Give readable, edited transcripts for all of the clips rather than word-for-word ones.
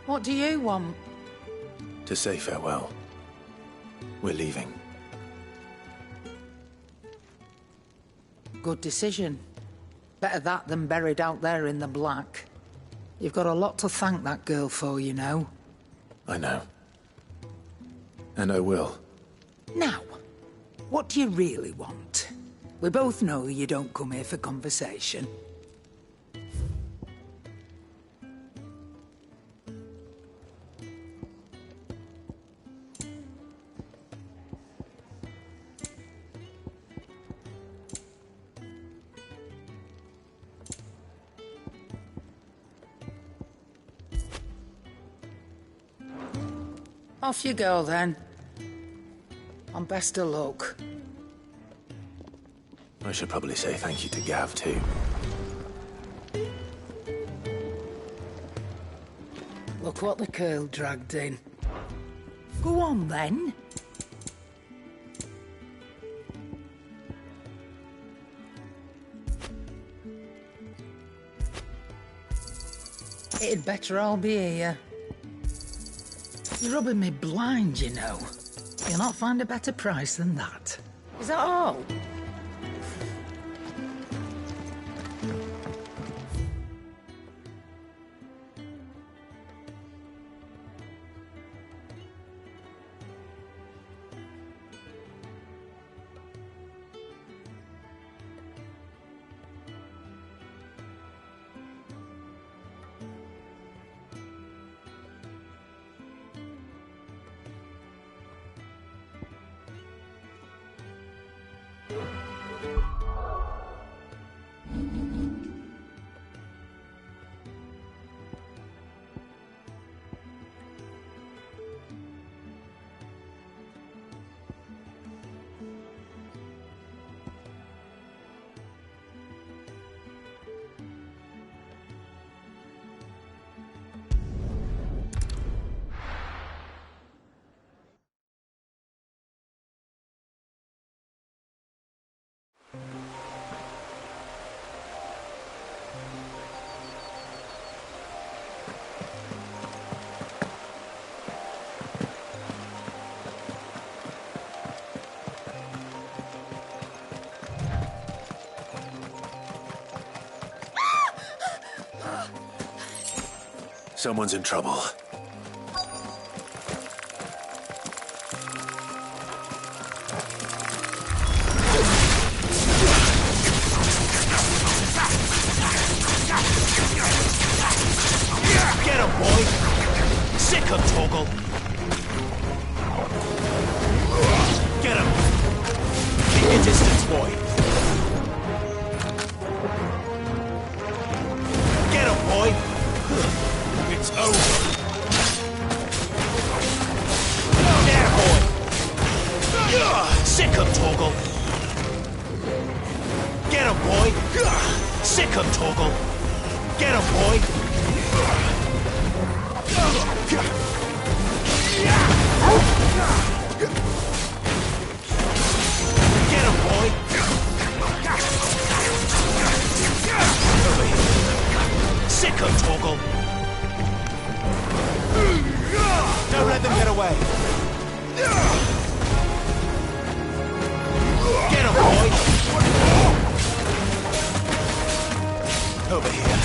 What do you want? To say farewell. We're leaving. Good decision. Better that than buried out there in the black. You've got a lot to thank that girl for, you know. I know. And I will. Now, what do you really want? We both know you don't come here for conversation. Off you go, then. And best of luck. I should probably say thank you to Gav, too. Look what the curl dragged in. Go on, then. It'd better all be here. You're rubbing me blind, you know. You'll not find a better price than that. Is that all? Someone's in trouble. Get him, boy! Sick him, Torgal! Get him! Keep your distance, boy! Get him, boy! It's over! There, boy! Sick him, Torgal! Get him, boy! Sick him, Torgal! Get him, boy! Get him, boy! Over here. Sick him, Torgal! Don't let them get away! Get him, boy! Over here.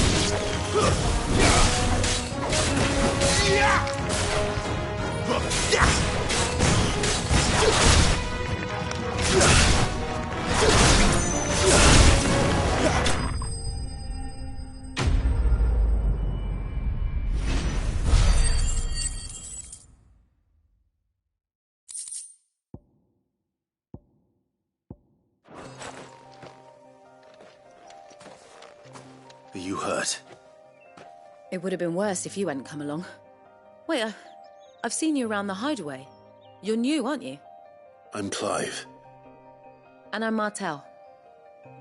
Are you hurt? It would have been worse if you hadn't come along. Wait, I've seen you around the hideaway. You're new, aren't you? I'm Clive. And I'm Martel.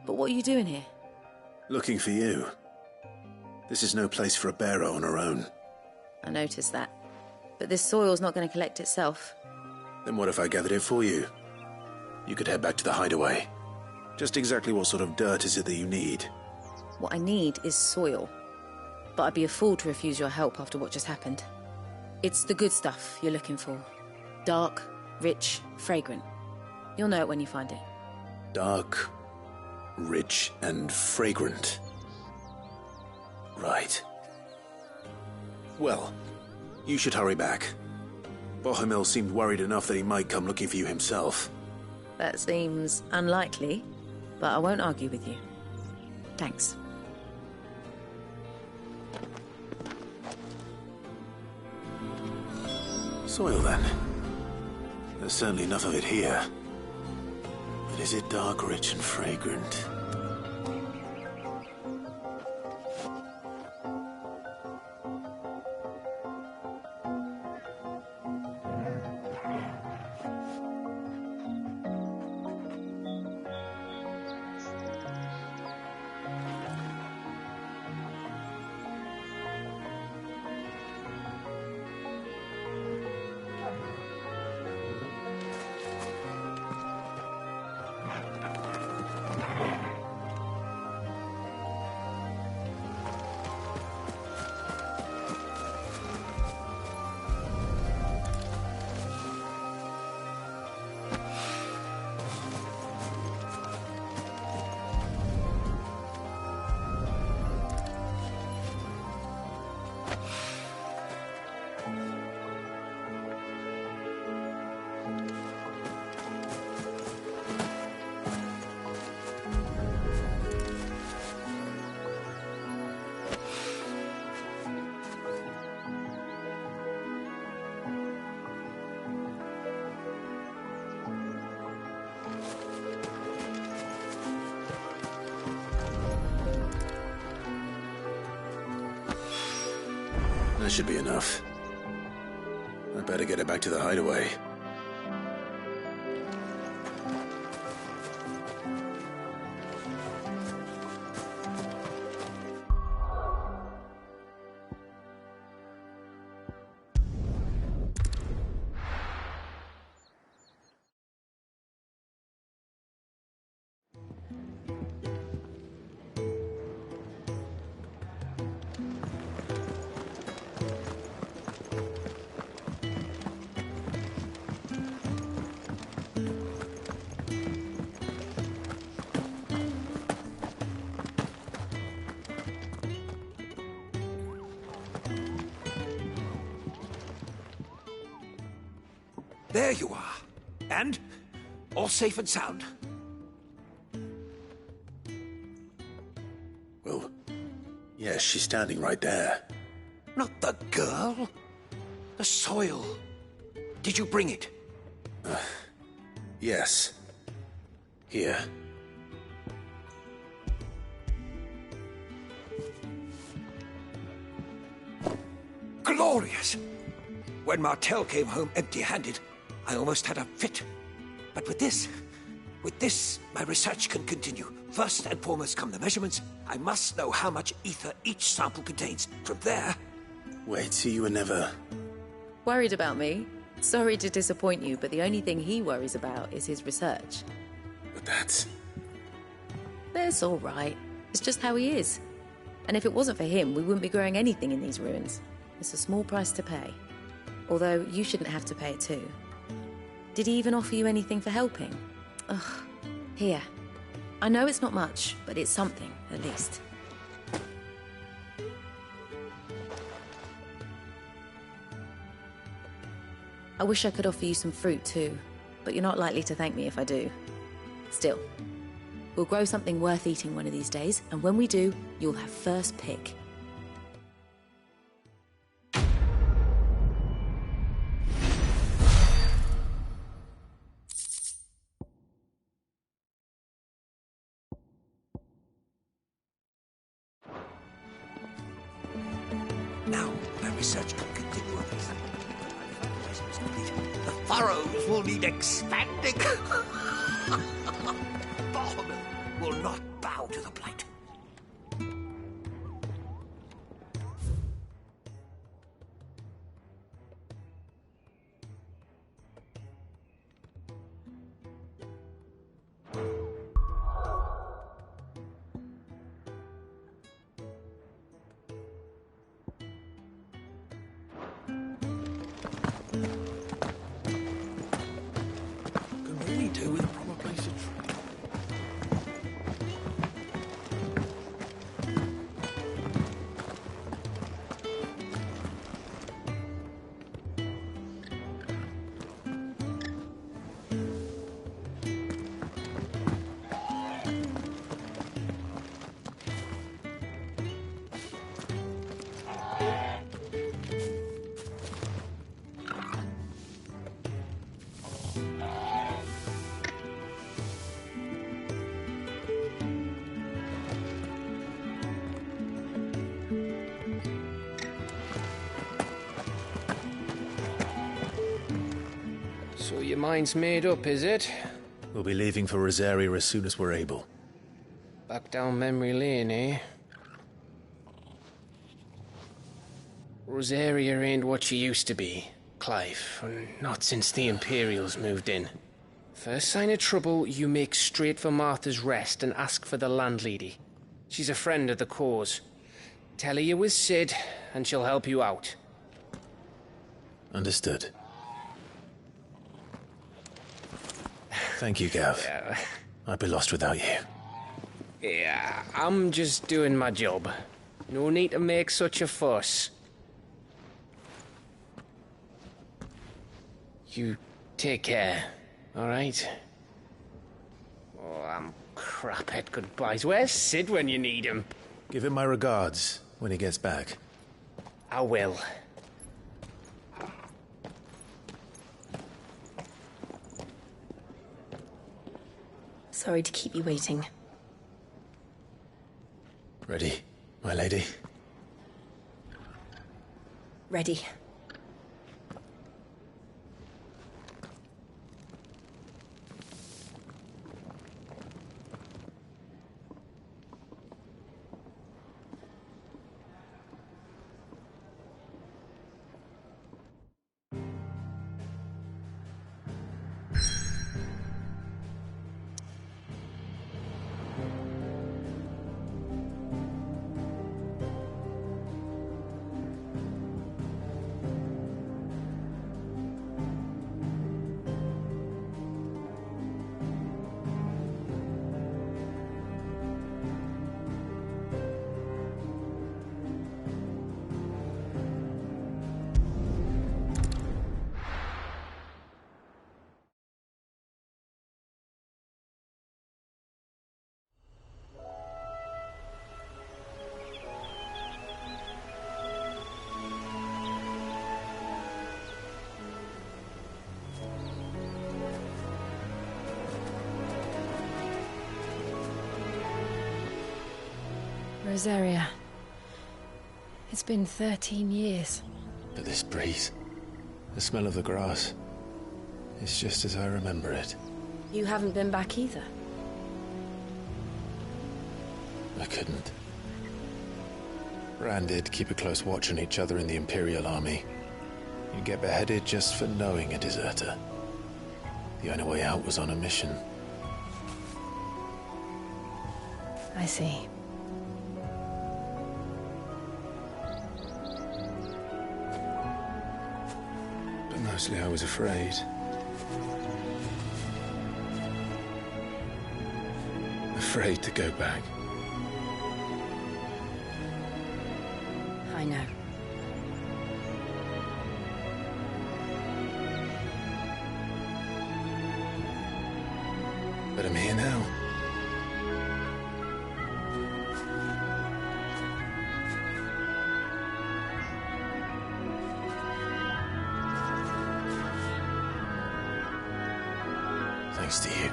But what are you doing here? Looking for you. This is no place for a bearer on her own. I noticed that. But this soil's not going to collect itself. Then what if I gathered it for you? You could head back to the hideaway. Just exactly what sort of dirt is it that you need? What I need is soil. But I'd be a fool to refuse your help after what just happened. It's the good stuff you're looking for. Dark, rich, fragrant. You'll know it when you find it. Dark, rich, and fragrant. Right. Well, you should hurry back. Bohemil seemed worried enough that he might come looking for you himself. That seems unlikely, but I won't argue with you. Thanks. Soil, then. There's certainly enough of it here. But is it dark, rich, and fragrant? That should be enough. I'd better get it back to the hideaway. There you are. And? All safe and sound? Well, yes, she's standing right there. Not the girl. The soil. Did you bring it? Yes. Here. Glorious! When Martel came home empty-handed, I almost had a fit. But with this, my research can continue. First and foremost come the measurements. I must know how much ether each sample contains. From there... Wait, so you were never... Worried about me? Sorry to disappoint you, but the only thing he worries about is his research. But that's... That's all right. It's just how he is. And if it wasn't for him, we wouldn't be growing anything in these ruins. It's a small price to pay. Although, you shouldn't have to pay it too. Did he even offer you anything for helping? Ugh. Here. I know it's not much, but it's something, at least. I wish I could offer you some fruit too, but you're not likely to thank me if I do. Still, we'll grow something worth eating one of these days, and when we do, you'll have first pick. Now, my research can continue on these. The furrows will need expanding. Bohemil will not bow to the blight. Can really do with a proper place to train. So your mind's made up, is it? We'll be leaving for Rosaria as soon as we're able. Back down memory lane, eh? Rosaria ain't what she used to be, Clive, and not since the Imperials moved in. First sign of trouble, you make straight for Martha's Rest and ask for the landlady. She's a friend of the cause. Tell her you're with Sid, and she'll help you out. Understood. Thank you, Gav. Yeah. I'd be lost without you. Yeah, I'm just doing my job. No need to make such a fuss. You take care, alright? Oh, I'm crap at goodbyes. Where's Sid when you need him? Give him my regards when he gets back. I will. Sorry to keep you waiting. Ready, my lady? Ready. Rosaria. It's been 13 years. But this breeze, the smell of the grass, it's just as I remember it. You haven't been back either. I couldn't. Rand did keep a close watch on each other in the Imperial Army. You'd get beheaded just for knowing a deserter. The only way out was on a mission. I see. But mostly I was afraid. Afraid to go back. I know. But I'm here now. Thanks to you.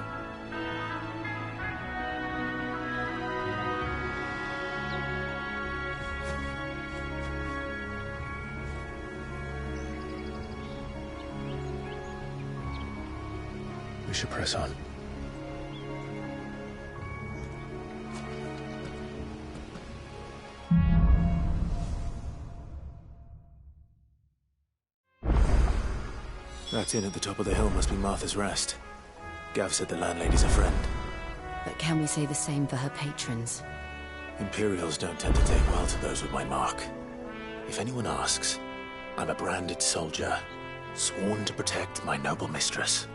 We should press on. That inn at the top of the hill must be Martha's Rest. Gav said the landlady's a friend. But can we say the same for her patrons? Imperials don't tend to take well to those with my mark. If anyone asks, I'm a branded soldier, sworn to protect my noble mistress.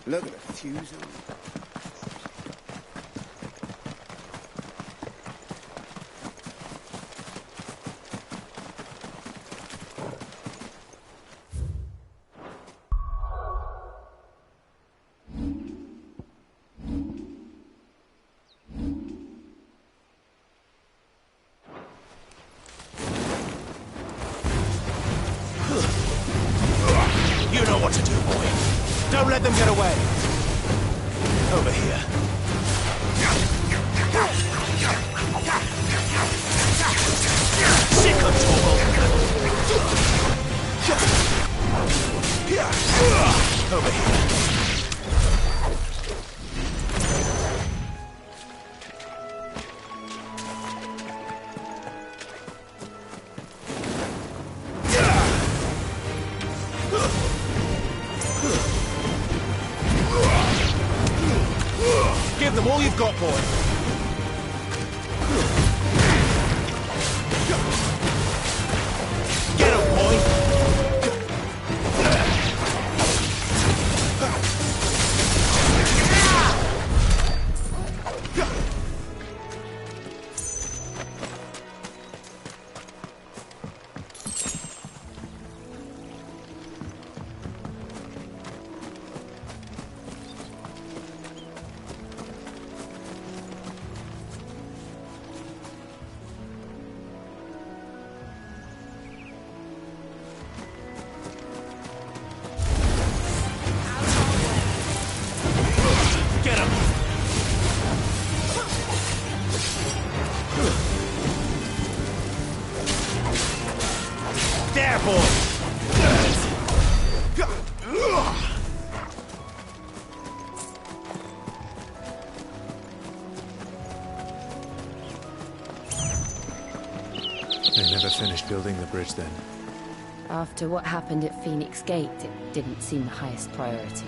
Look at the fuse on it. You know what to do, boy. Don't let them get away. Over here. Sick of trouble. Over here. Give them all you've got, boy. Get him, boy. Get him! There, boy! They never finished building the bridge then. After what happened at Phoenix Gate, it didn't seem the highest priority.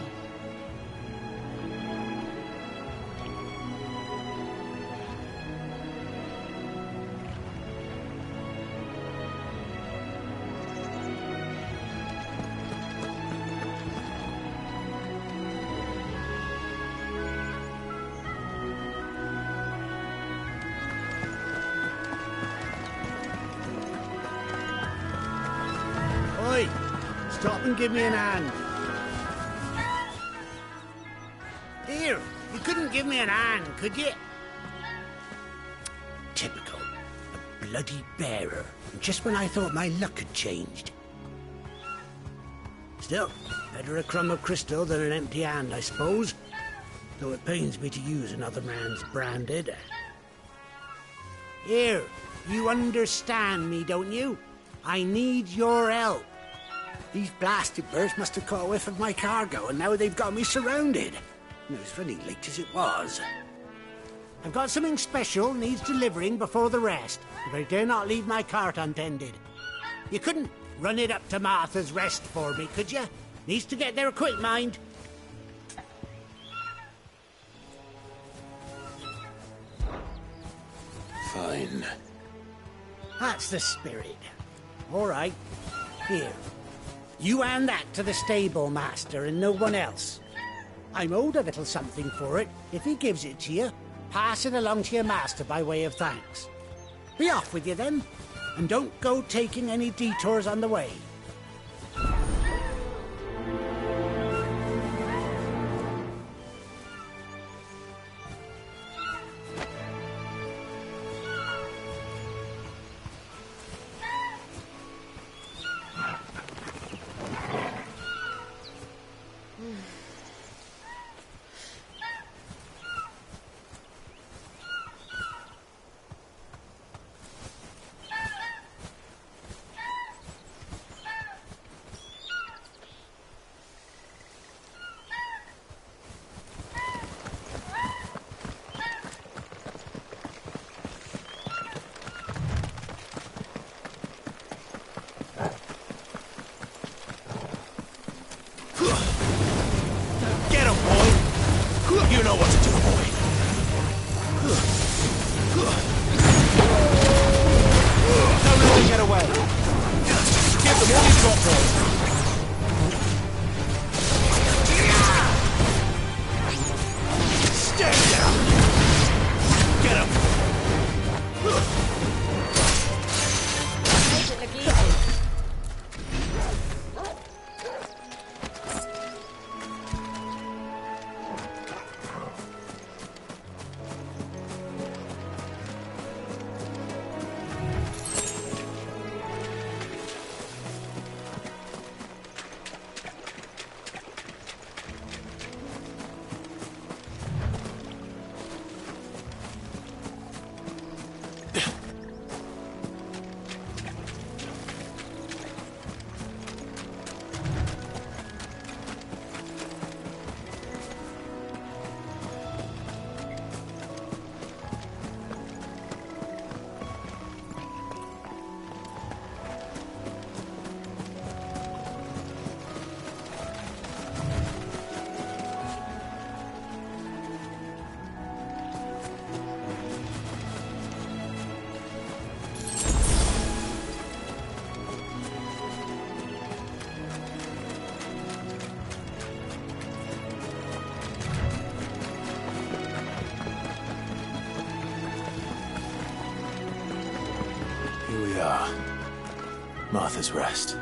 Oi! Stop and give me an hand. Here, you couldn't give me an hand, could you? Typical. A bloody bearer. Just when I thought my luck had changed. Still, better a crumb of crystal than an empty hand, I suppose. Though it pains me to use another man's branded. Here, you understand me, don't you? I need your help. These blasted birds must have caught a whiff of my cargo, and now they've got me surrounded. It was running late as it was. I've got something special needs delivering before the rest, but I dare not leave my cart untended. You couldn't run it up to Martha's Rest for me, could you? Needs to get there quick, mind. Fine. That's the spirit. All right. Here. You hand that to the stable master and no one else. I'm owed a little something for it. If he gives it to you, pass it along to your master by way of thanks. Be off with you then, and don't go taking any detours on the way. know what to do, boy. Don't let them get away. Give them all you've got, boy. Stay down. Get him. Make it look easy. Here we are. Martha's Rest.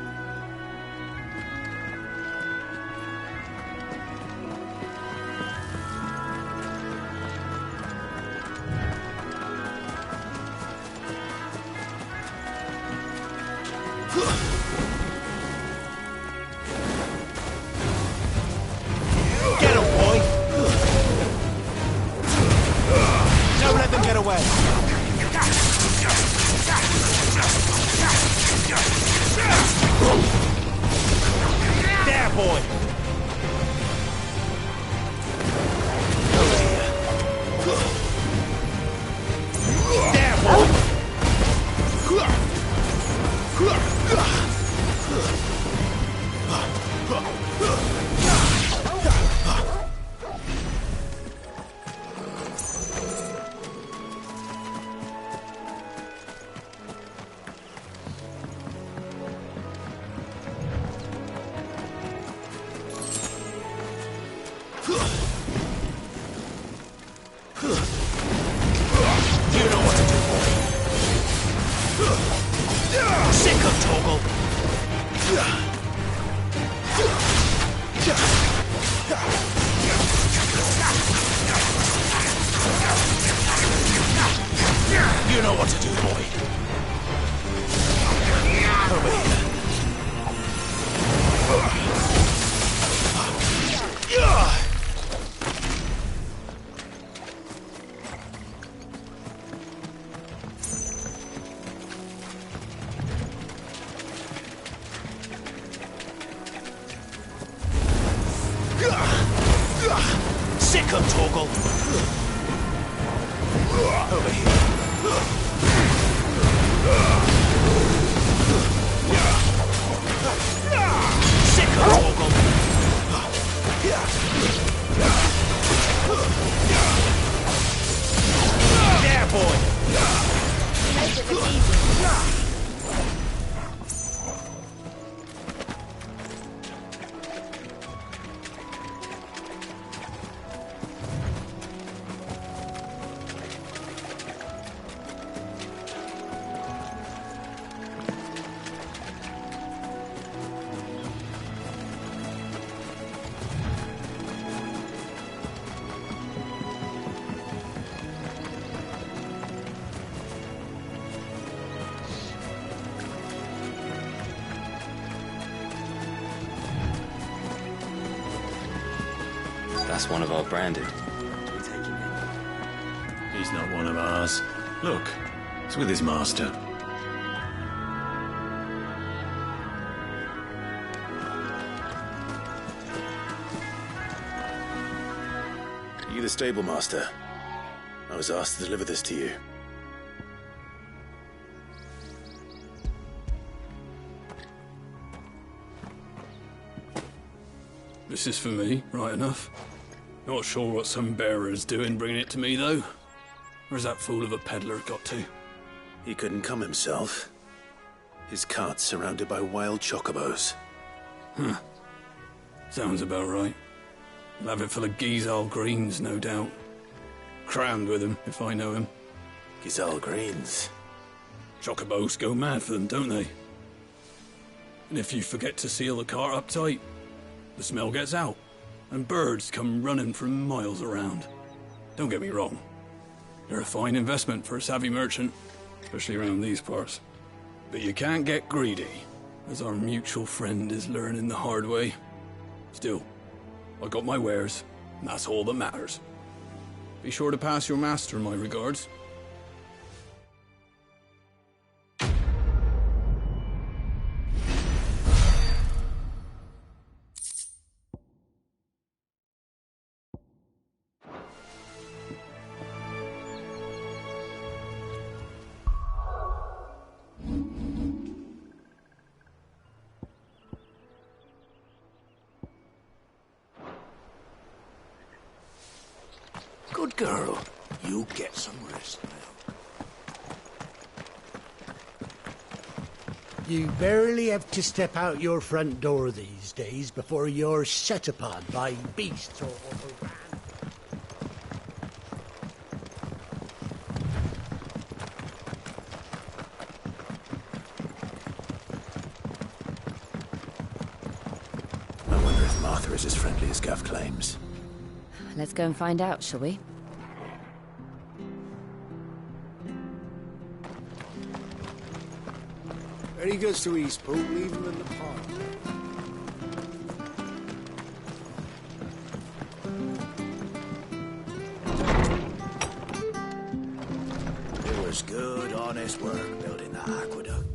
Get him, boy. Don't let them get away. There, boy. There, boy. You know what to do, boy. Sick of Toggle. You know what to do, boy. Over here. Sick of Toggle. Over here. Sick of Toggle. There, boy. Make it look easy. That's one of our branded. He's not one of ours. Look, he's with his master. Are you the stable master? I was asked to deliver this to you. This is for me, right enough. Not sure what some bearer's doing bringing it to me, though. Where's that fool of a peddler got to? He couldn't come himself. His cart's surrounded by wild chocobos. Huh. Sounds about right. He'll have it full of Gizal greens, no doubt. Crammed with him, if I know him. Gizal greens? Chocobos go mad for them, don't they? And if you forget to seal the cart up tight, the smell gets out, and birds come running from miles around. Don't get me wrong. They're a fine investment for a savvy merchant, especially around these parts. But you can't get greedy, as our mutual friend is learning the hard way. Still, I got my wares, and that's all that matters. Be sure to pass your master my regards. Good girl. You get some rest now. You barely have to step out your front door these days before you're set upon by beasts or overran. I wonder if Martha is as friendly as Gav claims. Let's go and find out, shall we? When he goes to Eastport, leave him in the park. It was good, honest work building that aqueduct.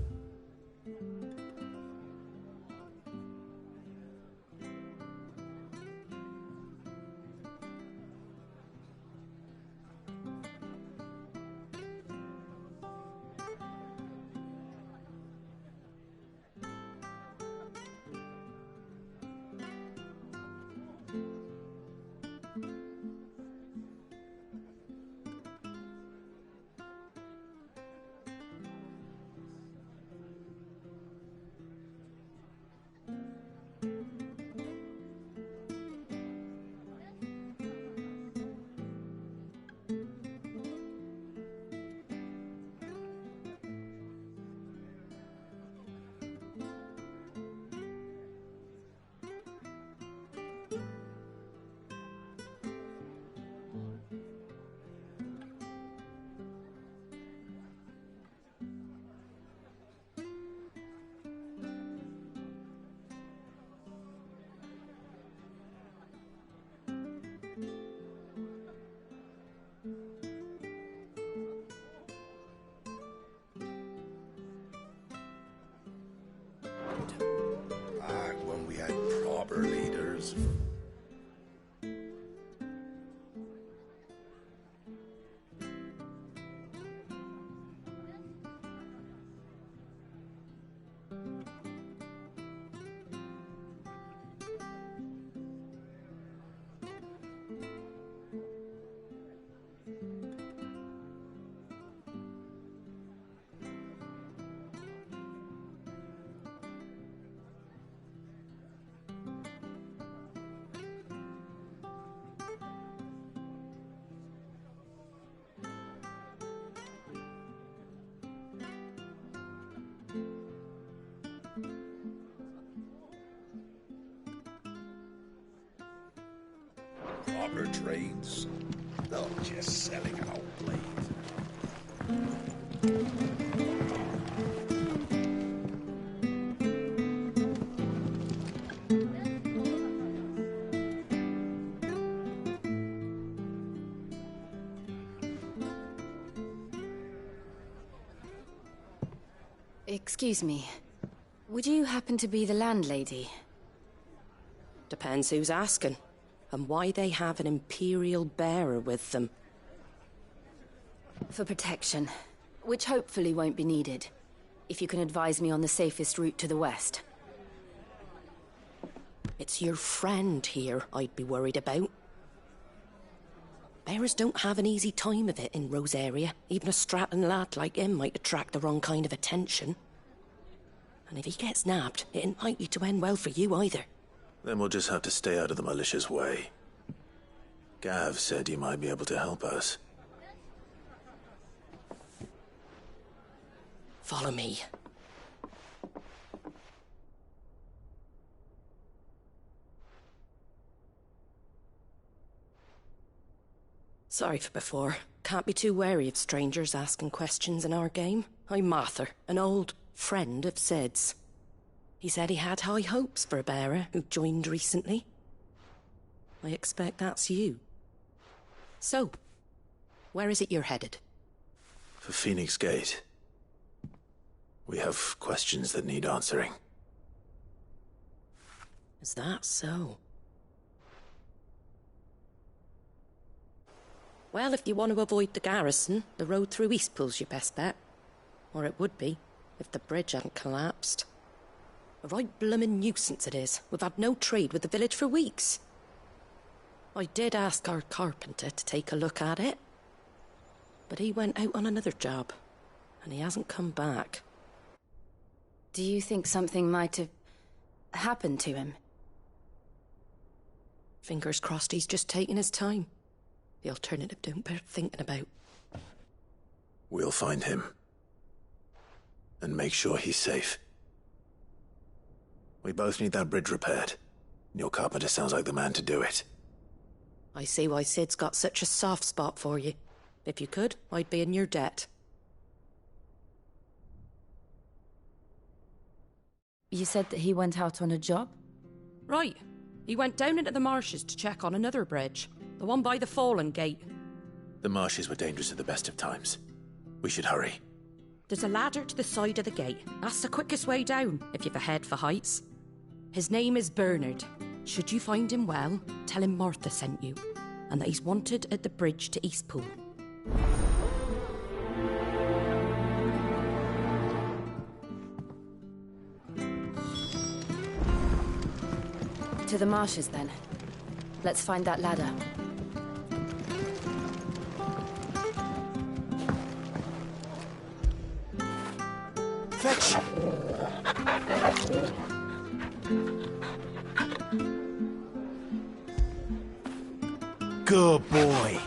Back when we had proper leaders. Proper trades, not just selling out blades. Excuse me. Would you happen to be the landlady? Depends who's asking, and why they have an Imperial bearer with them. For protection, which hopefully won't be needed. If you can advise me on the safest route to the west. It's your friend here I'd be worried about. Bearers don't have an easy time of it in Rose area. Even a strapping lad like him might attract the wrong kind of attention. And if he gets nabbed, it ain't likely to end well for you either. Then we'll just have to stay out of the malicious way. Gav said you might be able to help us. Follow me. Sorry for before. Can't be too wary of strangers asking questions in our game. I'm Martha, an old friend of Sid's. He said he had high hopes for a bearer who joined recently. I expect that's you. So, where is it you're headed? For Phoenix Gate. We have questions that need answering. Is that so? Well, if you want to avoid the garrison, the road through Eastpool's your best bet. Or it would be, if the bridge hadn't collapsed. A right bloomin' nuisance it is. We've had no trade with the village for weeks. I did ask our carpenter to take a look at it. But he went out on another job, and he hasn't come back. Do you think something might have happened to him? Fingers crossed he's just taking his time. The alternative don't bear thinking about. We'll find him. And make sure he's safe. We both need that bridge repaired. Your carpenter sounds like the man to do it. I see why Sid's got such a soft spot for you. If you could, I'd be in your debt. You said that he went out on a job? Right. He went down into the marshes to check on another bridge. The one by the Fallen Gate. The marshes were dangerous at the best of times. We should hurry. There's a ladder to the side of the gate. That's the quickest way down, if you've a head for heights. His name is Bernard. Should you find him well, tell him Martha sent you, and that he's wanted at the bridge to Eastpool. To the marshes, then. Let's find that ladder. Fetch! Good boy.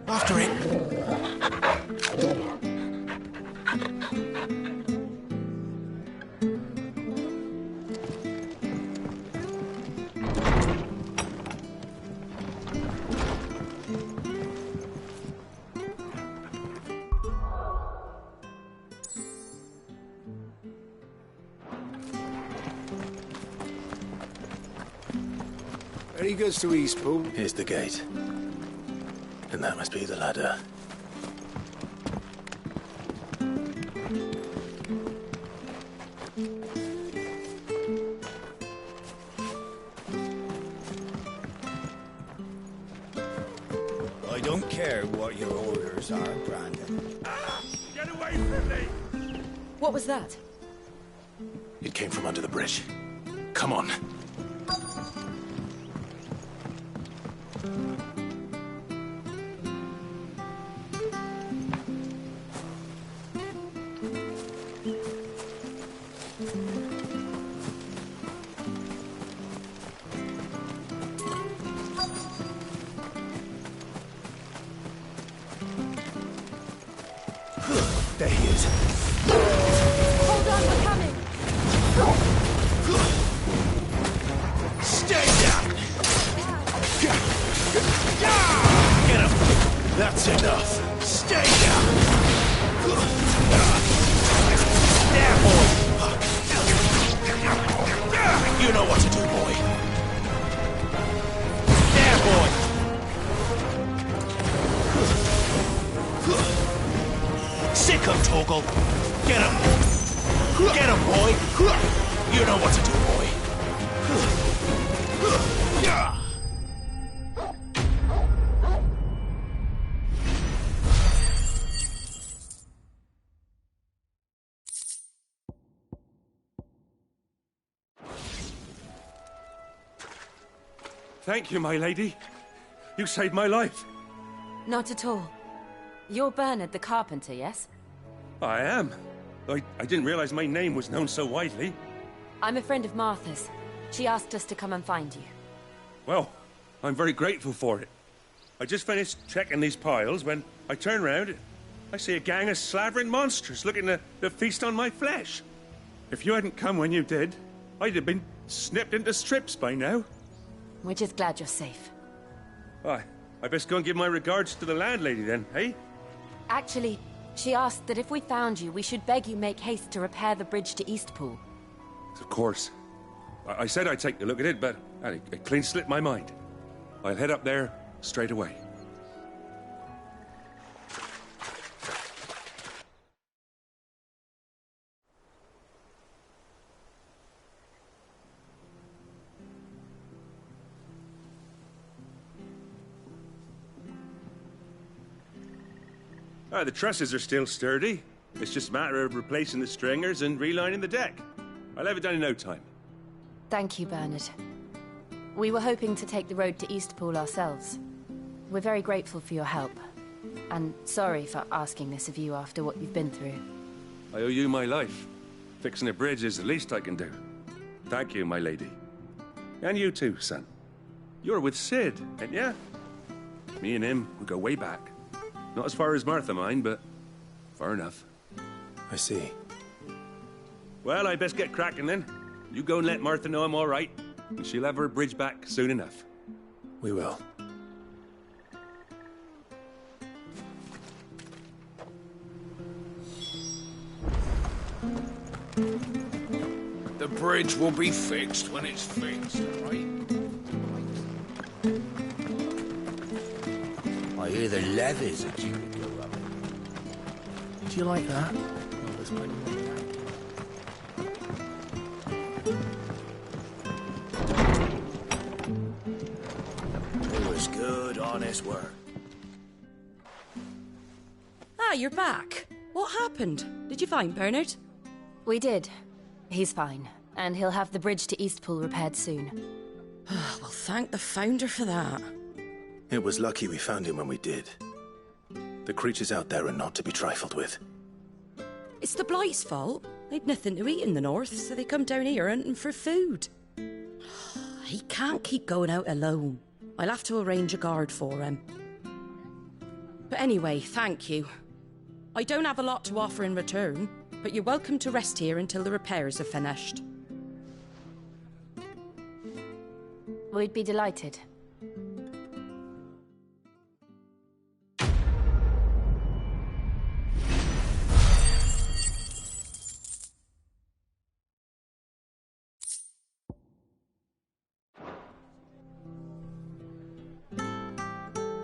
After it. He goes to Eastpool. Here's the gate. And that must be the ladder. I don't care what your orders are, Brandon. Get away from me! What was that? It came from under the bridge. Come on. There he is. Hold on, we're coming! Stay down! Get him! That's enough. Stay down! There, boy! You know what to do, boy. There, boy! Sick him, Torgal! Get him! Get him, boy! You know what to do, boy. Thank you, my lady. You saved my life. Not at all. You're Bernard the carpenter, yes? I am. I didn't realize my name was known so widely. I'm a friend of Martha's. She asked us to come and find you. Well, I'm very grateful for it. I just finished checking these piles when I turn round. I see a gang of slavering monsters looking to feast on my flesh. If you hadn't come when you did, I'd have been snipped into strips by now. We're just glad you're safe. I best go and give my regards to the landlady then, eh? Actually, she asked that if we found you, we should beg you make haste to repair the bridge to Eastpool. Of course. I said I'd take a look at it, but it clean slipped my mind. I'll head up there straight away. The trusses are still sturdy. It's just a matter of replacing the stringers and relining the deck. I'll have it done in no time. Thank you, Bernard. We were hoping to take the road to Eastpool ourselves. We're very grateful for your help. And sorry for asking this of you after what you've been through. I owe you my life. Fixing a bridge is the least I can do. Thank you, my lady. And you too, son. You're with Sid, ain't ya? Me and him, we go way back. Not as far as Martha, mind, but far enough. I see. Well, I best get cracking then. You go and let Martha know I'm all right, and she'll have her bridge back soon enough. We will. The bridge will be fixed when it's fixed, right? I hear the levies are due to go up. Do you like that? It was good, honest work. Ah, you're back. What happened? Did you find Bernard? We did. He's fine, and he'll have the bridge to Eastpool repaired soon. Well, thank the Founder for that. It was lucky we found him when we did. The creatures out there are not to be trifled with. It's the Blight's fault. They'd nothing to eat in the north, so they come down here hunting for food. He can't keep going out alone. I'll have to arrange a guard for him. But anyway, thank you. I don't have a lot to offer in return, but you're welcome to rest here until the repairs are finished. We'd be delighted.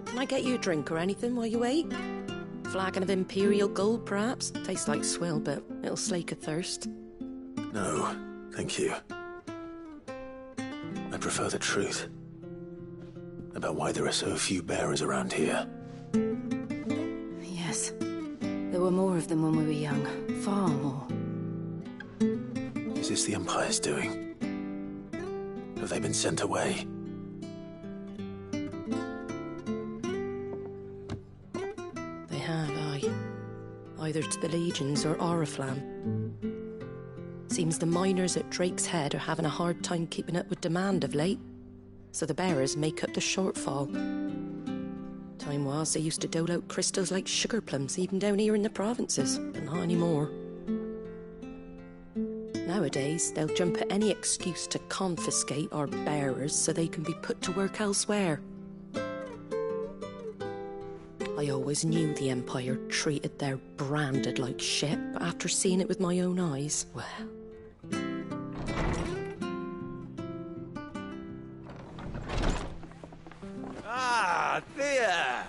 Can I get you a drink or anything while you wait? Flagon of Imperial Gold, perhaps? Tastes like swill, but it'll slake a thirst. No, thank you. I prefer the truth. About why there are so few bearers around here. Yes. There were more of them when we were young. Far more. Is this the Empire's doing? Have they been sent away? They have, aye. Either to the Legions or Oriflamme. Seems the miners at Drake's Head are having a hard time keeping up with demand of late, so the bearers make up the shortfall. Time was they used to dole out crystals like sugar plums even down here in the provinces, but not anymore. Nowadays, they'll jump at any excuse to confiscate our bearers so they can be put to work elsewhere. I always knew the Empire treated their branded like shit, but after seeing it with my own eyes, well... Ah, Thea!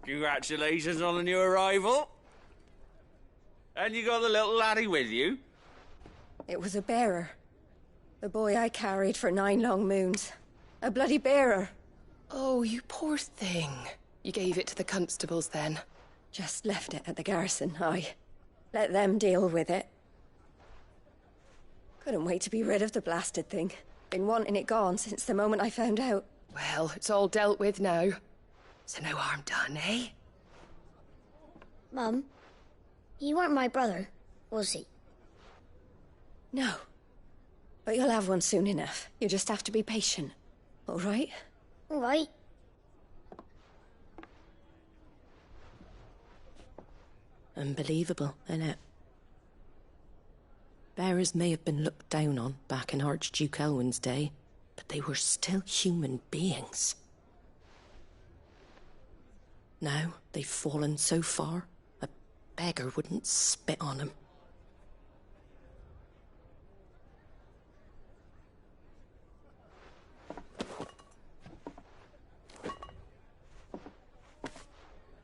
Congratulations on the new arrival. And you got the little laddie with you? It was a bearer. The boy I carried for 9 long moons. A bloody bearer. Oh, you poor thing. You gave it to the constables, then? Just left it at the garrison, aye. Let them deal with it. Couldn't wait to be rid of the blasted thing. Been wanting it gone since the moment I found out. Well, it's all dealt with now. So no harm done, eh? Mum, he weren't my brother, was he? No. But you'll have one soon enough. You just have to be patient. All right? All right. Unbelievable, innit? Bearers may have been looked down on back in Archduke Elwin's day, but they were still human beings. Now they've fallen so far, a beggar wouldn't spit on them.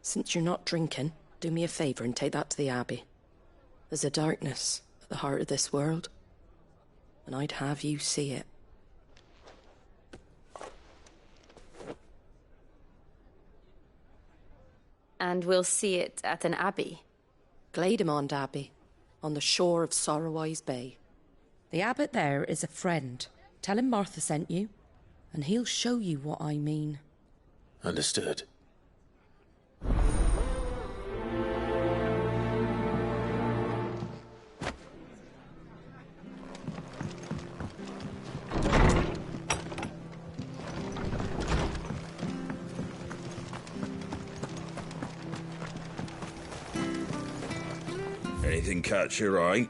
Since you're not drinking, do me a favour and take that to the Abbey. There's a darkness at the heart of this world, and I'd have you see it. And we'll see it at an abbey? Glademond Abbey, on the shore of Sorrowise Bay. The abbot there is a friend. Tell him Martha sent you, and he'll show you what I mean. Understood. Anything catch your eye?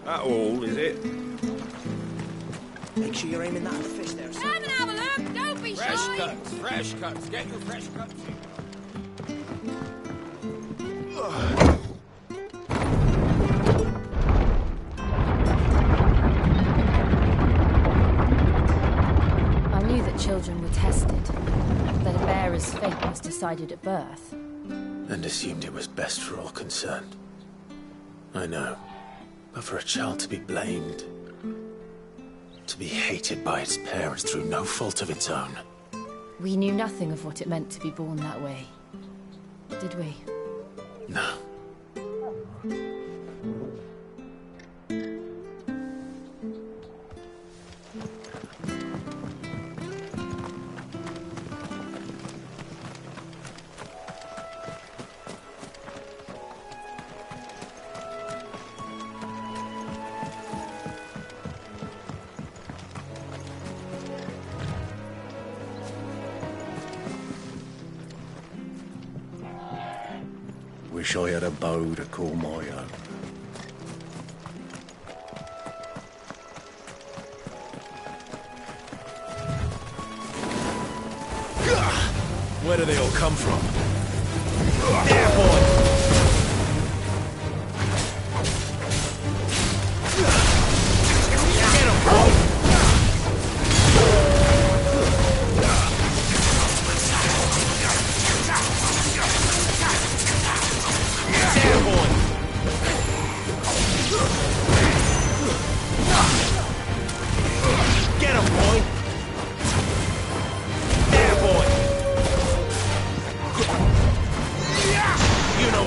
That all, is it? Make sure you're aiming that at the fish there, son. Come and have a look, don't be Fresh shy. cuts, fresh cuts. Get your fresh cuts in. I knew that children were tested, that a bearer's fate was decided at birth. And assumed it was best for all concerned. I know. But for a child to be blamed, to be hated by its parents through no fault of its own. We knew nothing of what it meant to be born that way, did we? No. Wish I had a bow to call my own. Where do they all come from? There, boy! Get him, boy! Get him, boy! There, boy! You know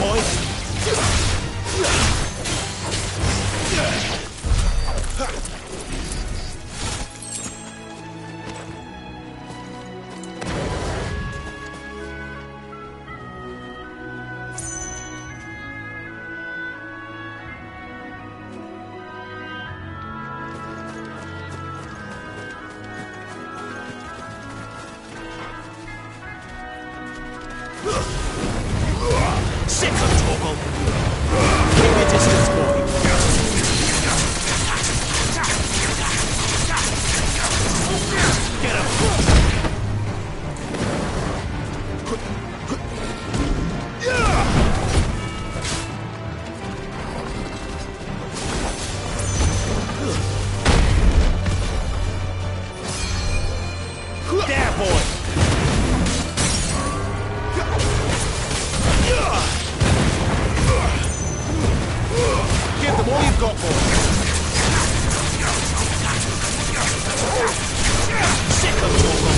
boy! Sick of Torgal! Keep your distance, boy! Get him! There, boy! Give them all you've got, boy. Sick of Torgal.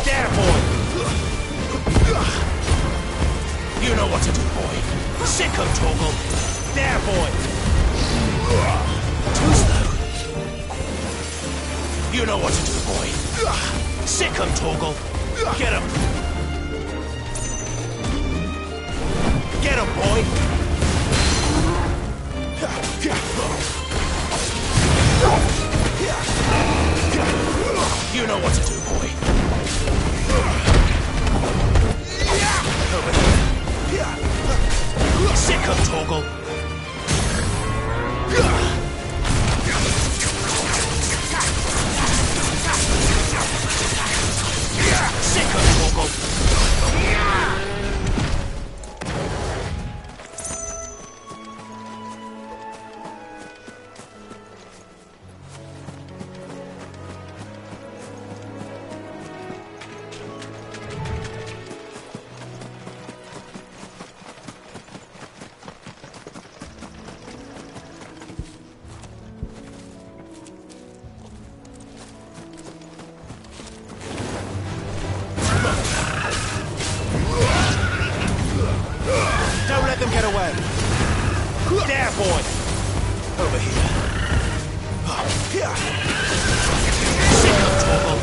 There, boy. You know what to do, boy. Sick of Torgal. There, boy. Too slow. You know what to do, boy. Sick of Torgal. Get him. Get him, boy! You know what to do, boy. Over here. Sick of Torgal. Sick of Torgal. Don't let them get away. There, boy. Over here. Sick of Torgal.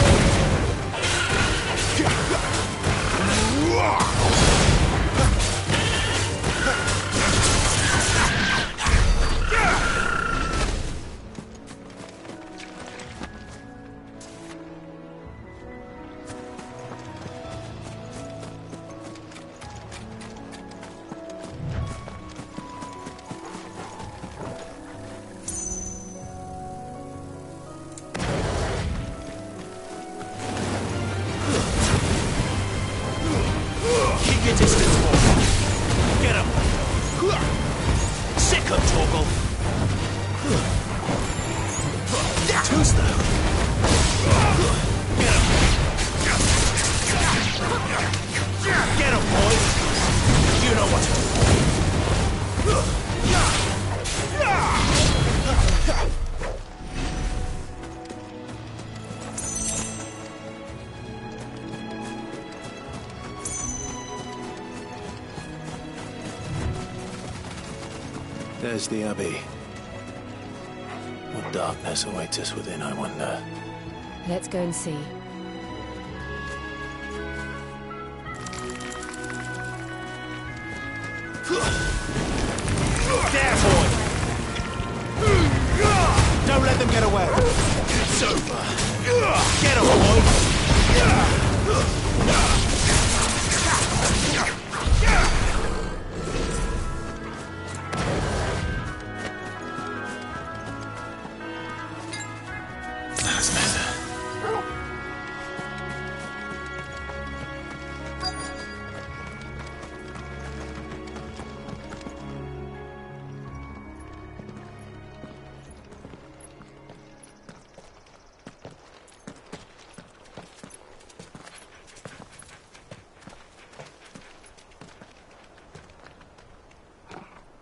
Keep your distance, boy. Get him. Sick of Torgal. Too slow. Get him. Get him, boy. You know what to do. There's the Abbey. What darkness awaits us within, I wonder. Let's go and see. There, boy! Don't let them get away. It's over. Get him, boy! That's better.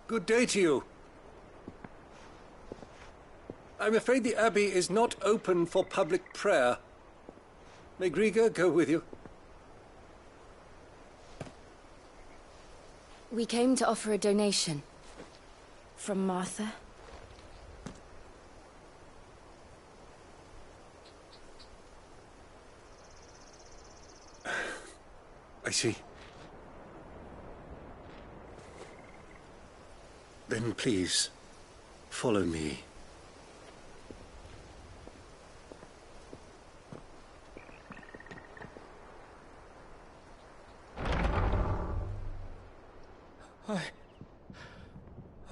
Good day to you. I'm afraid the Abbey is not open for public prayer. May Grieger go with you? We came to offer a donation. From Martha. I see. Then please, follow me.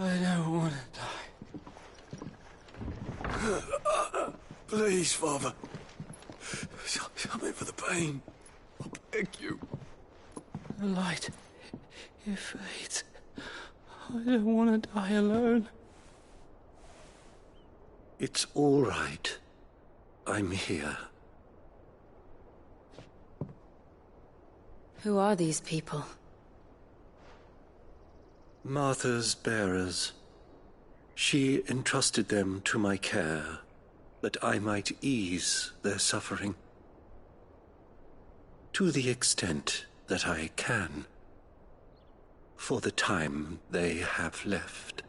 I don't want to die. Please, Father. Help me for the pain. I beg you. The light, it fades. I don't want to die alone. It's all right. I'm here. Who are these people? Martha's bearers. She entrusted them to my care, that I might ease their suffering. To the extent that I can, for the time they have left.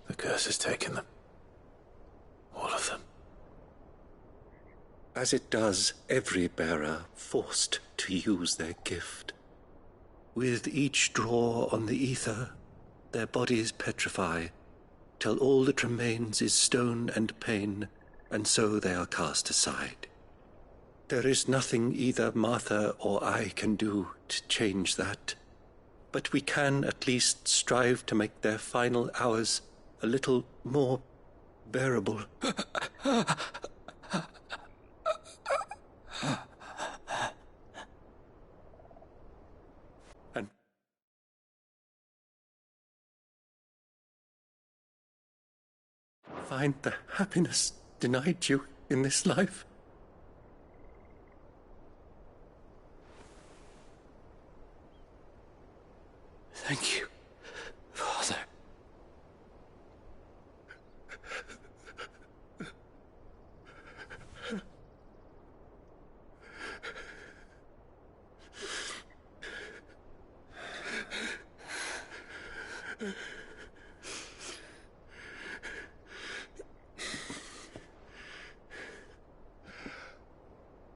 The curse has taken them. All of them. As it does every bearer forced to use their gift. With each draw on the ether, their bodies petrify, till all that remains is stone and pain, and so they are cast aside. There is nothing either Martha or I can do to change that, but we can at least strive to make their final hours a little more bearable. And find the happiness denied you in this life. Thank you, Father.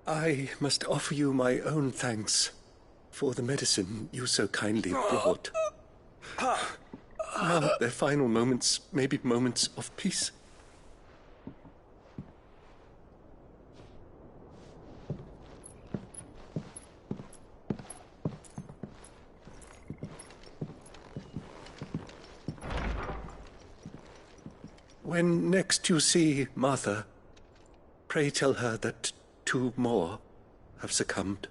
I must offer you my own thanks for the medicine you so kindly brought. Now their final moments may be moments of peace. When next you see Martha, pray tell her that 2 more have succumbed.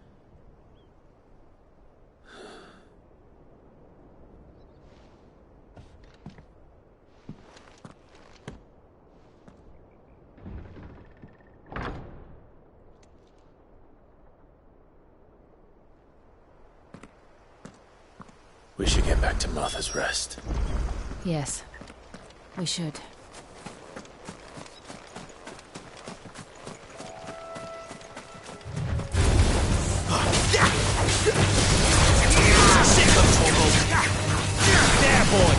We should get back to Martha's Rest. Yes, we should. There, boy!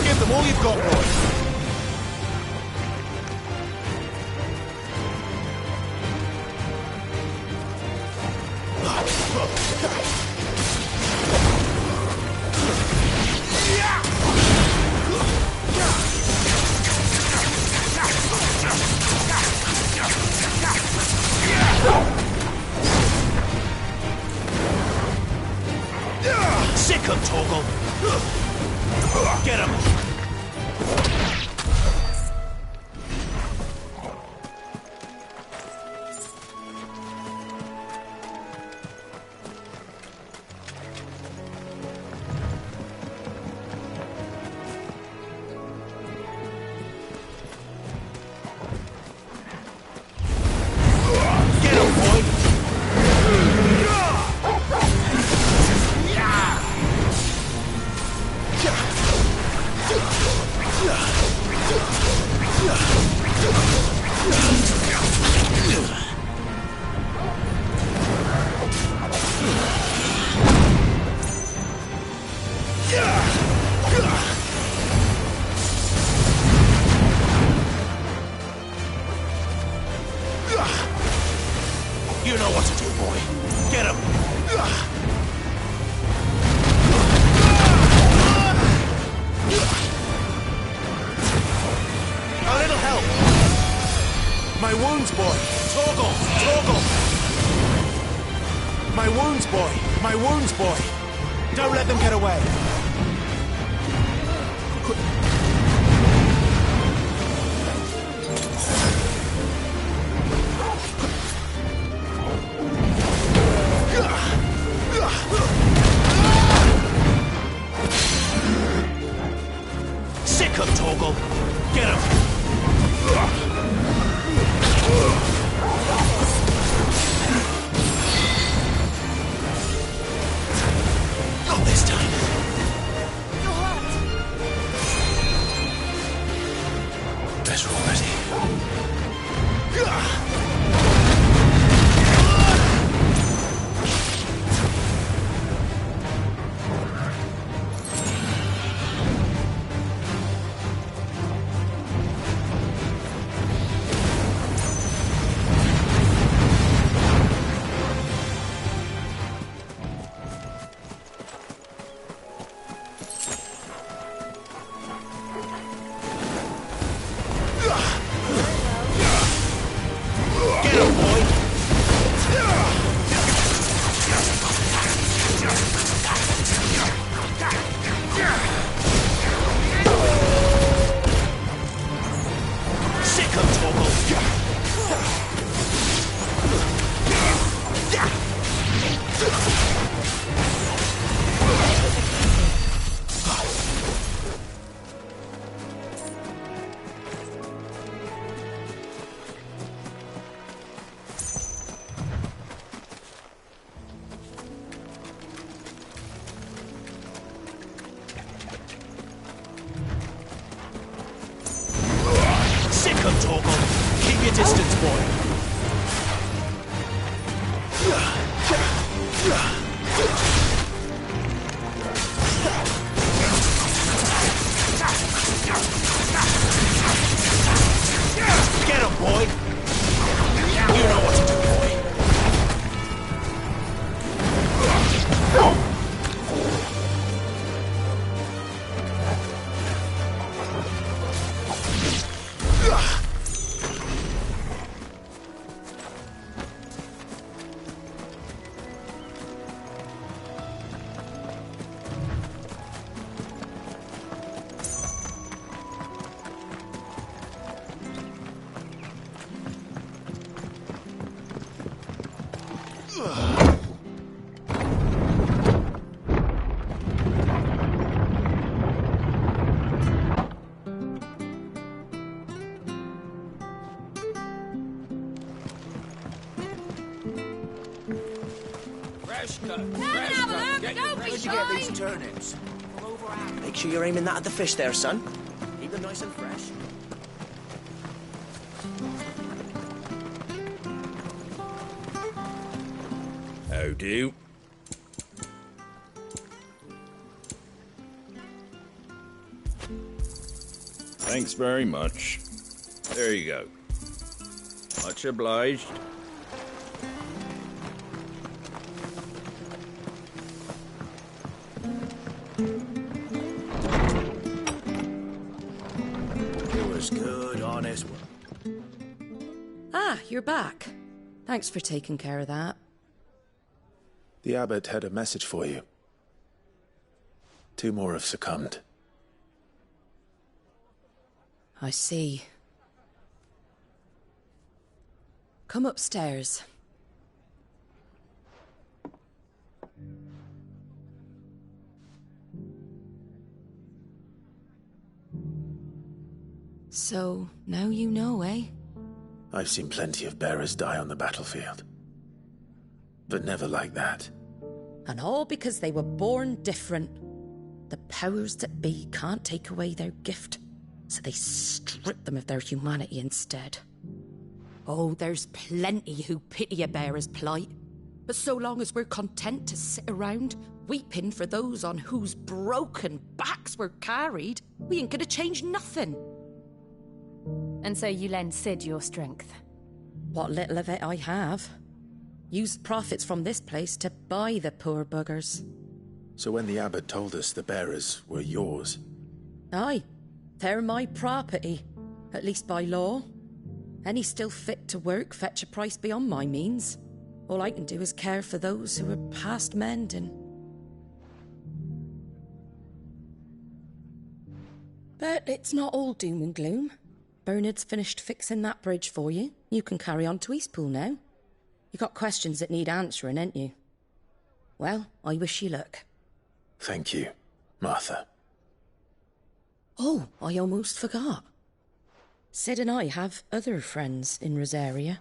Give them all you've got, boy. Sick 'em, Torgal! Get him! You know what to do, boy. Get him! A little help! My wounds, boy! Torgal! Torgal! My wounds, boy! My wounds, boy! Don't let them get away! Sick of Torgal! Get him! Not this time! Better already. Torgal! Keep your distance, boy! Get him, boy! You know what to do, boy! Where'd you get these turnips? Make sure you're aiming that at the fish there, son. Keep them nice and fresh. How do? Thanks very much. There you go. Much obliged. It was good, honest work. Ah, you're back. Thanks for taking care of that. The abbot had a message for you. 2 more have succumbed. I see. Come upstairs. So, now you know, eh? I've seen plenty of bearers die on the battlefield. But never like that. And all because they were born different. The powers that be can't take away their gift, so they strip them of their humanity instead. Oh, there's plenty who pity a bearer's plight. But so long as we're content to sit around, weeping for those on whose broken backs we're carried, we ain't gonna change nothing. And so you lend Sid your strength? What little of it I have. Used profits from this place to buy the poor buggers. So when the abbot told us the bearers were yours... Aye, they're my property, at least by law. Any still fit to work fetch a price beyond my means. All I can do is care for those who are past mending. But it's not all doom and gloom. Bernard's finished fixing that bridge for you. You can carry on to Eastpool now. You got questions that need answering, ain't you? Well, I wish you luck. Thank you, Martha. Oh, I almost forgot. Sid and I have other friends in Rosaria.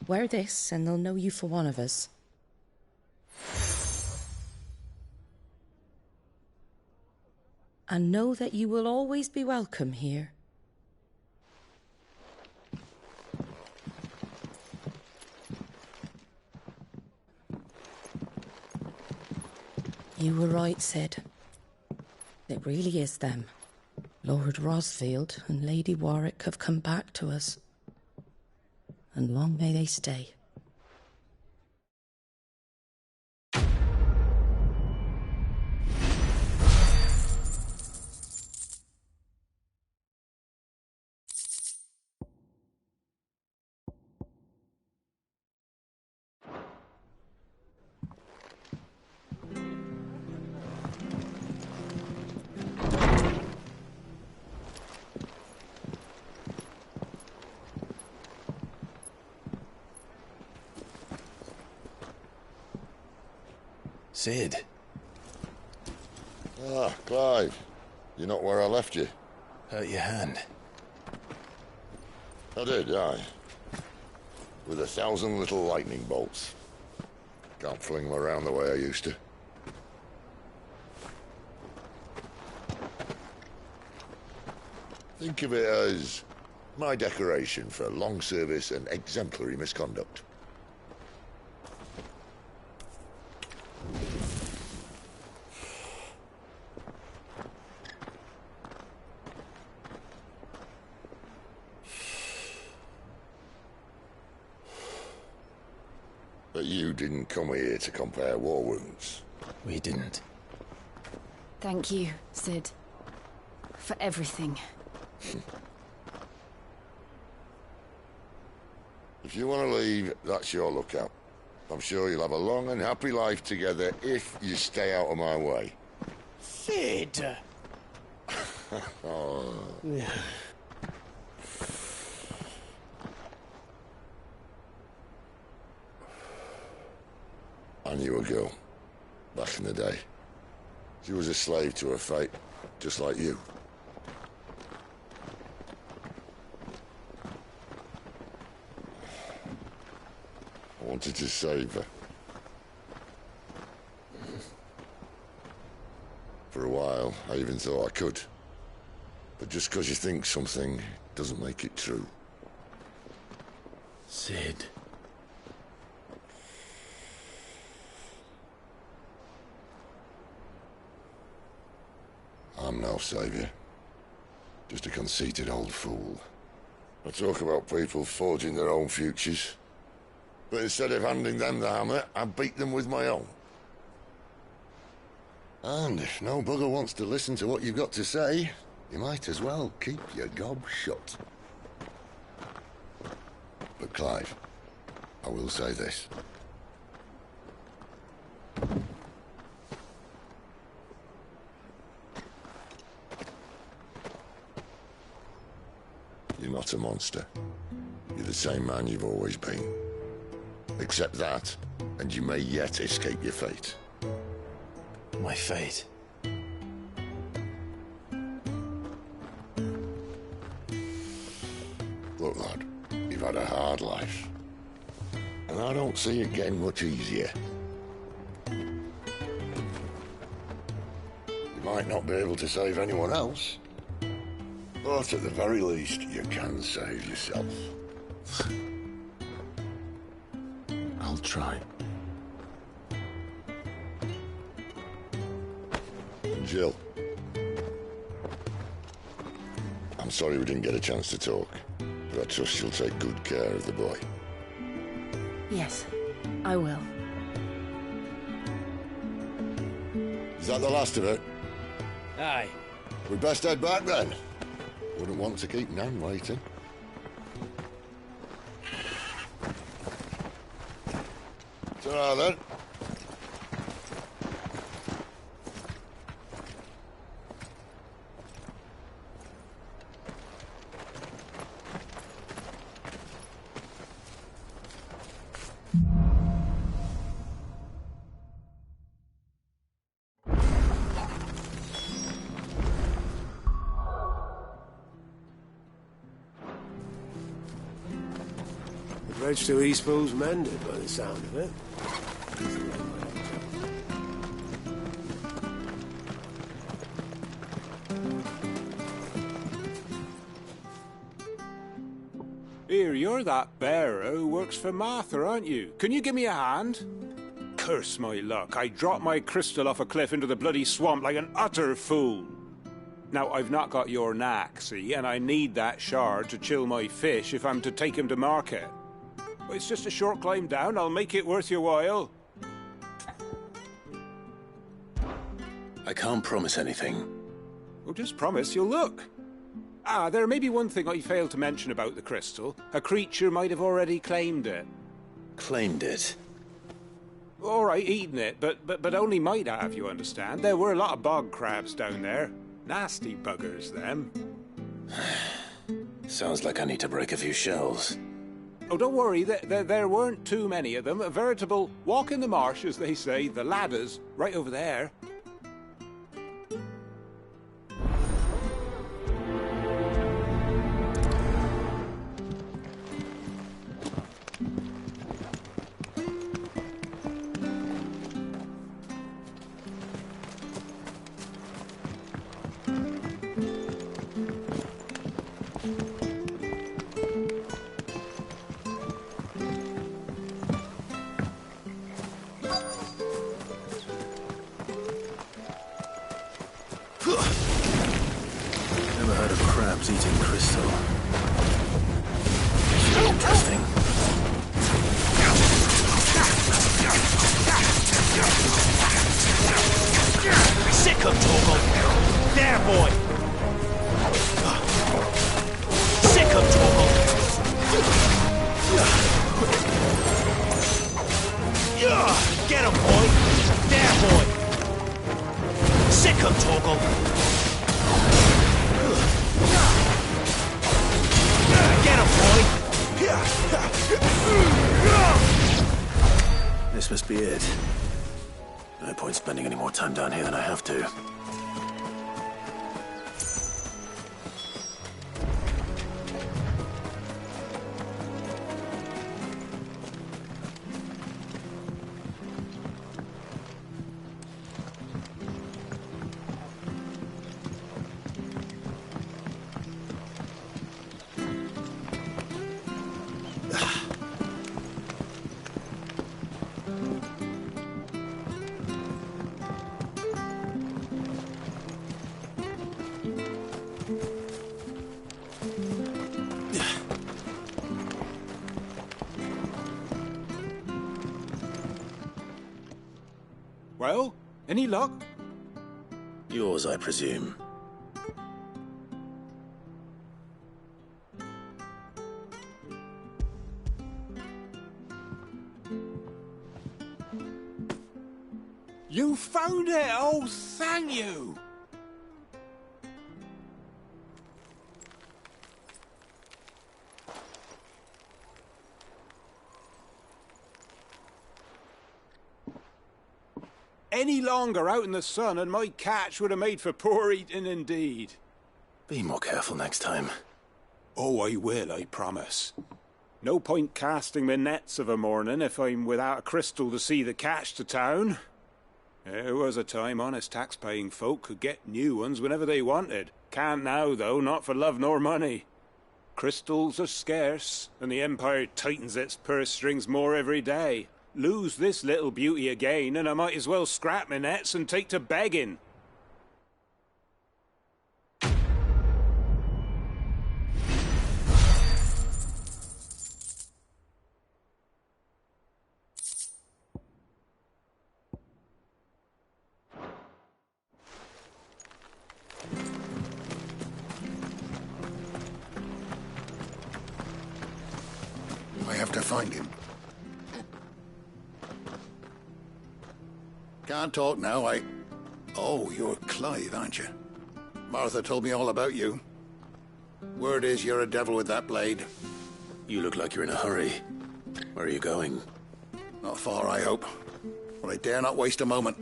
Wear this and they'll know you for one of us. And know that you will always be welcome here. You were right, Sid. It really is them. Lord Rosfield and Lady Warwick have come back to us. And long may they stay. Sid. Ah, Clive. You're not where I left you. Hurt your hand. I did, aye. With 1,000 little lightning bolts. Can't fling them around the way I used to. Think of it as my decoration for long service and exemplary misconduct. But you didn't come here to compare war wounds. We didn't. Thank you, Sid. For everything. If you want to leave, that's your lookout. I'm sure you'll have a long and happy life together if you stay out of my way. Sid! Oh. I knew a girl, back in the day. She was a slave to her fate, just like you. I wanted to save her. For a while, I even thought I could. But just because you think something doesn't make it true. Sid. I'm no savior. Just a conceited old fool. I talk about people forging their own futures. But instead of handing them the hammer, I beat them with my own. And if no bugger wants to listen to what you've got to say, you might as well keep your gob shut. But Clive, I will say this. You're not a monster. You're the same man you've always been. Accept that, and you may yet escape your fate. My fate? Look, lad, you've had a hard life. And I don't see it getting much easier. You might not be able to save anyone else, but at the very least, you can save yourself. I'll try. And Jill, I'm sorry we didn't get a chance to talk, but I trust you'll take good care of the boy. Yes, I will. Is that the last of it? Aye. We'd best head back then. Wouldn't want to keep Nan waiting. Ta-ra then. The bridge to Eastpool's mended by the sound of it. Here, you're that bearer who works for Martha, aren't you? Can you give me a hand? Curse my luck, I dropped my crystal off a cliff into the bloody swamp like an utter fool. Now, I've not got your knack, see, and I need that shard to chill my fish if I'm to take him to market. But it's just a short climb down, I'll make it worth your while. I can't promise anything. Well, just promise you'll look. Ah, there may be one thing I failed to mention about the crystal. A creature might have already claimed it. Claimed it? All right, eaten it, but only might have, you understand. There were a lot of bog crabs down there. Nasty buggers, them. Sounds like I need to break a few shells. Oh, don't worry, there weren't too many of them. A veritable walk in the marsh, as they say. The ladders, right over there. Never heard of crabs eating crystal. Interesting. Sick of Torgal! There, boy! Sick of Torgal! Get him, boy! There, boy! Sick of Torgal! Get him, boy! This must be it. No point spending any more time down here than I have to. Well, any luck? Yours, I presume. You found it! Oh, thank you! any longer out in the sun and my catch would have made for poor eating indeed. Be more careful next time. Oh, I will, I promise. No point casting my nets of a morning if I'm without a crystal to see the catch to town. There was a time honest tax-paying folk could get new ones whenever they wanted. Can't now, though, not for love nor money. Crystals are scarce, and the Empire tightens its purse strings more every day. Lose this little beauty again, and I might as well scrap my nets and take to begging. I have to find him. Can't talk now, Oh, you're Clive, aren't you? Martha told me all about you. Word is you're a devil with that blade. You look like you're in a hurry. Where are you going? Not far, I hope. But I dare not waste a moment.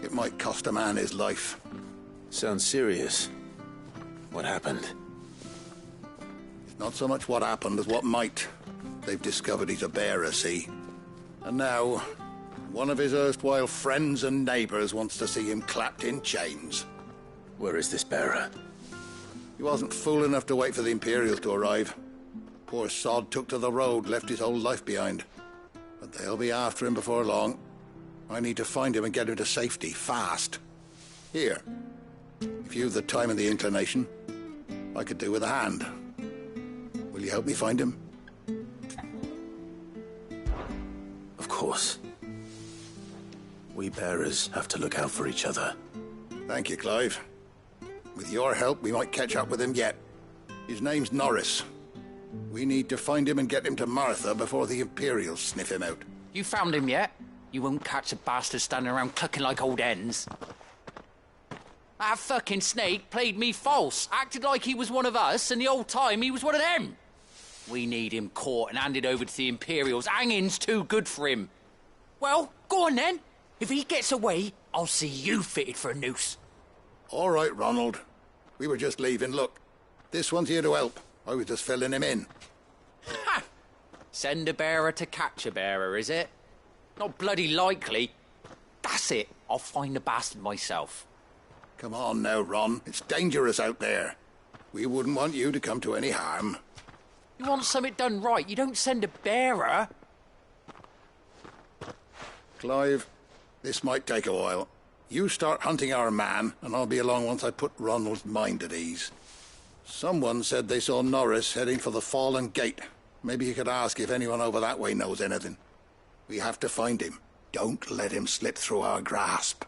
It might cost a man his life. Sounds serious. What happened? It's not so much what happened as what might. They've discovered he's a bearer, see? And now, one of his erstwhile friends and neighbours wants to see him clapped in chains. Where is this bearer? He wasn't fool enough to wait for the Imperials to arrive. Poor sod took to the road, left his whole life behind. But they'll be after him before long. I need to find him and get him to safety, fast. Here, if you've the time and the inclination, I could do with a hand. Will you help me find him? Of course. We bearers have to look out for each other. Thank you, Clive. With your help, we might catch up with him yet. His name's Norris. We need to find him and get him to Martha before the Imperials sniff him out. You found him yet? You won't catch a bastard standing around clucking like old hens. That fucking snake played me false, acted like he was one of us, and the whole time he was one of them. We need him caught and handed over to the Imperials. Hanging's too good for him. Well, go on then. If he gets away, I'll see you fitted for a noose. All right, Ronald. We were just leaving. Look, this one's here to help. I was just filling him in. Ha! Send a bearer to catch a bearer, is it? Not bloody likely. That's it. I'll find the bastard myself. Come on now, Ron. It's dangerous out there. We wouldn't want you to come to any harm. You want something done right, you don't send a bearer. Clive, this might take a while. You start hunting our man, and I'll be along once I put Ronald's mind at ease. Someone said they saw Norris heading for the Fallen Gate. Maybe you could ask if anyone over that way knows anything. We have to find him. Don't let him slip through our grasp.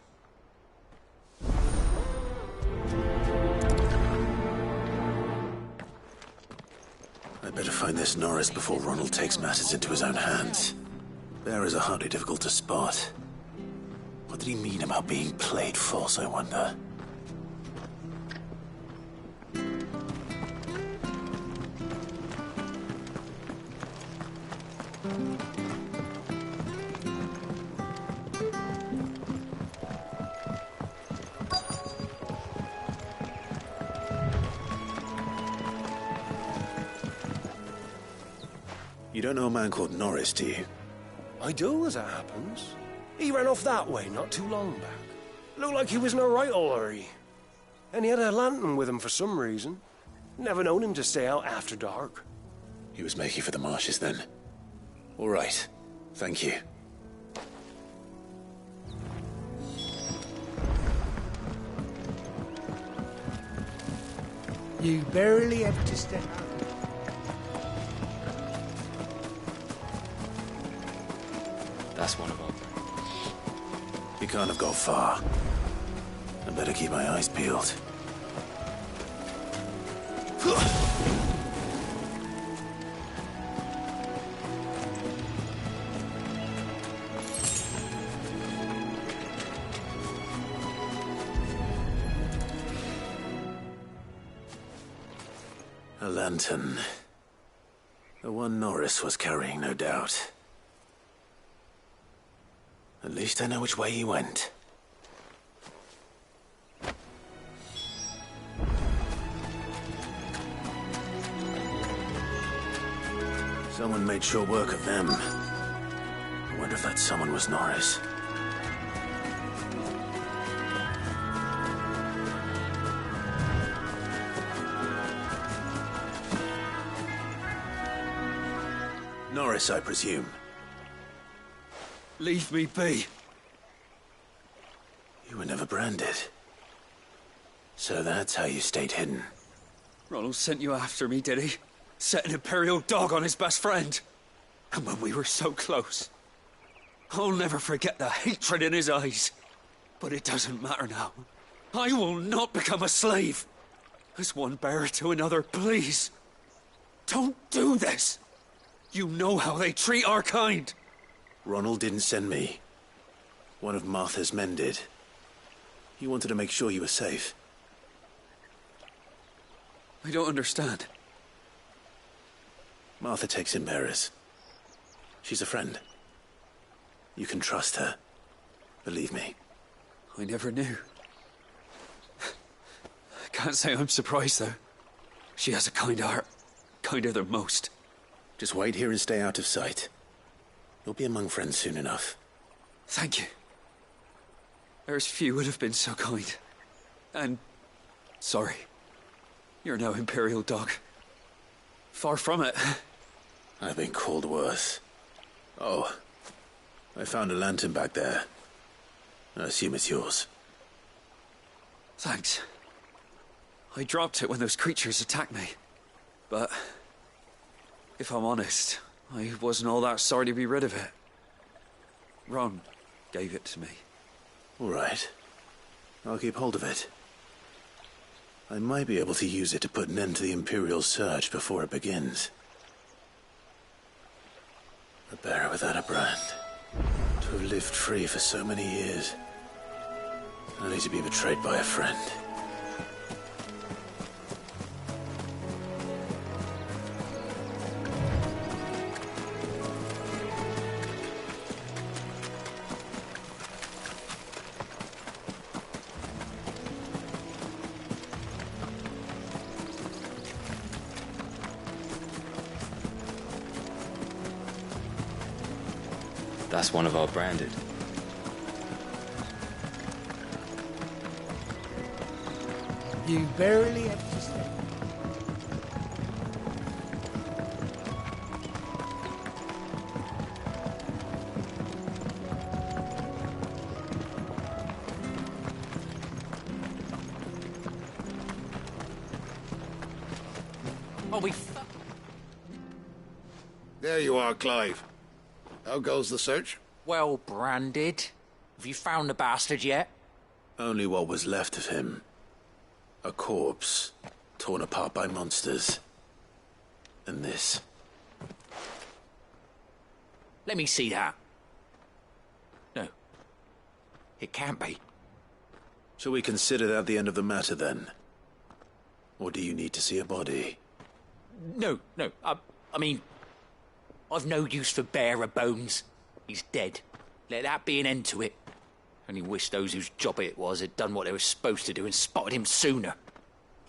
I'd better find this Norris before Ronald takes matters into his own hands. Bearers are hardly difficult to spot. What did he mean about being played false, I wonder? You don't know a man called Norris, do you? I do, as it happens. He ran off that way not too long back. Looked like he was in a right old hurry. And he had a lantern with him for some reason. Never known him to stay out after dark. He was making for the marshes then. All right. Thank you. You barely have to step out. That's one of them. He can't have gone far. I better keep my eyes peeled. A lantern. The one Norris was carrying, no doubt. At least I know which way he went. Someone made short work of them. I wonder if that someone was Norris. Norris, I presume. Leave me be. You were never branded. So that's how you stayed hidden. Ronald sent you after me, did he? Set an Imperial dog on his best friend. And when we were so close, I'll never forget the hatred in his eyes. But it doesn't matter now. I will not become a slave. As one bearer to another, please. Don't do this. You know how they treat our kind. Ronald didn't send me. One of Martha's men did. He wanted to make sure you were safe. I don't understand. Martha takes in bearers. She's a friend. You can trust her. Believe me. I never knew. I can't say I'm surprised, though. She has a kind heart. Kinder than most. Just wait here and stay out of sight. You'll be among friends soon enough. Thank you. There's few would have been so kind. And... sorry. You're no Imperial dog. Far from it. I've been called worse. Oh, I found a lantern back there. I assume it's yours. Thanks. I dropped it when those creatures attacked me. But... if I'm honest, I wasn't all that sorry to be rid of it. Ron gave it to me. All right. I'll keep hold of it. I might be able to use it to put an end to the Imperial surge before it begins. A bearer without a brand. To have lived free for so many years. Only to be betrayed by a friend. That's one of our branded. You barely have to stay. Oh, we There you are, Clive. How goes the search? well branded. Have you found the bastard yet? Only what was left of him. A corpse, torn apart by monsters. And this. Let me see that. No. It can't be. Shall we consider that the end of the matter, then? Or do you need to see a body? No. I mean, I've no use for bearer bones. He's dead. Let that be an end to it. Only wish those whose job it was had done what they were supposed to do and spotted him sooner.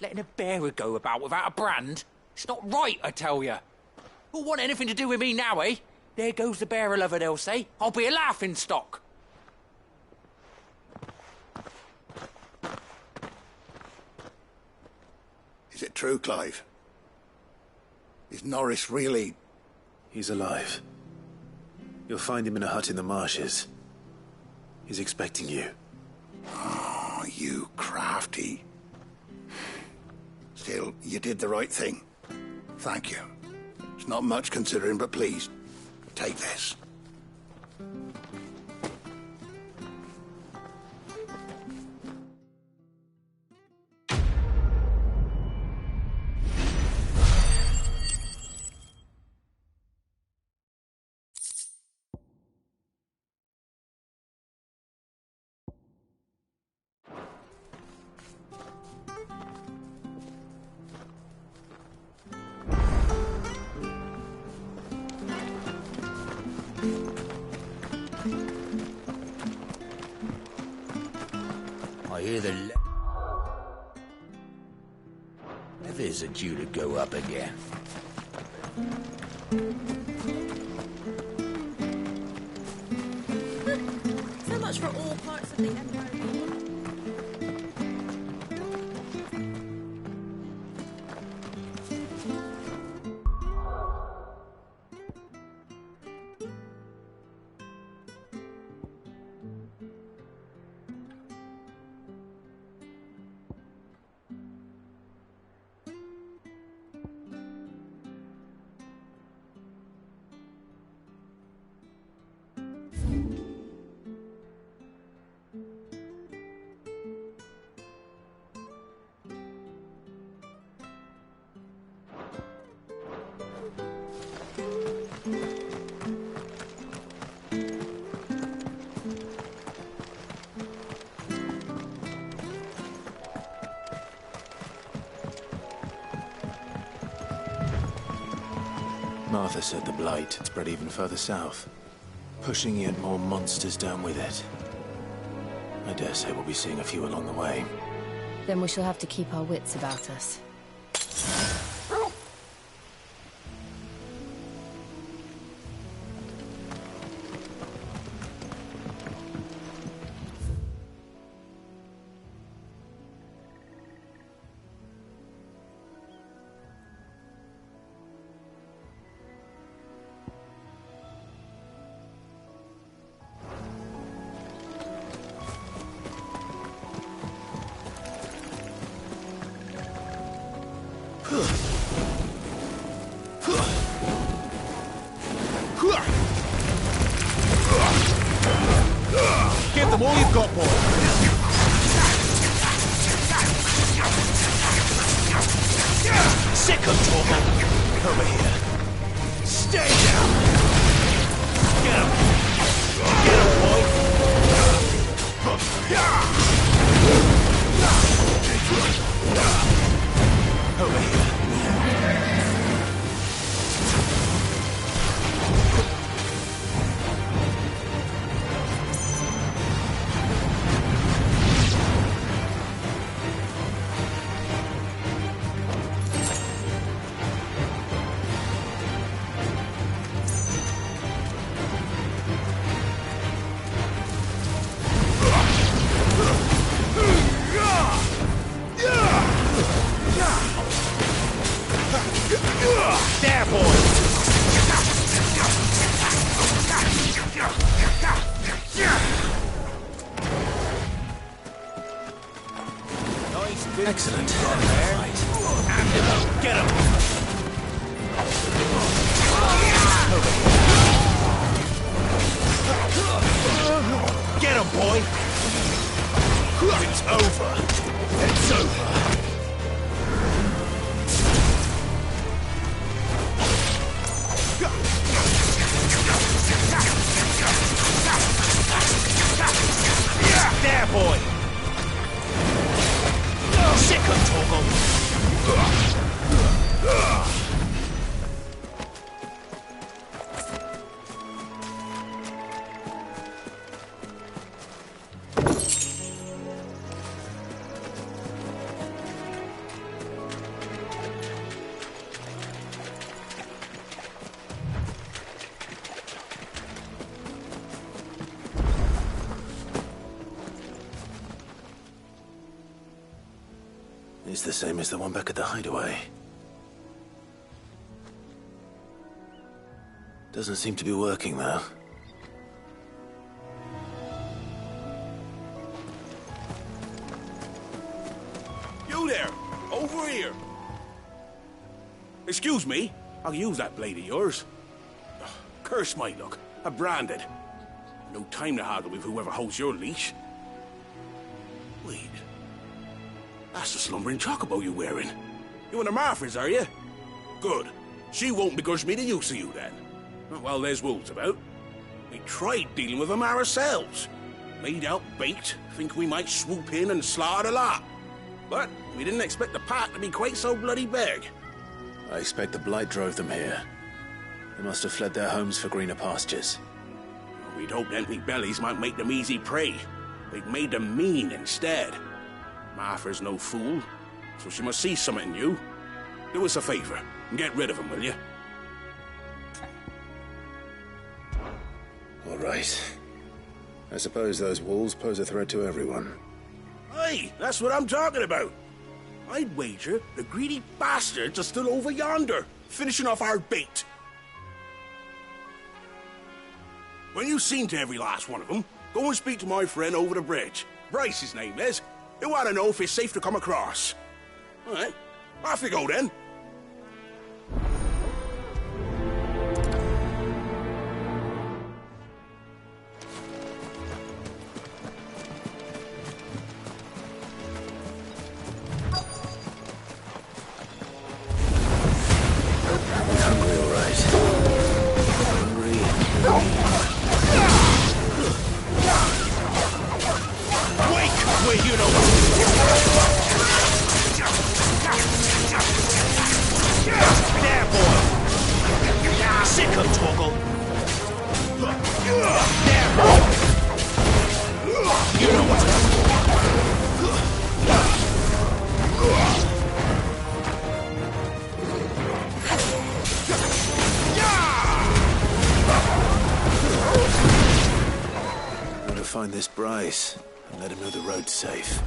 Letting a bearer go about without a brand? It's not right, I tell you. Who'll want anything to do with me now, eh? There goes the bearer lover, they'll say. I'll be a laughing stock. Is it true, Clive? Is Norris really... He's alive. You'll find him in a hut in the marshes. He's expecting you. Oh, you crafty. Still, you did the right thing. Thank you. It's not much considering, but please, take this. I hear the levees are due to go up again. Martha said the blight had spread even further south, pushing yet more monsters down with it. I dare say we'll be seeing a few along the way. Then we shall have to keep our wits about us. Give them all you've got, boy. Sick of Torgal. Over here. Stay down. Get him. Get him, boy. Over here. There, boy! Excellent. Get him! Get him, boy! It's over. It's over. There, boy! Sick of Torgal! It's the same as the one back at the hideaway. Doesn't seem to be working, though. You there! Over here! Excuse me, I'll use that blade of yours. Ugh, curse my luck. I'm branded. No time to haggle with whoever holds your leash. Wait. That's the slumbering chocobo you're wearing. You one of Martha's, are you? Good. She won't begrudge me the use of you, then. Well, there's wolves about. We tried dealing with them ourselves. Made out baked, think we might swoop in and slaughter the lot. But we didn't expect the pack to be quite so bloody big. I expect the blight drove them here. They must have fled their homes for greener pastures. We'd hoped empty bellies might make them easy prey. They've made them mean instead. Martha's no fool, so she must see something in you. Do us a favor and get rid of them, will you? All right. I suppose those wolves pose a threat to everyone. Aye, that's what I'm talking about. I'd wager the greedy bastards are still over yonder, finishing off our bait. When you've seen to every last one of them, go and speak to my friend over the bridge. Bryce, his name is. He'll want to know if it's safe to come across. All right, off you go then. Find this Bryce and let him know the road's safe.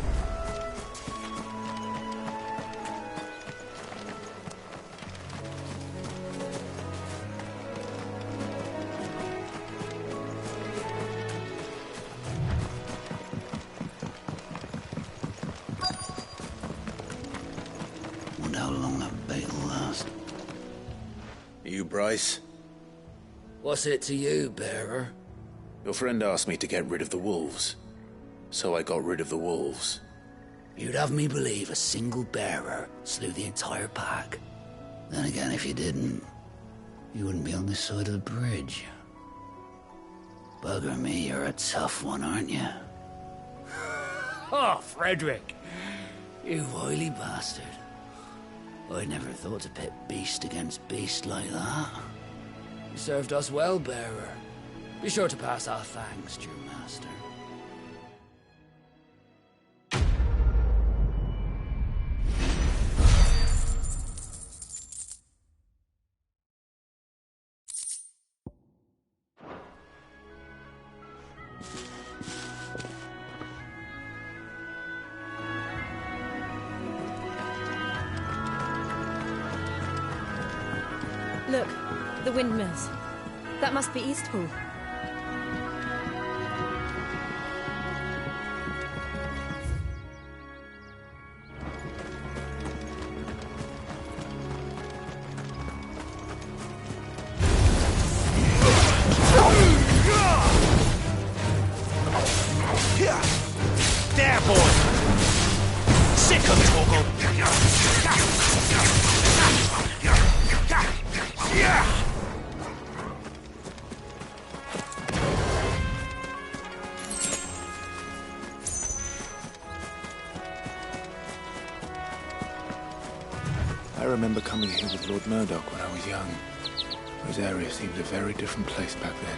Wonder how long that bait will last. You, Bryce? What's it to you, bearer? Your friend asked me to get rid of the wolves, so I got rid of the wolves. You'd have me believe a single bearer slew the entire pack. Then again, if you didn't, you wouldn't be on this side of the bridge. Bugger me, you're a tough one, aren't you? Oh, Frederick! You wily bastard. I never thought to pit beast against beast like that. You served us well, bearer. Be sure to pass our thanks to your master. Look, the windmills. That must be Eastpool. There, boy! Sick of Torgal! I remember coming here with Lord Murdoch when I was young. Those areas seemed a very different place back then.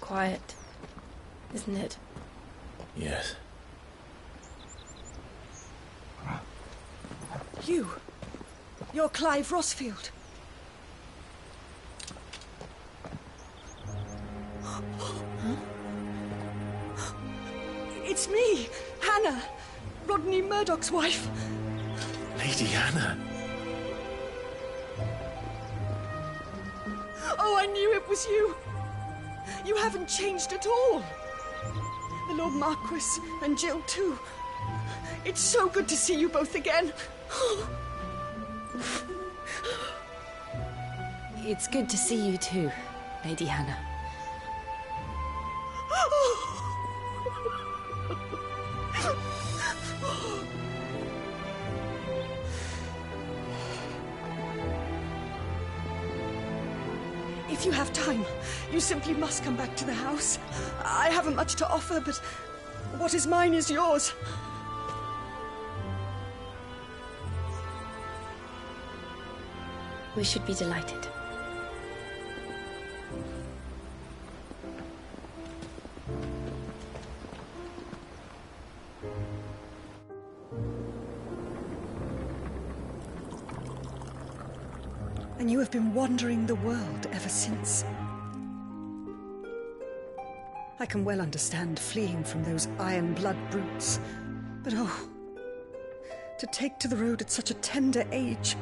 Quiet, isn't it? Yes. You're Clive Rossfield. It's me, Hannah, Rodney Murdoch's wife. Lady Hannah. Oh, I knew it was you. You haven't changed at all. The Lord Marquis and Jill too. It's so good to see you both again. It's good to see you too, Lady Hannah. If you have time, you simply must come back to the house. I haven't much to offer, but what is mine is yours. We should be delighted. And you have been wandering the world ever since. I can well understand fleeing from those iron blood brutes. But oh, to take to the road at such a tender age.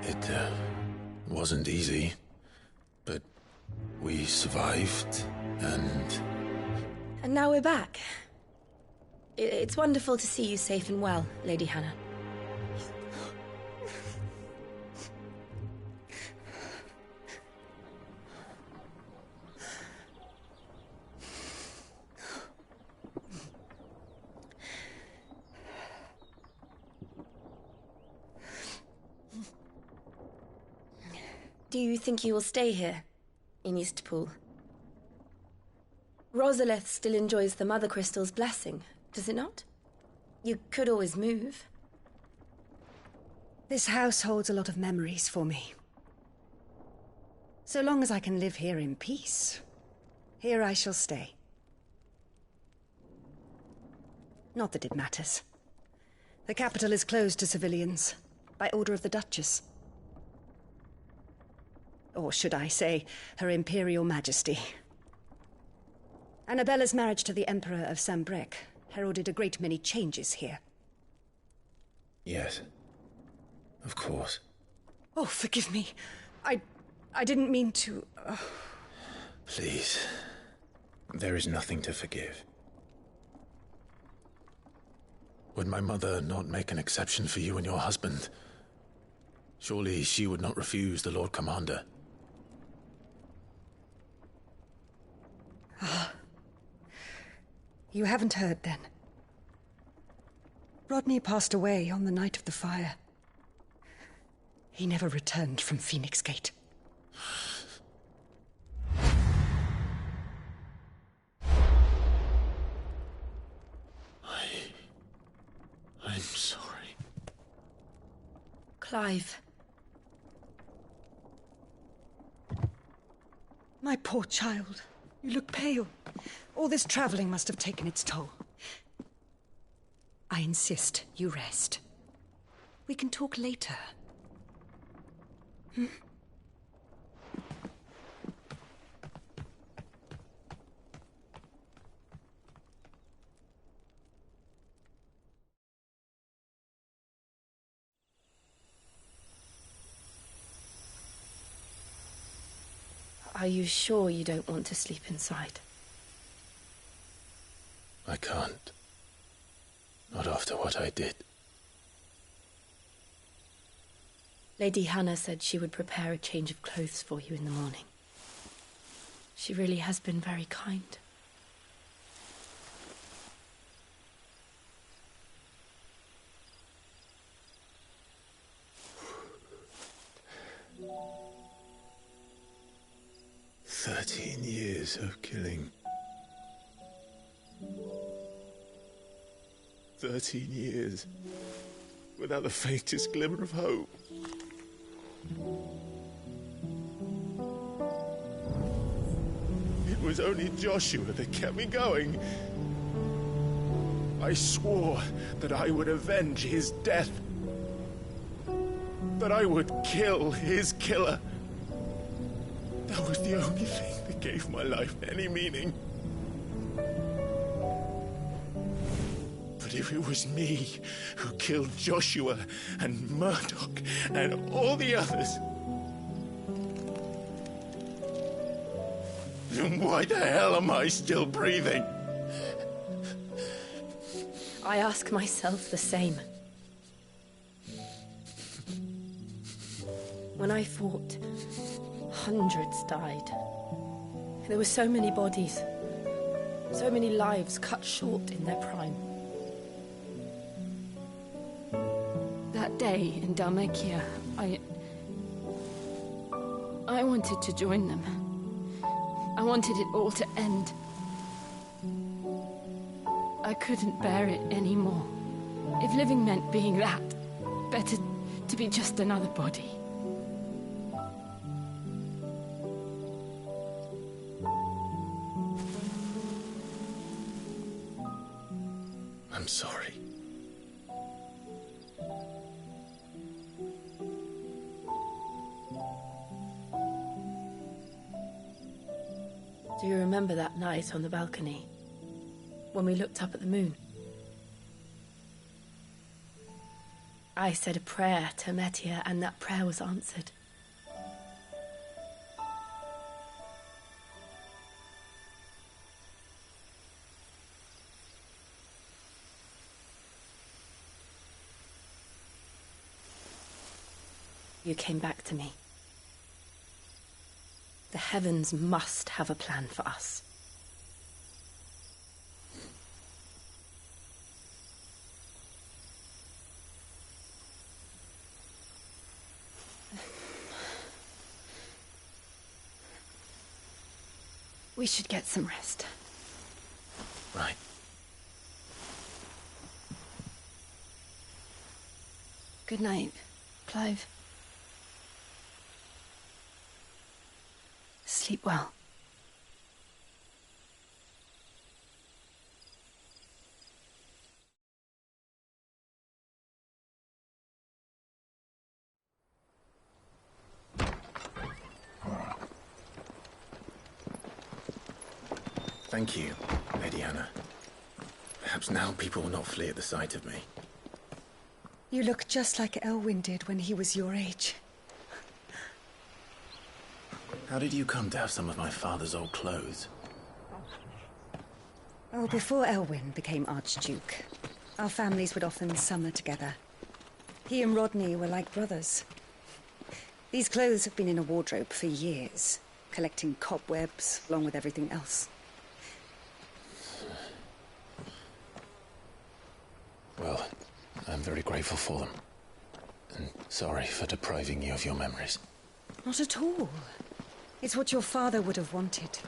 It wasn't easy, but we survived, and... And now we're back. It's wonderful to see you safe and well, Lady Hannah. Do you think you will stay here, in Eastpool? Rosalith still enjoys the Mother Crystal's blessing, does it not? You could always move. This house holds a lot of memories for me. So long as I can live here in peace, here I shall stay. Not that it matters. The capital is closed to civilians, by order of the Duchess. Or should I say, Her Imperial Majesty. Annabella's marriage to the Emperor of Sambrec heralded a great many changes here. Yes. Of course. Oh, forgive me. I didn't mean to... Please. There is nothing to forgive. Would my mother not make an exception for you and your husband? Surely she would not refuse the Lord Commander. You haven't heard, then. Rodney passed away on the night of the fire. He never returned from Phoenix Gate. I'm sorry. Clive. My poor child. You look pale. All this traveling must have taken its toll. I insist you rest. We can talk later. Hmm? Are you sure you don't want to sleep inside? I can't. Not after what I did. Lady Hannah said she would prepare a change of clothes for you in the morning. She really has been very kind. Years of killing. 13 years without the faintest glimmer of hope. It was only Joshua that kept me going. I swore that I would avenge his death. That I would kill his killer. That was the only thing that gave my life any meaning. But if it was me who killed Joshua and Murdoch and all the others, then why the hell am I still breathing? I ask myself the same. When I fought, hundreds died. There were so many bodies, so many lives cut short in their prime. That day in Dalmekia, I wanted to join them. I wanted it all to end. I couldn't bear it anymore. If living meant being that, better to be just another body. I'm sorry. Do you remember that night on the balcony? When we looked up at the moon? I said a prayer to Metia, and that prayer was answered. You came back to me. The heavens must have a plan for us. We should get some rest. Right. Good night, Clive. Sleep well. Thank you, Lady Hannah. Perhaps now people will not flee at the sight of me. You look just like Elwyn did when he was your age. How did you come to have some of my father's old clothes? Oh, before Elwyn became Archduke, our families would often summer together. He and Rodney were like brothers. These clothes have been in a wardrobe for years, collecting cobwebs along with everything else. Well, I'm very grateful for them. And sorry for depriving you of your memories. Not at all. It's what your father would have wanted.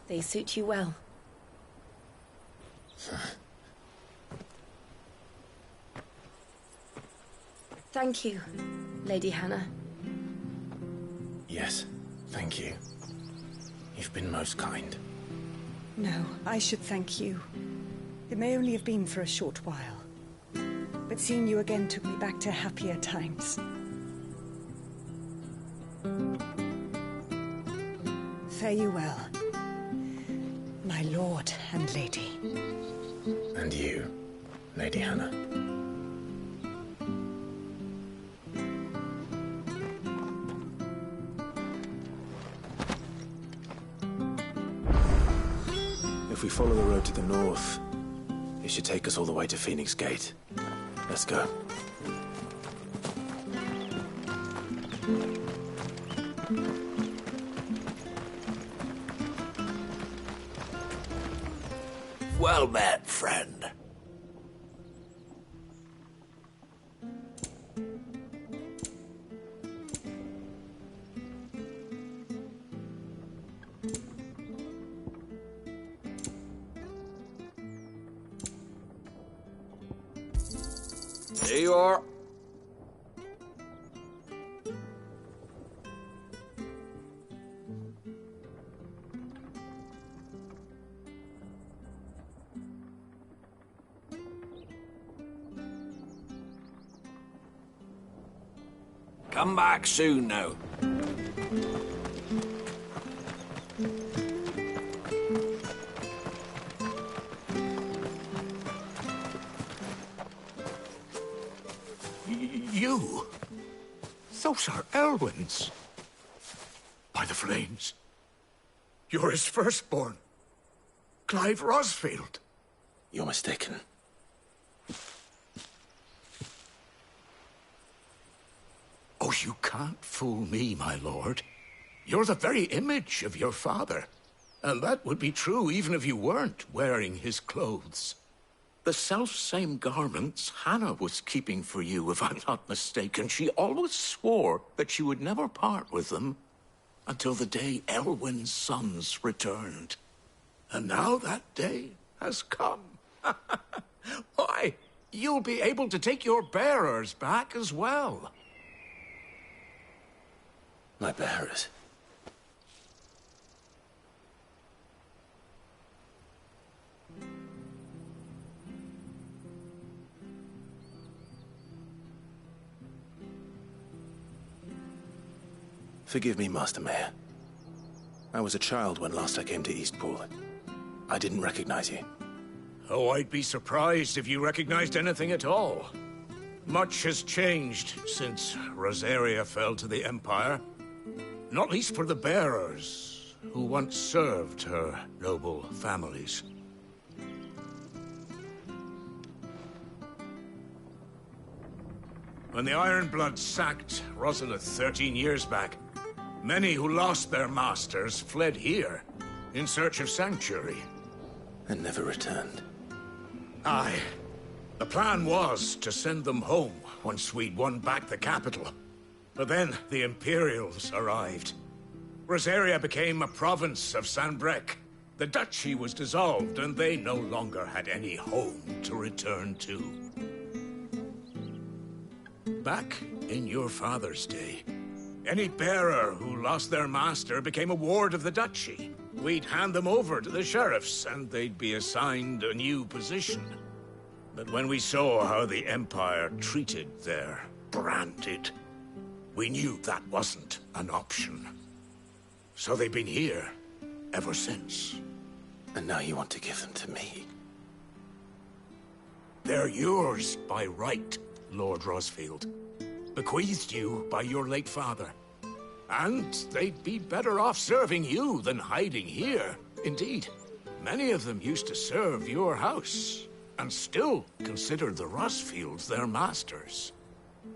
They suit you well. Thank you, Lady Hannah. Yes, thank you. You've been most kind. No, I should thank you. It may only have been for a short while, but seeing you again took me back to happier times. Fare you well, my lord and lady. And you, Lady Hannah. If we follow the road to the north, it should take us all the way to Phoenix Gate. Let's go. Well met, friend. There you are. Come back soon now. You? Those are Elwyn's. By the flames. You're his firstborn. Clive Rosfield. You're mistaken. Oh, you can't fool me, my lord. You're the very image of your father. And that would be true even if you weren't wearing his clothes. The self-same garments Hannah was keeping for you, if I'm not mistaken. She always swore that she would never part with them until the day Elwyn's sons returned. And now that day has come. Why, you'll be able to take your bearers back as well. My bearers? Forgive me, Master Mayor. I was a child when last I came to Eastpool. I didn't recognize you. Oh, I'd be surprised if you recognized anything at all. Much has changed since Rosaria fell to the Empire. Not least for the bearers, who once served her noble families. When the Ironbloods sacked Rosalith 13 years back, many who lost their masters fled here in search of sanctuary. And never returned. Aye. The plan was to send them home once we'd won back the capital. But then the Imperials arrived. Rosaria became a province of Sanbreque. The duchy was dissolved, and they no longer had any home to return to. Back in your father's day, any bearer who lost their master became a ward of the duchy. We'd hand them over to the sheriffs, and they'd be assigned a new position. But when we saw how the Empire treated their branded, we knew that wasn't an option. So they've been here ever since. And now you want to give them to me? They're yours by right, Lord Rosfield. Bequeathed you by your late father. And they'd be better off serving you than hiding here. Indeed, many of them used to serve your house, and still consider the Rosfields their masters.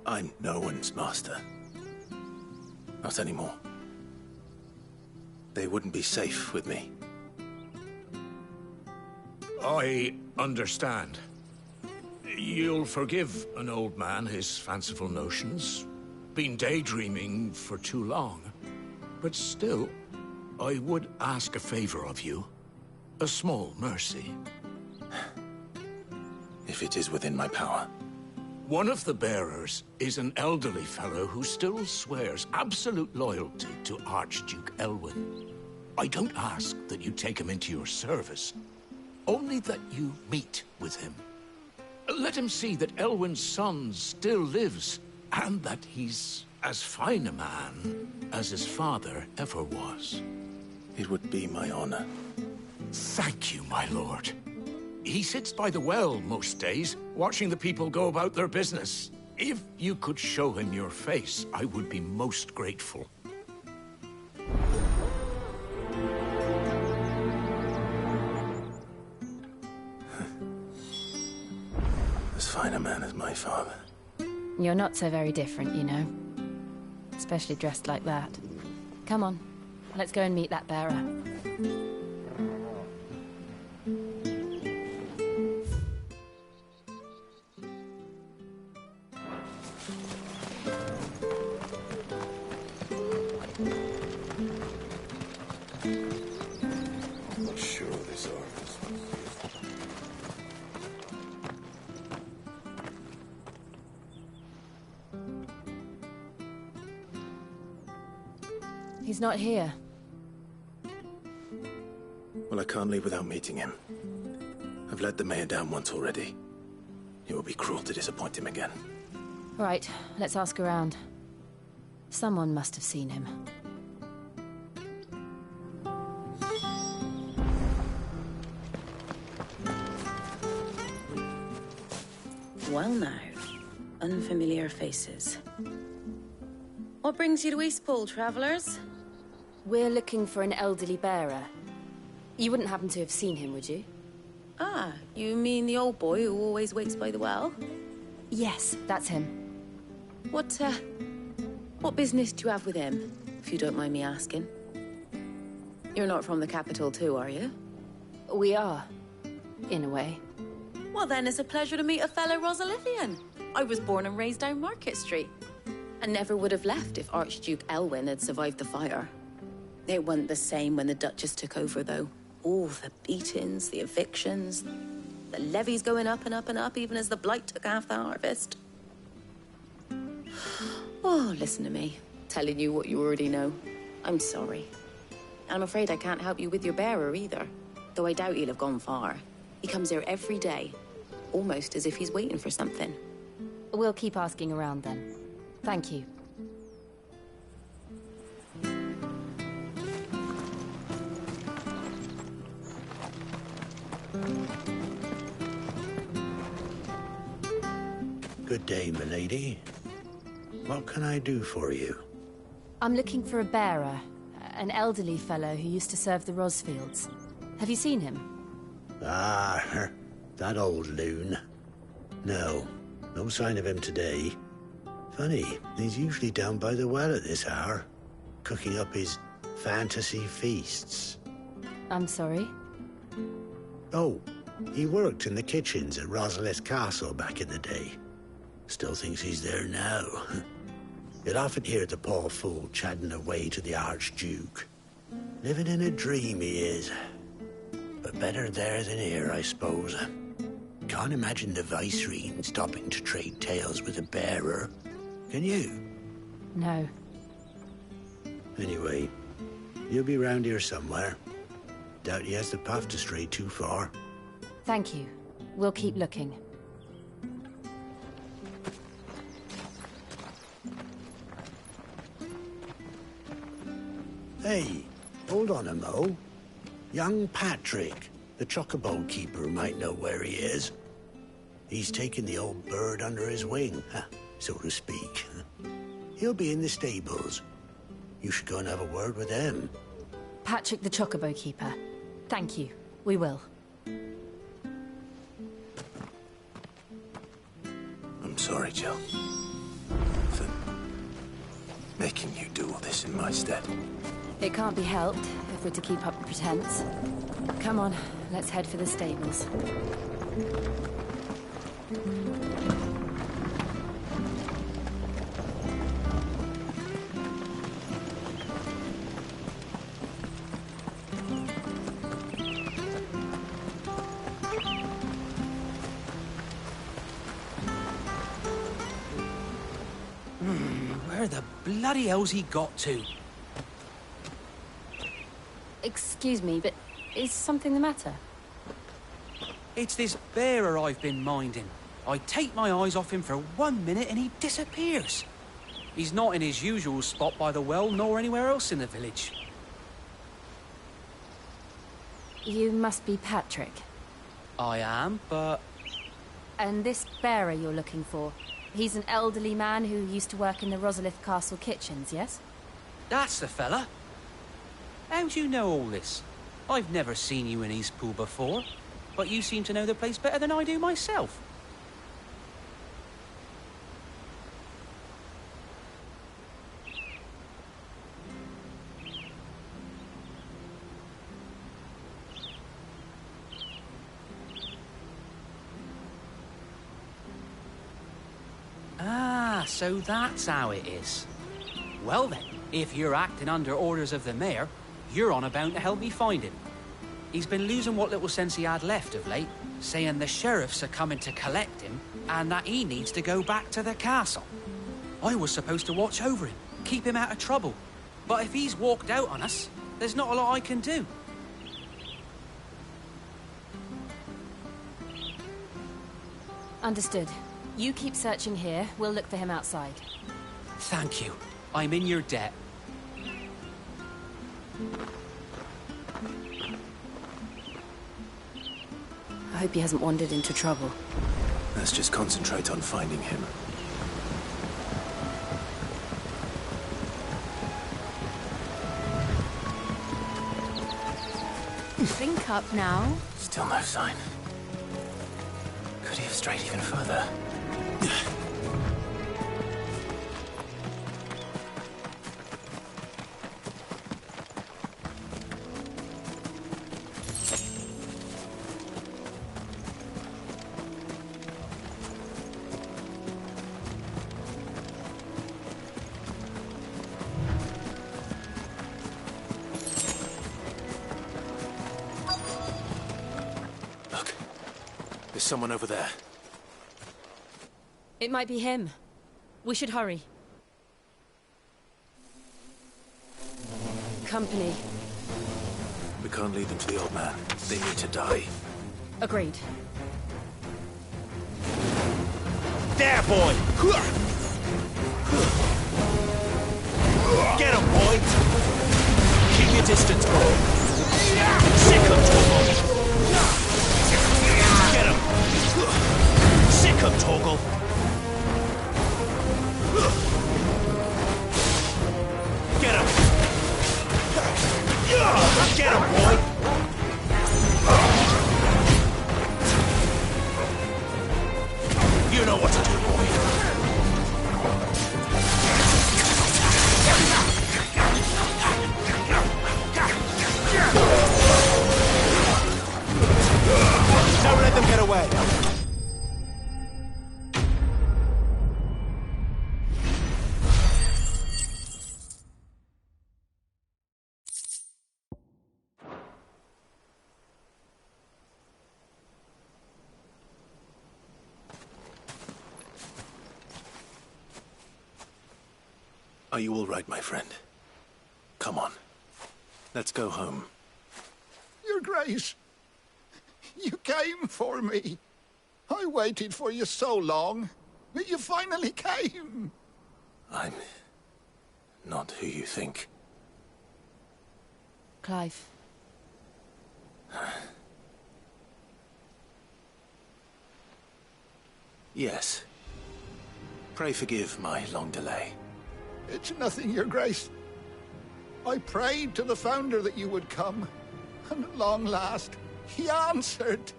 I'm no one's master. Not anymore. They wouldn't be safe with me. I understand. You'll forgive an old man his fanciful notions. Been daydreaming for too long. But still, I would ask a favor of you. A small mercy. If it is within my power. One of the bearers is an elderly fellow who still swears absolute loyalty to Archduke Elwyn. I don't ask that you take him into your service, only that you meet with him. Let him see that Elwyn's son still lives, and that he's as fine a man as his father ever was. It would be my honor. Thank you, my lord. He sits by the well most days, watching the people go about their business. If you could show him your face, I would be most grateful. As fine a man as my father. You're not so very different, you know. Especially dressed like that. Come on, let's go and meet that bearer. I'm not sure this orders. He's not here. Well, I can't leave without meeting him. I've let the mayor down once already. It would be cruel to disappoint him again. Right, let's ask around. Someone must have seen him. Well now, unfamiliar faces. What brings you to Eastpool, travellers? We're looking for an elderly bearer. You wouldn't happen to have seen him, would you? Ah, you mean the old boy who always waits by the well? Yes, that's him. What business do you have with him, if you don't mind me asking? You're not from the capital too, are you? We are, in a way. Well then, it's a pleasure to meet a fellow Rosalithian. I was born and raised down Market Street. And never would have left if Archduke Elwyn had survived the fire. It wasn't the same when the Duchess took over, though. All the beatings, the evictions, the levies going up and up and up, even as the blight took half the harvest. Oh, listen to me, telling you what you already know. I'm sorry. I'm afraid I can't help you with your bearer either, though I doubt he'll have gone far. He comes here every day, almost as if he's waiting for something. We'll keep asking around then. Thank you. Good day, milady. What can I do for you? I'm looking for a bearer, an elderly fellow who used to serve the Rosfields. Have you seen him? Ah, that old loon. No sign of him today. Funny, he's usually down by the well at this hour, cooking up his fantasy feasts. I'm sorry? Oh, he worked in the kitchens at Rosalith Castle back in the day. Still thinks he's there now. You'd often hear the poor fool chatting away to the Archduke. Living in a dream he is. But better there than here, I suppose. Can't imagine the Viceroy stopping to trade tales with a bearer. Can you? No. Anyway, you'll be round here somewhere. Doubt he has the path to stray too far. Thank you. We'll keep looking. Hey, hold on a mo. Young Patrick, the chocobo keeper, might know where he is. He's taken the old bird under his wing, so to speak. He'll be in the stables. You should go and have a word with him. Patrick the Chocobo Keeper. Thank you. We will. I'm sorry, Jill. For making you do all this in my stead. It can't be helped if we're to keep up the pretense. Come on, let's head for the stables. Where the bloody hell's he got to? Excuse me, but is something the matter? It's this bearer I've been minding. I take my eyes off him for 1 minute and he disappears. He's not in his usual spot by the well, nor anywhere else in the village. You must be Patrick. I am, but... And this bearer you're looking for, he's an elderly man who used to work in the Rosalith Castle kitchens, yes? That's the fella. How do you know all this? I've never seen you in Eastpool before, but you seem to know the place better than I do myself. Ah, so that's how it is. Well then, if you're acting under orders of the mayor, you're on about to help me find him. He's been losing what little sense he had left of late, saying the sheriffs are coming to collect him and that he needs to go back to the castle. I was supposed to watch over him, keep him out of trouble. But if he's walked out on us, there's not a lot I can do. Understood. You keep searching here, we'll look for him outside. Thank you. I'm in your debt. I hope he hasn't wandered into trouble. Let's just concentrate on finding him. Think up now. Still no sign. Could he have strayed even further? Look, there's someone over there. It might be him. We should hurry. Company. We can't lead them to the old man. They need to die. Agreed. There, boy! Get him, boy! Keep your distance, boy. Sick him, Torgal! Get him! Sick him, Torgal! him get away! Are you all right, my friend? Come on. Let's go home. Your Grace, you came for me. I waited for you so long, but you finally came. I'm not who you think. Clive. Yes. Pray forgive my long delay. It's nothing, Your Grace. I prayed to the Founder that you would come, and at long last, he answered.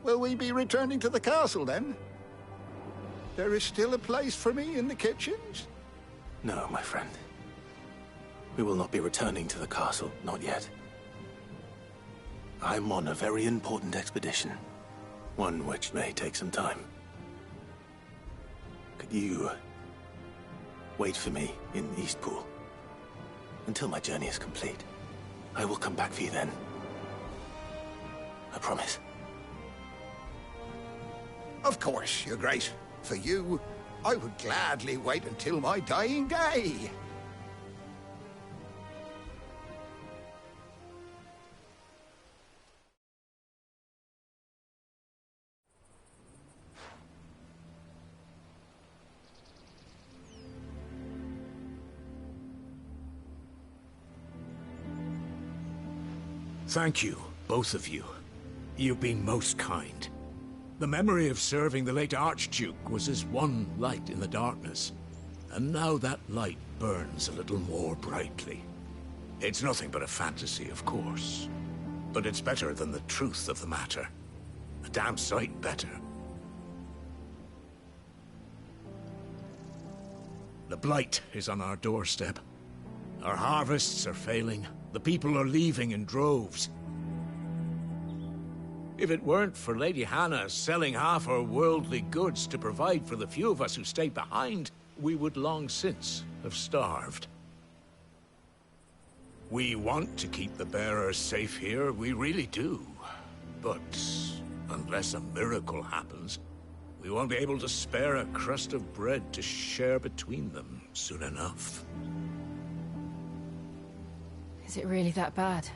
Will we be returning to the castle, then? There is still a place for me in the kitchens? No, my friend. We will not be returning to the castle, not yet. I'm on a very important expedition, one which may take some time. Could you wait for me in Eastpool until my journey is complete? I will come back for you then. I promise. Of course, Your Grace. For you, I would gladly wait until my dying day. Thank you, both of you. You've been most kind. The memory of serving the late Archduke was as one light in the darkness, and now that light burns a little more brightly. It's nothing but a fantasy, of course, but it's better than the truth of the matter. A damn sight better. The blight is on our doorstep. Our harvests are failing. The people are leaving in droves. If it weren't for Lady Hannah selling half her worldly goods to provide for the few of us who stayed behind, we would long since have starved. We want to keep the bearers safe here, we really do. But unless a miracle happens, we won't be able to spare a crust of bread to share between them soon enough. Is it really that bad?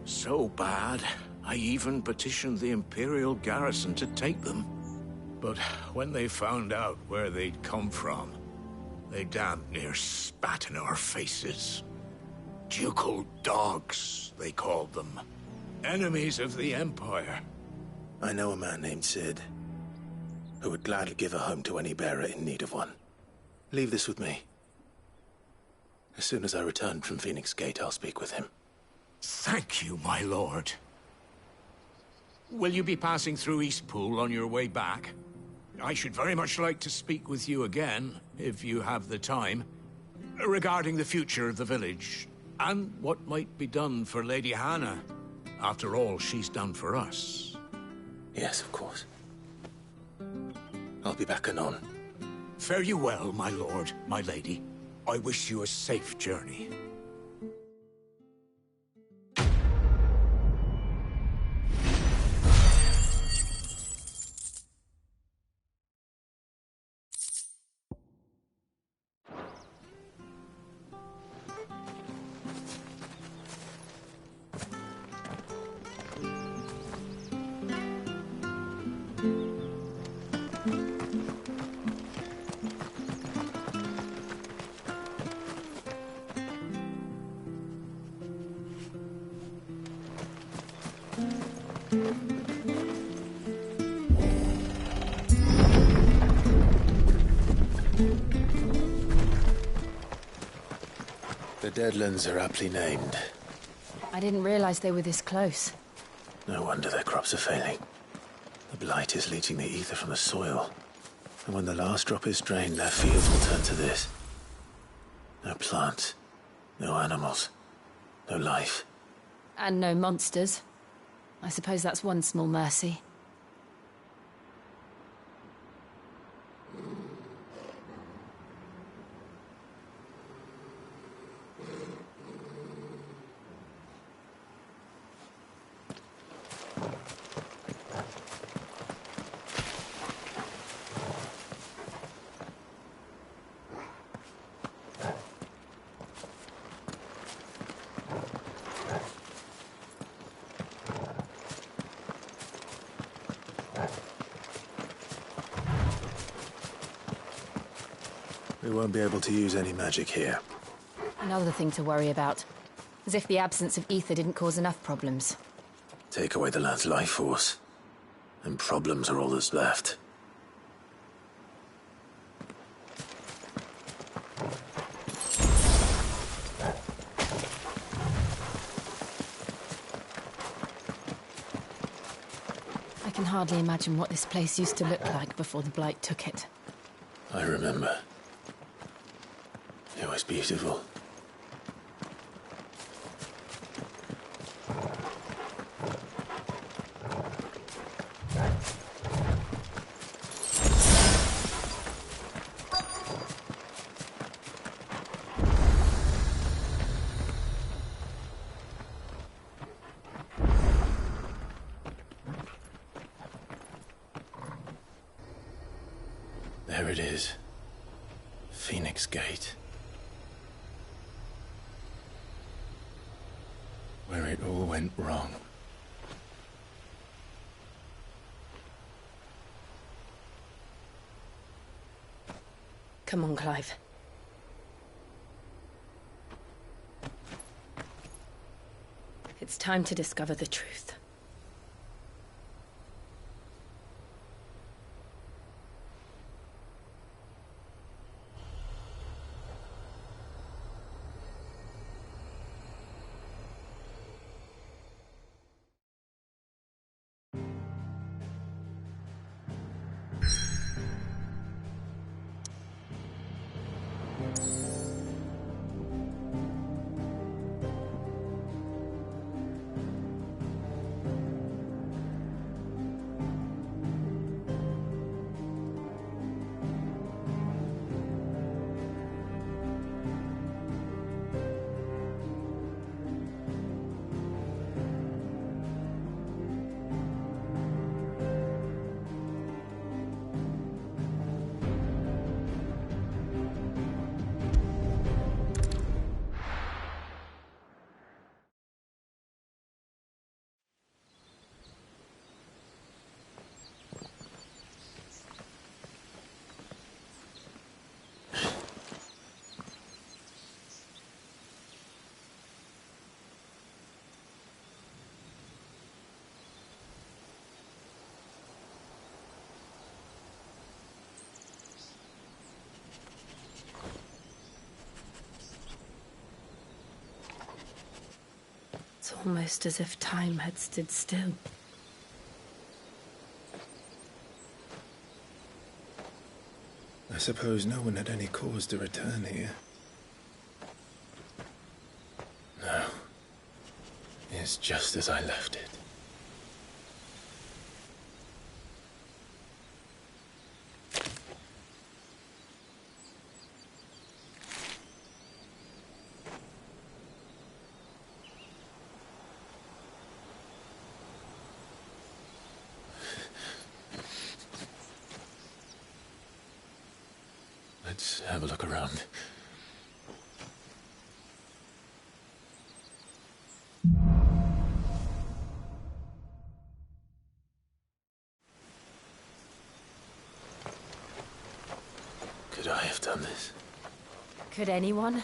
So bad, I even petitioned the Imperial garrison to take them. But when they found out where they'd come from, they damn near spat in our faces. Ducal dogs, they called them. Enemies of the Empire. I know a man named Sid, who would gladly give a home to any bearer in need of one. Leave this with me. As soon as I return from Phoenix Gate, I'll speak with him. Thank you, my lord. Will you be passing through Eastpool on your way back? I should very much like to speak with you again, if you have the time, regarding the future of the village, and what might be done for Lady Hannah. After all she's done for us. Yes, of course. I'll be back anon. Fare you well, my lord, my lady. I wish you a safe journey. The Deadlands are aptly named. I didn't realize they were this close. No wonder their crops are failing. The blight is leaching the ether from the soil. And when the last drop is drained, their fields will turn to this. No plants, no animals, no life. And no monsters. I suppose that's one small mercy. We won't be able to use any magic here. Another thing to worry about. As if the absence of ether didn't cause enough problems. Take away the lad's life force, and problems are all that's left. I can hardly imagine what this place used to look like before the Blight took it. I remember. It was beautiful. There it is. Phoenix Gate. Where it all went wrong. Come on, Clive. It's time to discover the truth. It's almost as if time had stood still. I suppose no one had any cause to return here. No. It's just as I left it. Let's have a look around. Could I have done this? Could anyone?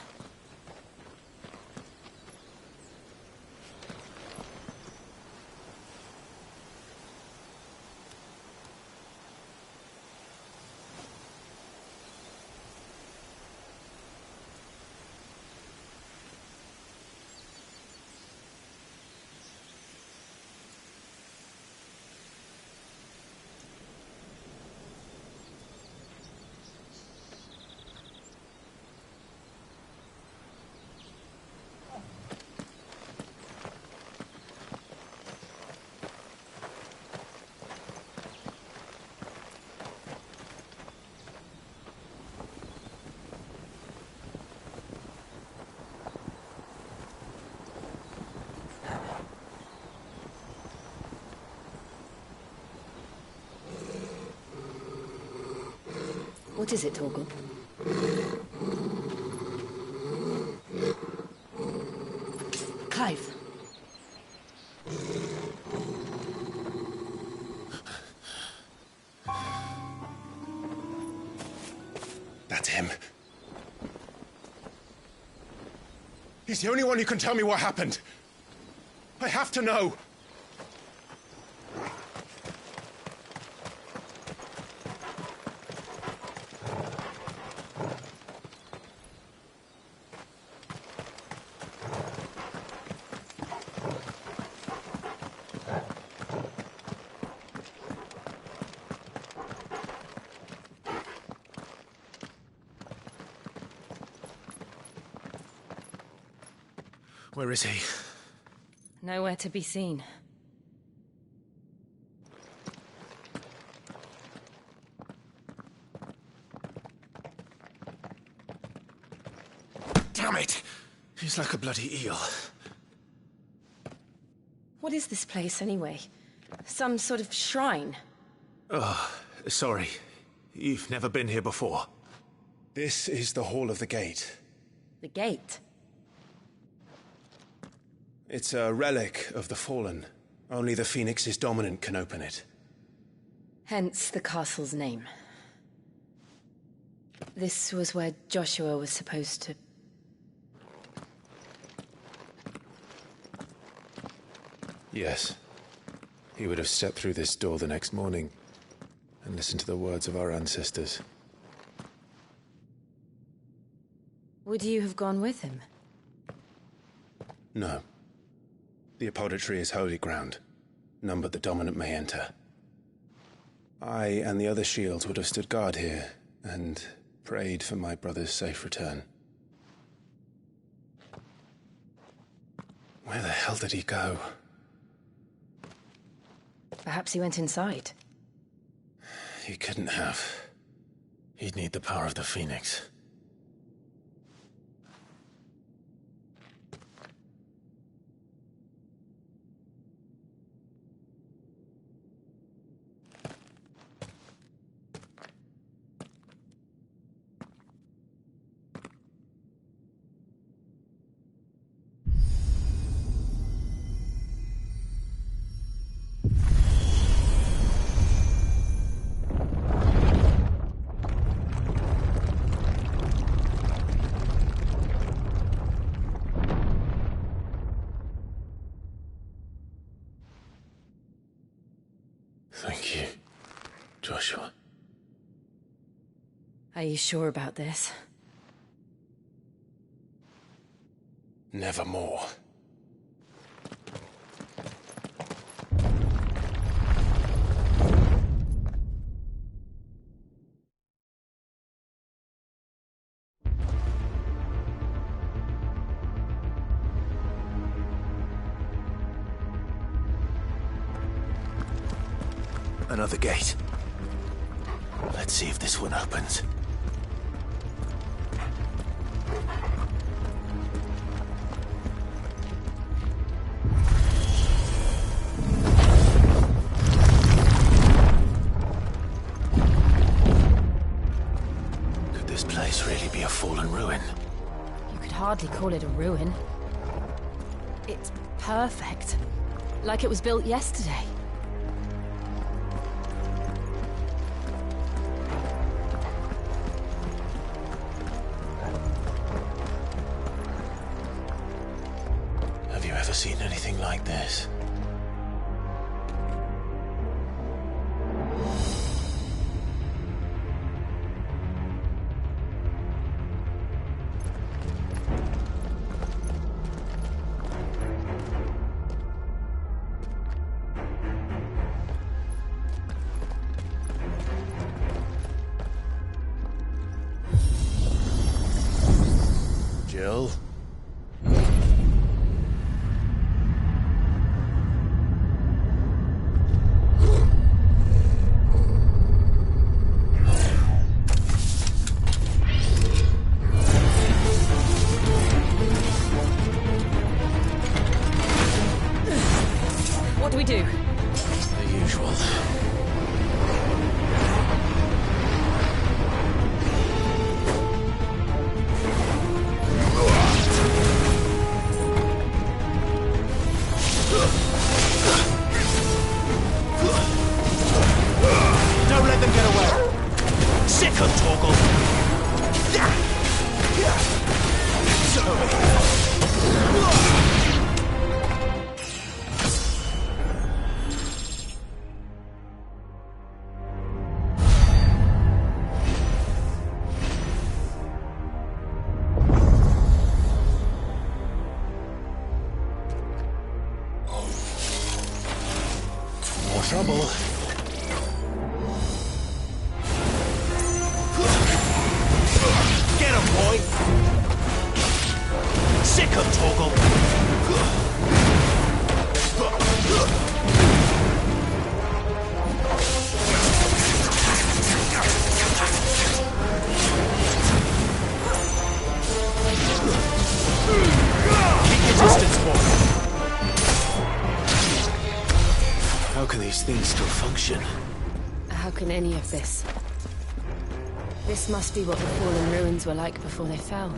What is it, Torgal? Clive. That's him. He's the only one who can tell me what happened. I have to know. Where is he? Nowhere to be seen. Damn it! He's like a bloody eel. What is this place, anyway? Some sort of shrine? Oh, sorry. You've never been here before. This is the Hall of the Gate. The gate? It's a relic of the Fallen. Only the Phoenix's dominant can open it. Hence the castle's name. This was where Joshua was supposed to... Yes. He would have stepped through this door the next morning and listened to the words of our ancestors. Would you have gone with him? No. The apodatory is holy ground. None but the dominant may enter. I and the other shields would have stood guard here and prayed for my brother's safe return. Where the hell did he go? Perhaps he went inside. He couldn't have. He'd need the power of the Phoenix. Thank you, Joshua. Are you sure about this? Nevermore. Another gate. Let's see if this one opens. Could this place really be a fallen ruin? You could hardly call it a ruin. It's perfect. Like it was built yesterday. Have you ever seen anything like this? Jill? What do we do? The usual. trouble. Get him, boy! Sick him, Torgal! Keep your distance, boy. How can these things still function? How can any of this? This must be what the fallen ruins were like before they fell.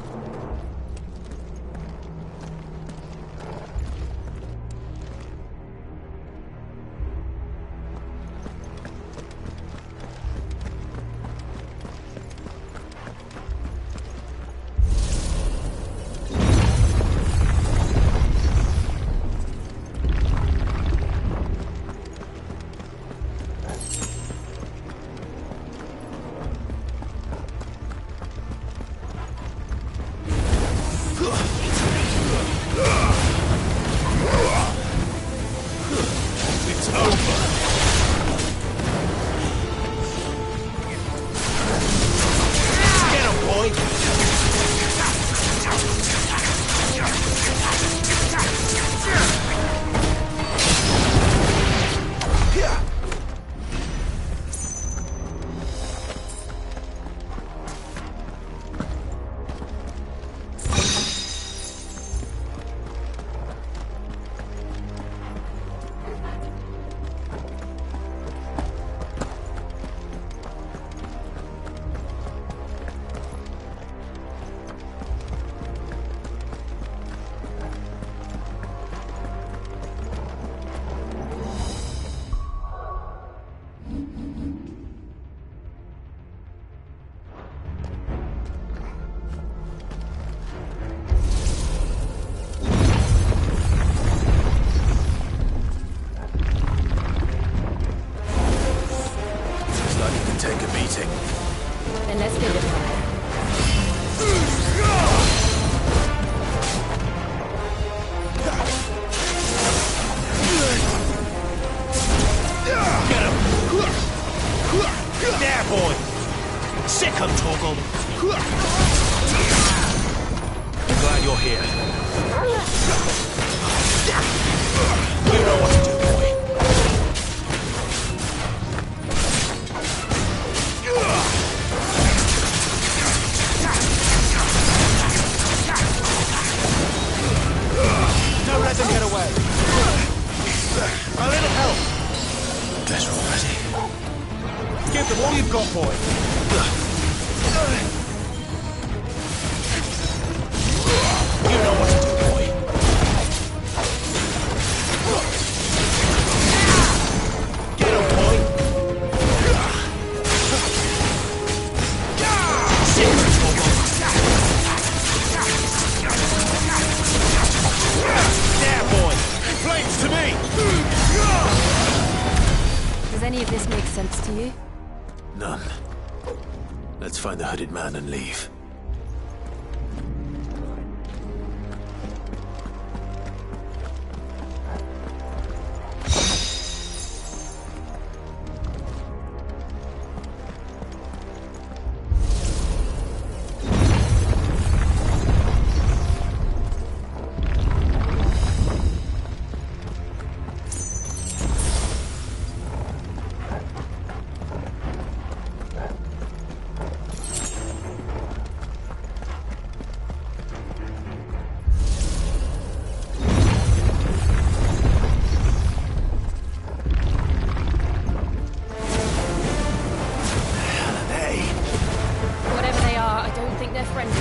Then let's give it a try. Get him! There, boy! Sick him, Torgal! I'm glad you're here. You know what to do, boy. Don't let them get away. A little help. Better already. Give them all you've got, boy. You know what to do, boy. Get him, boy. Sit him, Torgal. There, boy. Flames to me. Does any of this make sense to you? None. Let's find the hooded man and leave. Whatever they are, I don't think they're friendly.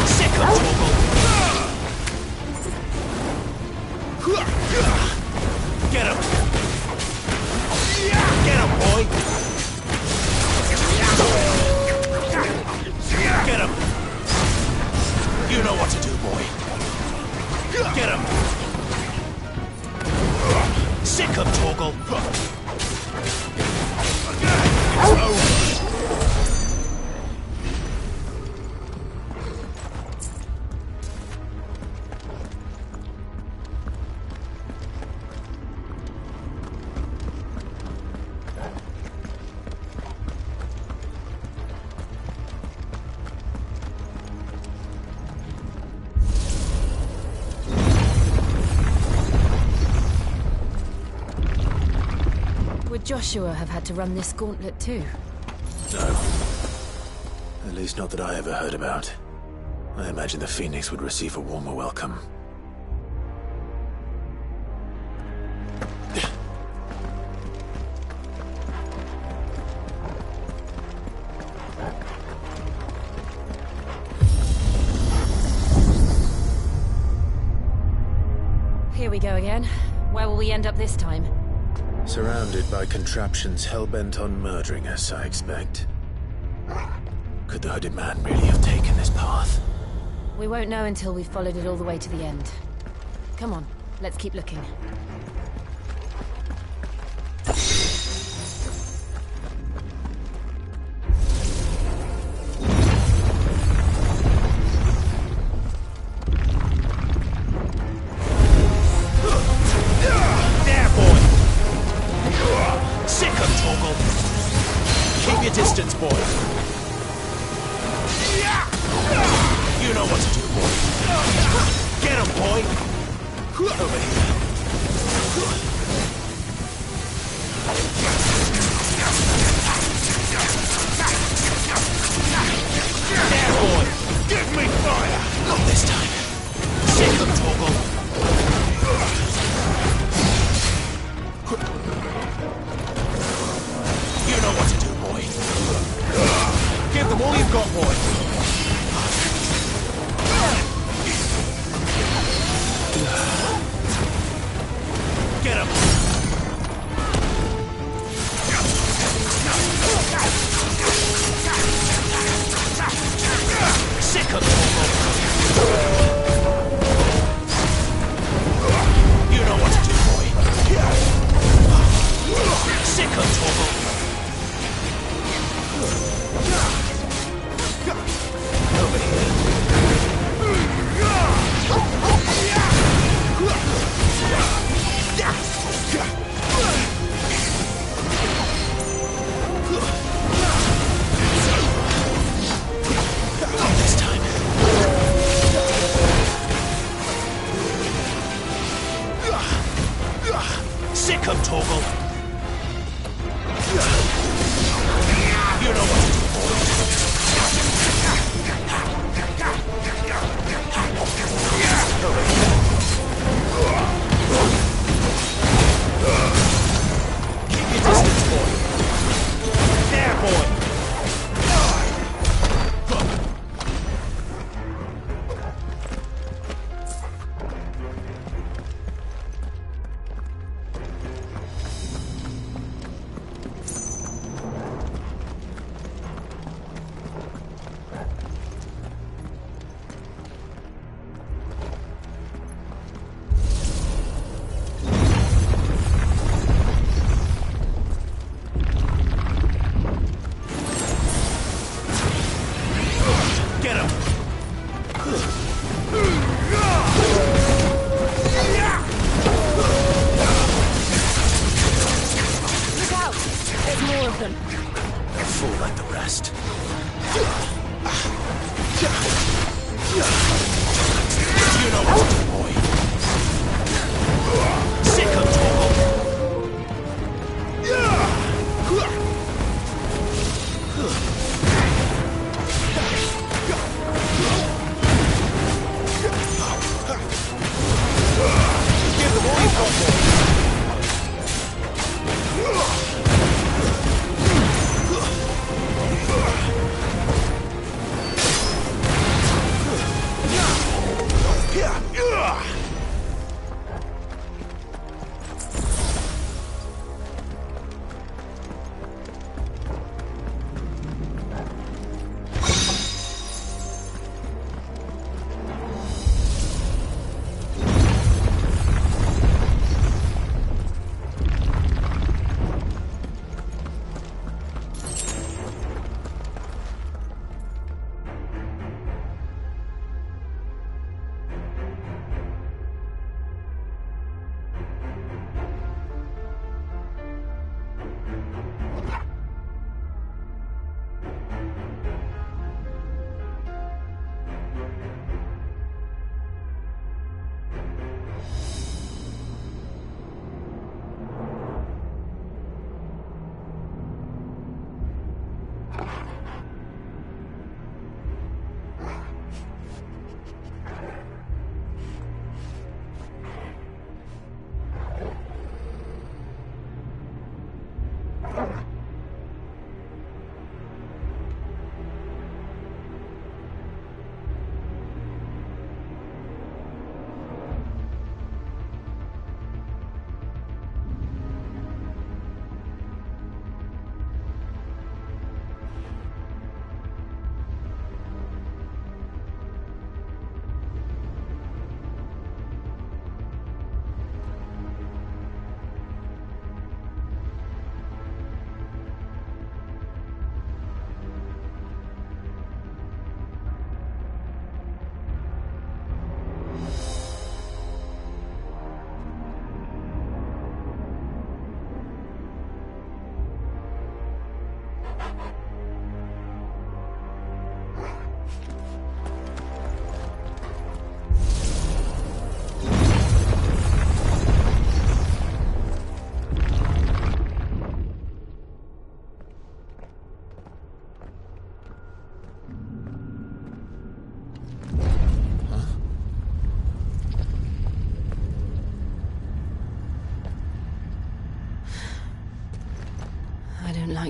Sick him, Torgal. Get him. Get him, boy. Get him. You know what to do, boy. Get him. Sick him, Torgal. It's over. Joshua have had to run this gauntlet too? No. At least not that I ever heard about. I imagine the Phoenix would receive a warmer welcome. Here we go again. Where will we end up this time? Surrounded by contraptions hell-bent on murdering us, I expect. Could the hooded man really have taken this path? We won't know until we've followed it all the way to the end. Come on, let's keep looking. There, boy! Sick of Toggle! Keep your distance, boy! You know what to do, boy! Get him, boy! Over here. There, boy! Give me fire! Not this time. Sick of Toggle! You know what to do, boy. Give them all you've got, boy. Get him. Sick of Toggle. You know what to do, boy. Sick of Toggle. Over here. Not this time. Sick of Toggle. You know what to do, boy. Over here. Keep your distance, boy. There, boy. Get him! Look out! There's more of them. A fool like the rest. You know what to do, boy. Sick of Toggle. Give them all you've got, boy.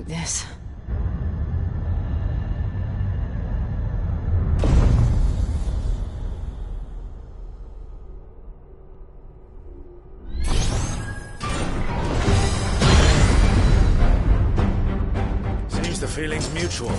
like this. Seems the feeling's mutual.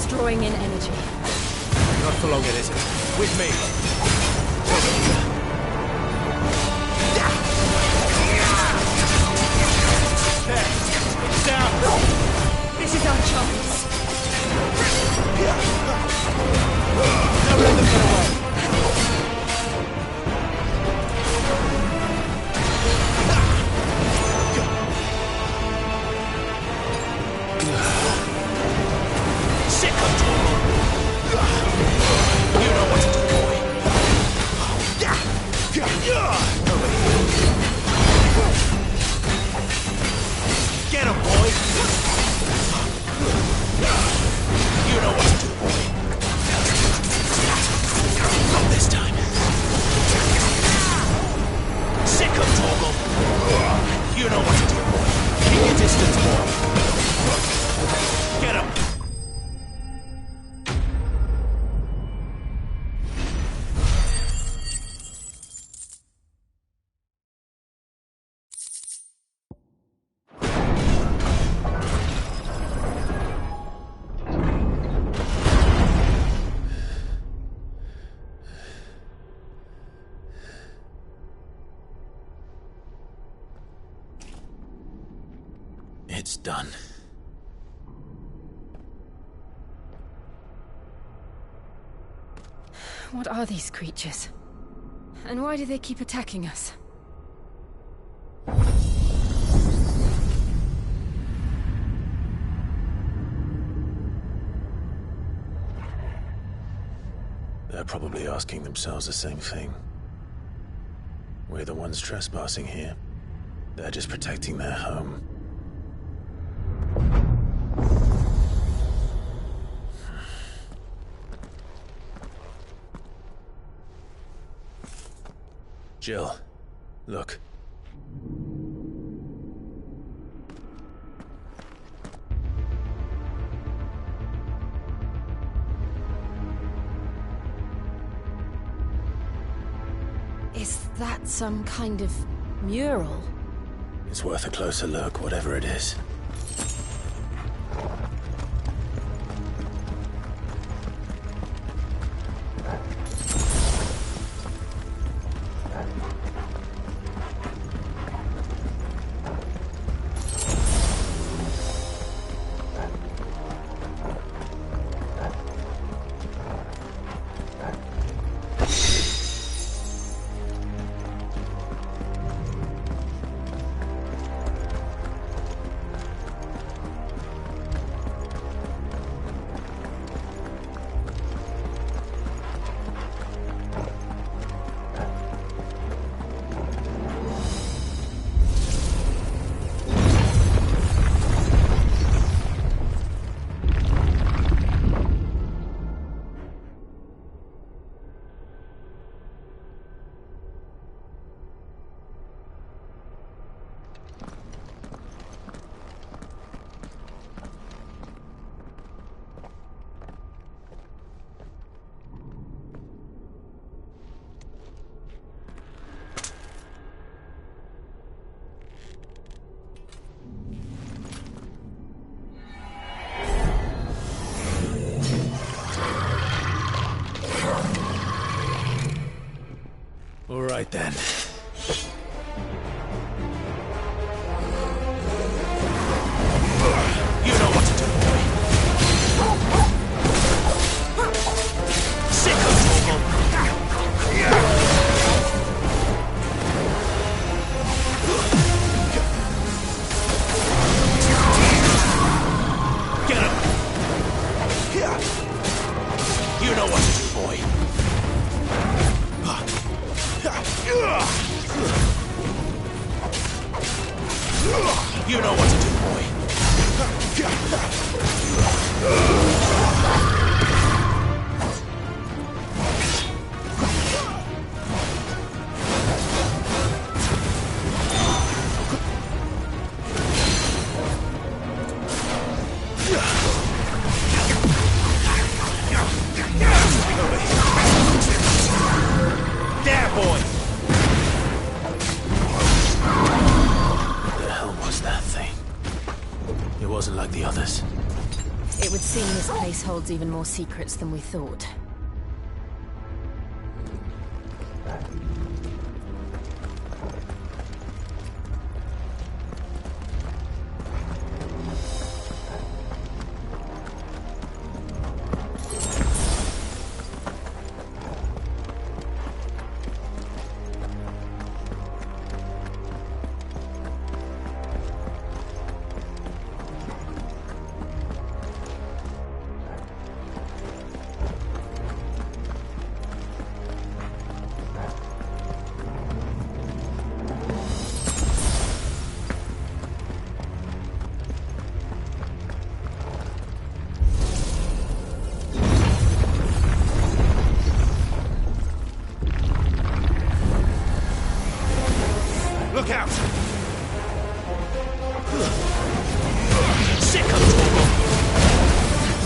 Drawing in energy. Not for long, it isn't. With me. It's down. This is our chance. Don't let them get away. It's done. What are these creatures? And why do they keep attacking us? They're probably asking themselves the same thing. We're the ones trespassing here. They're just protecting their home. Jill, look. Is that some kind of mural? It's worth a closer look, whatever it is. All right, then. You know what to do, boy. Sick of trouble. Get him. You know what to do, boy. You know what to do, boy. There, boy. What the hell was that thing? It wasn't like the others. It would seem this place holds even more secrets than we thought. Look out! Sick of trouble!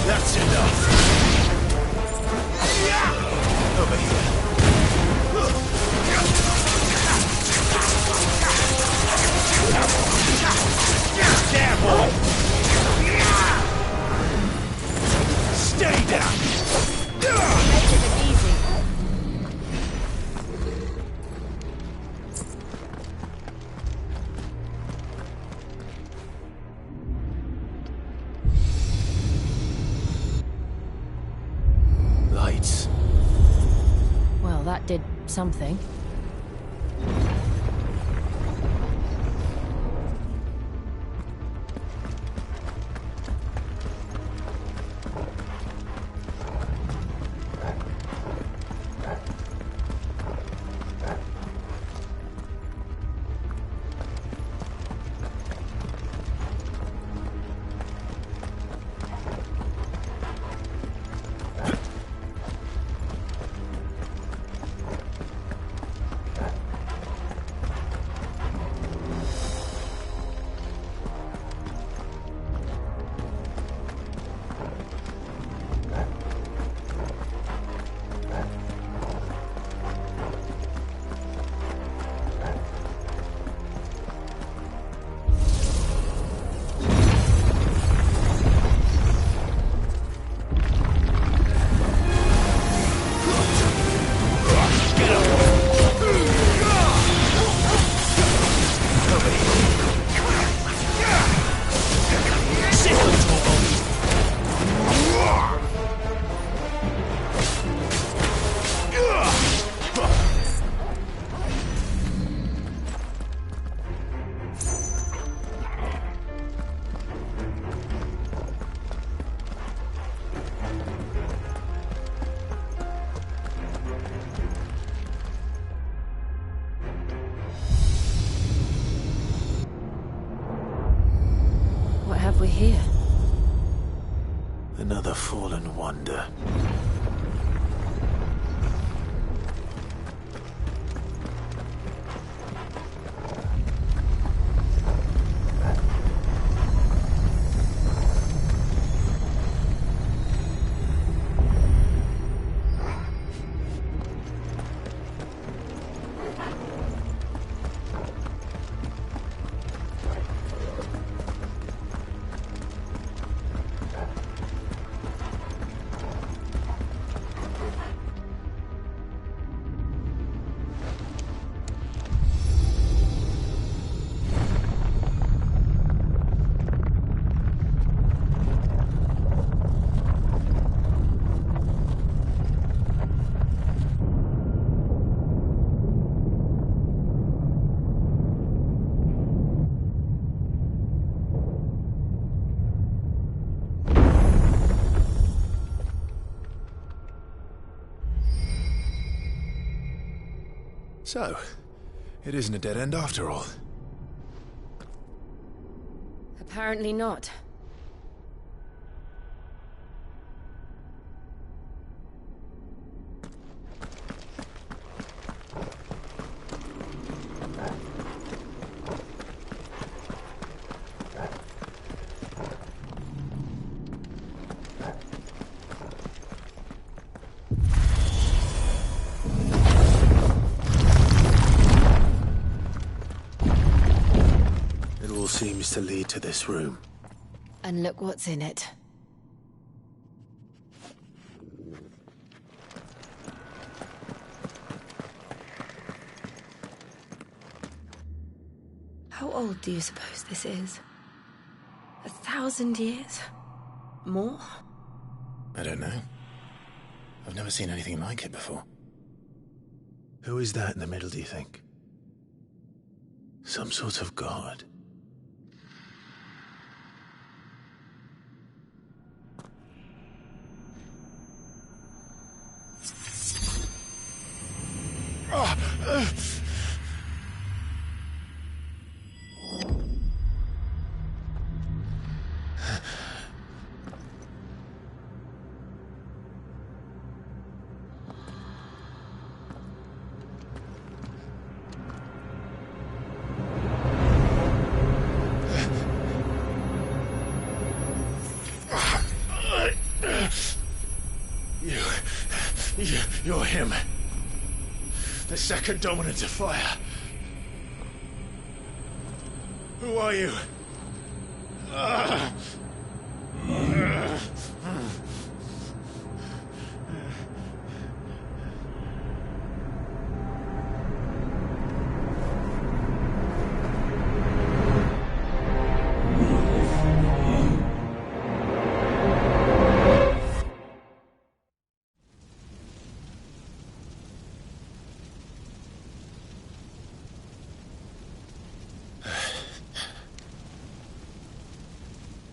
That's enough! Over here. There, boy! Stay down! Making it easy. Lights. Well, that did something. What have we here? Another fallen wonder. So, it isn't a dead end after all. Apparently not. Seems to lead to this room. And look what's in it. How old do you suppose this is? 1,000 years? More? I don't know. I've never seen anything like it before. Who is that in the middle, do you think? Some sort of god? You're him. The second dominant of fire. Who are you?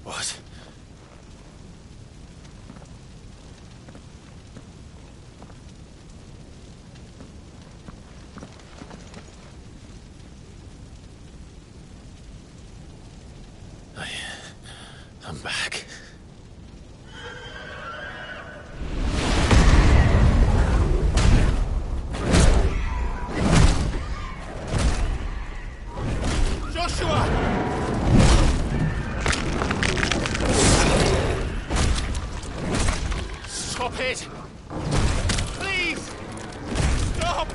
What? I'm back. Joshua! Stop it! Please! Stop!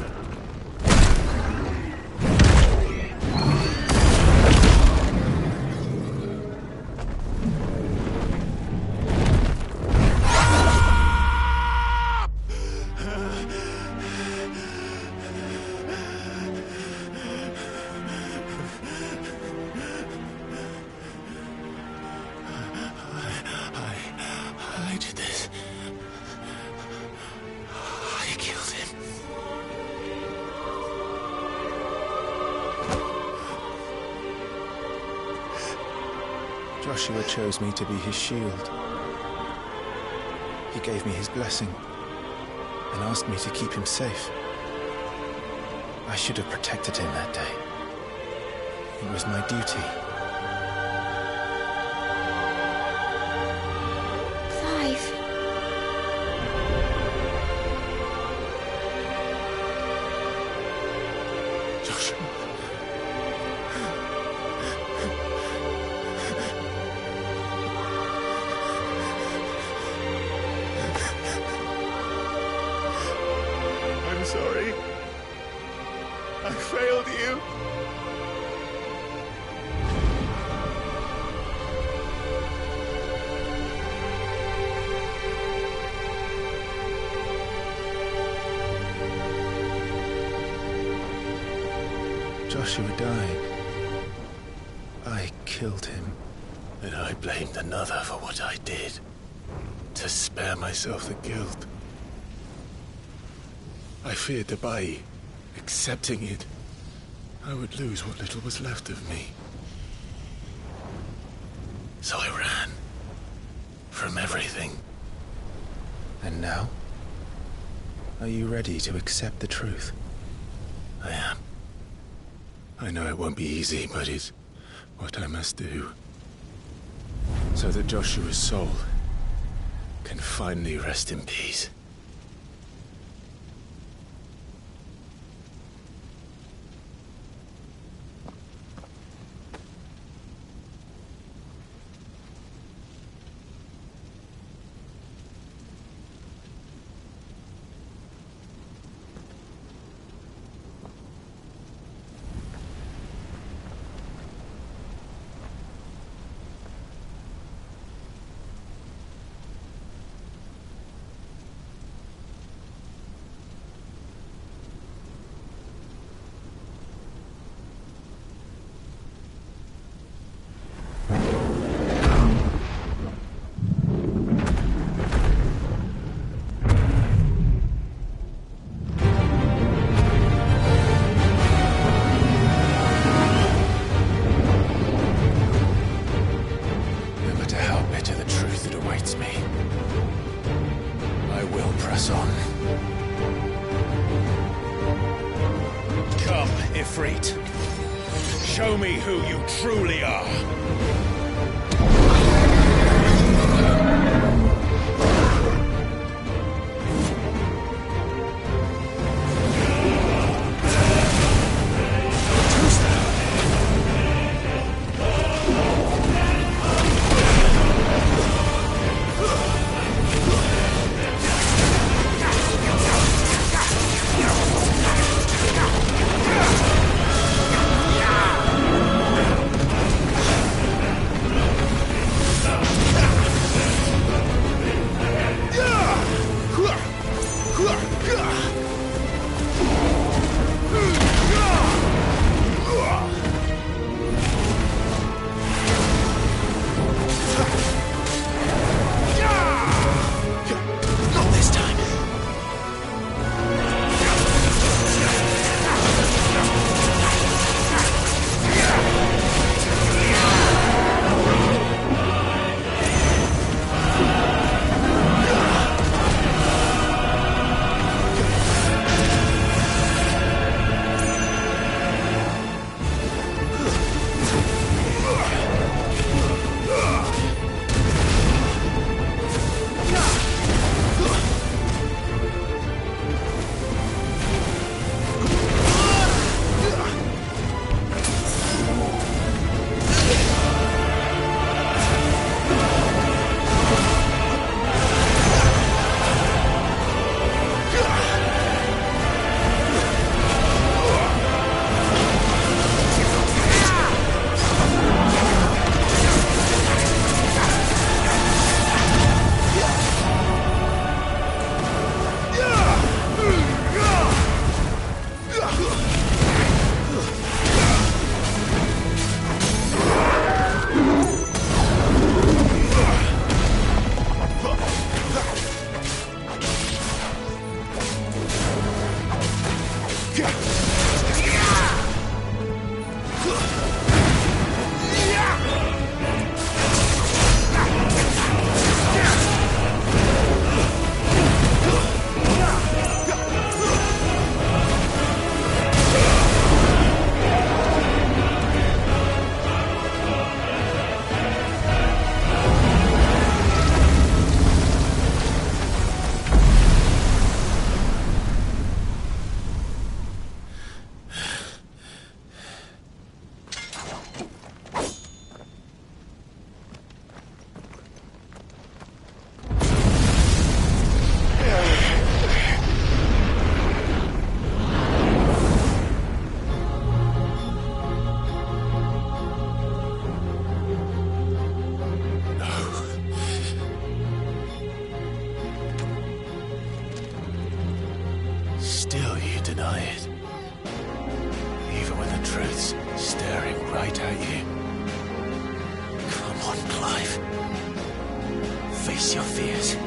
I did this. I killed him. Joshua chose me to be his shield. He gave me his blessing and asked me to keep him safe. I should have protected him that day. It was my duty. Clive. Joshua. I'm sorry. I failed you. Joshua died. I killed him. And I blamed another for what I did. To spare myself the guilt. I feared that by accepting it, I would lose what little was left of me. So I ran. From everything. And now? Are you ready to accept the truth? I I know it won't be easy, but it's what I must do. So that Joshua's soul can finally rest in peace. Show me who you truly are. Still you deny it. Even when the truth's staring right at you. Come on, Clive. Face your fears.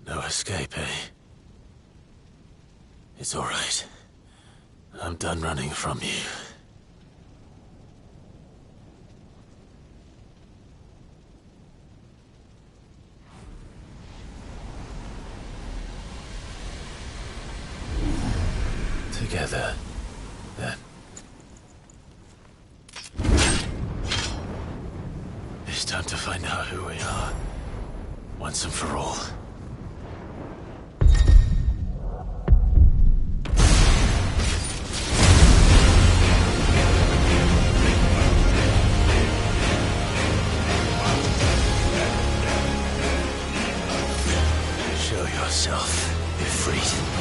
No escape, eh? It's all right. I'm done running from you. Together, then. It's time to find out who we are, once and for all. Show yourself, Ifrit.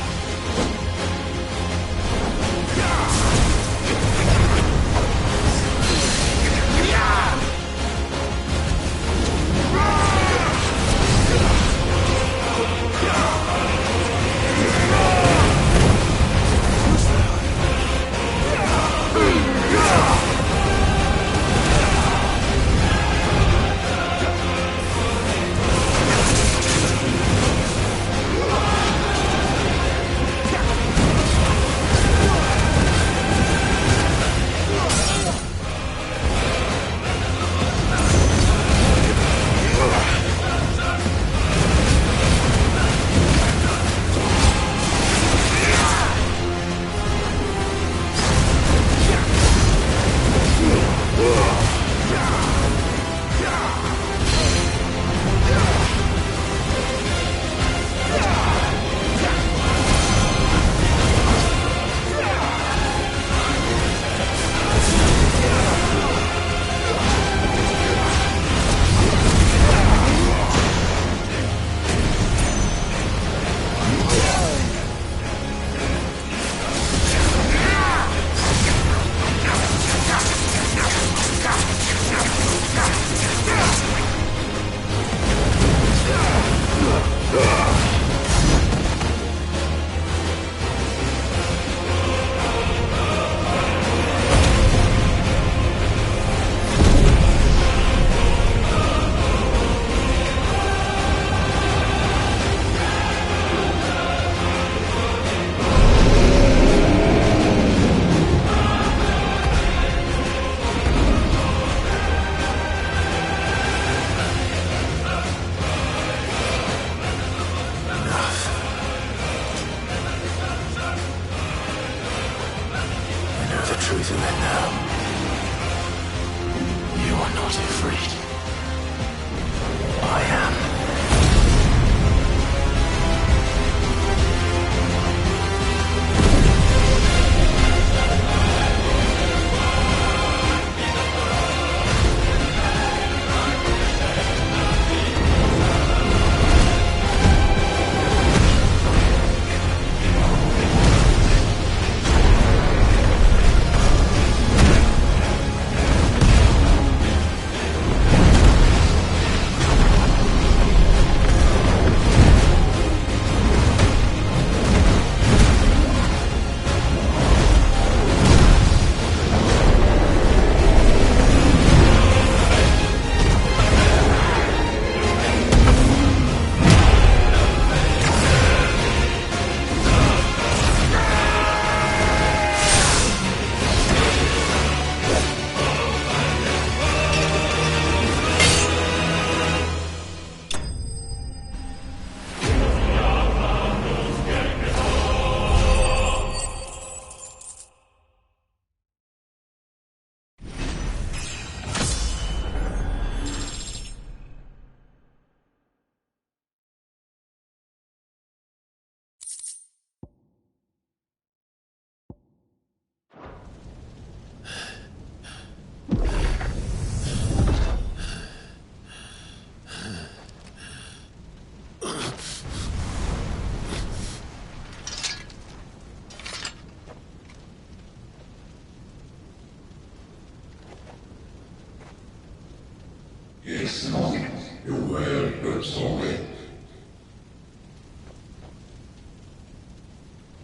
Yes, Monk. You're well, but sorry.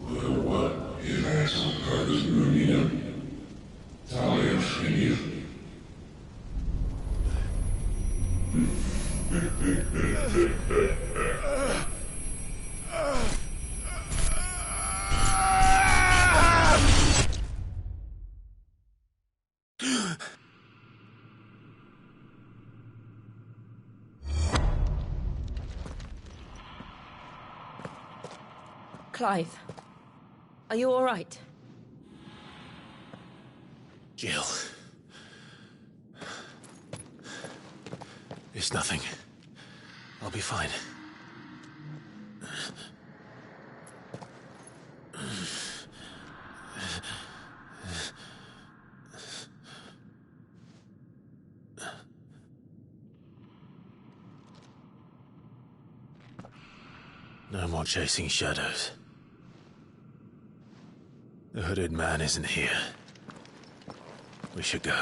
Well, what? If that's some purpose, Marina. Talia, Shinny. Clive, are you all right? Jill. It's nothing. I'll be fine. No more chasing shadows. The hooded man isn't here. We should go.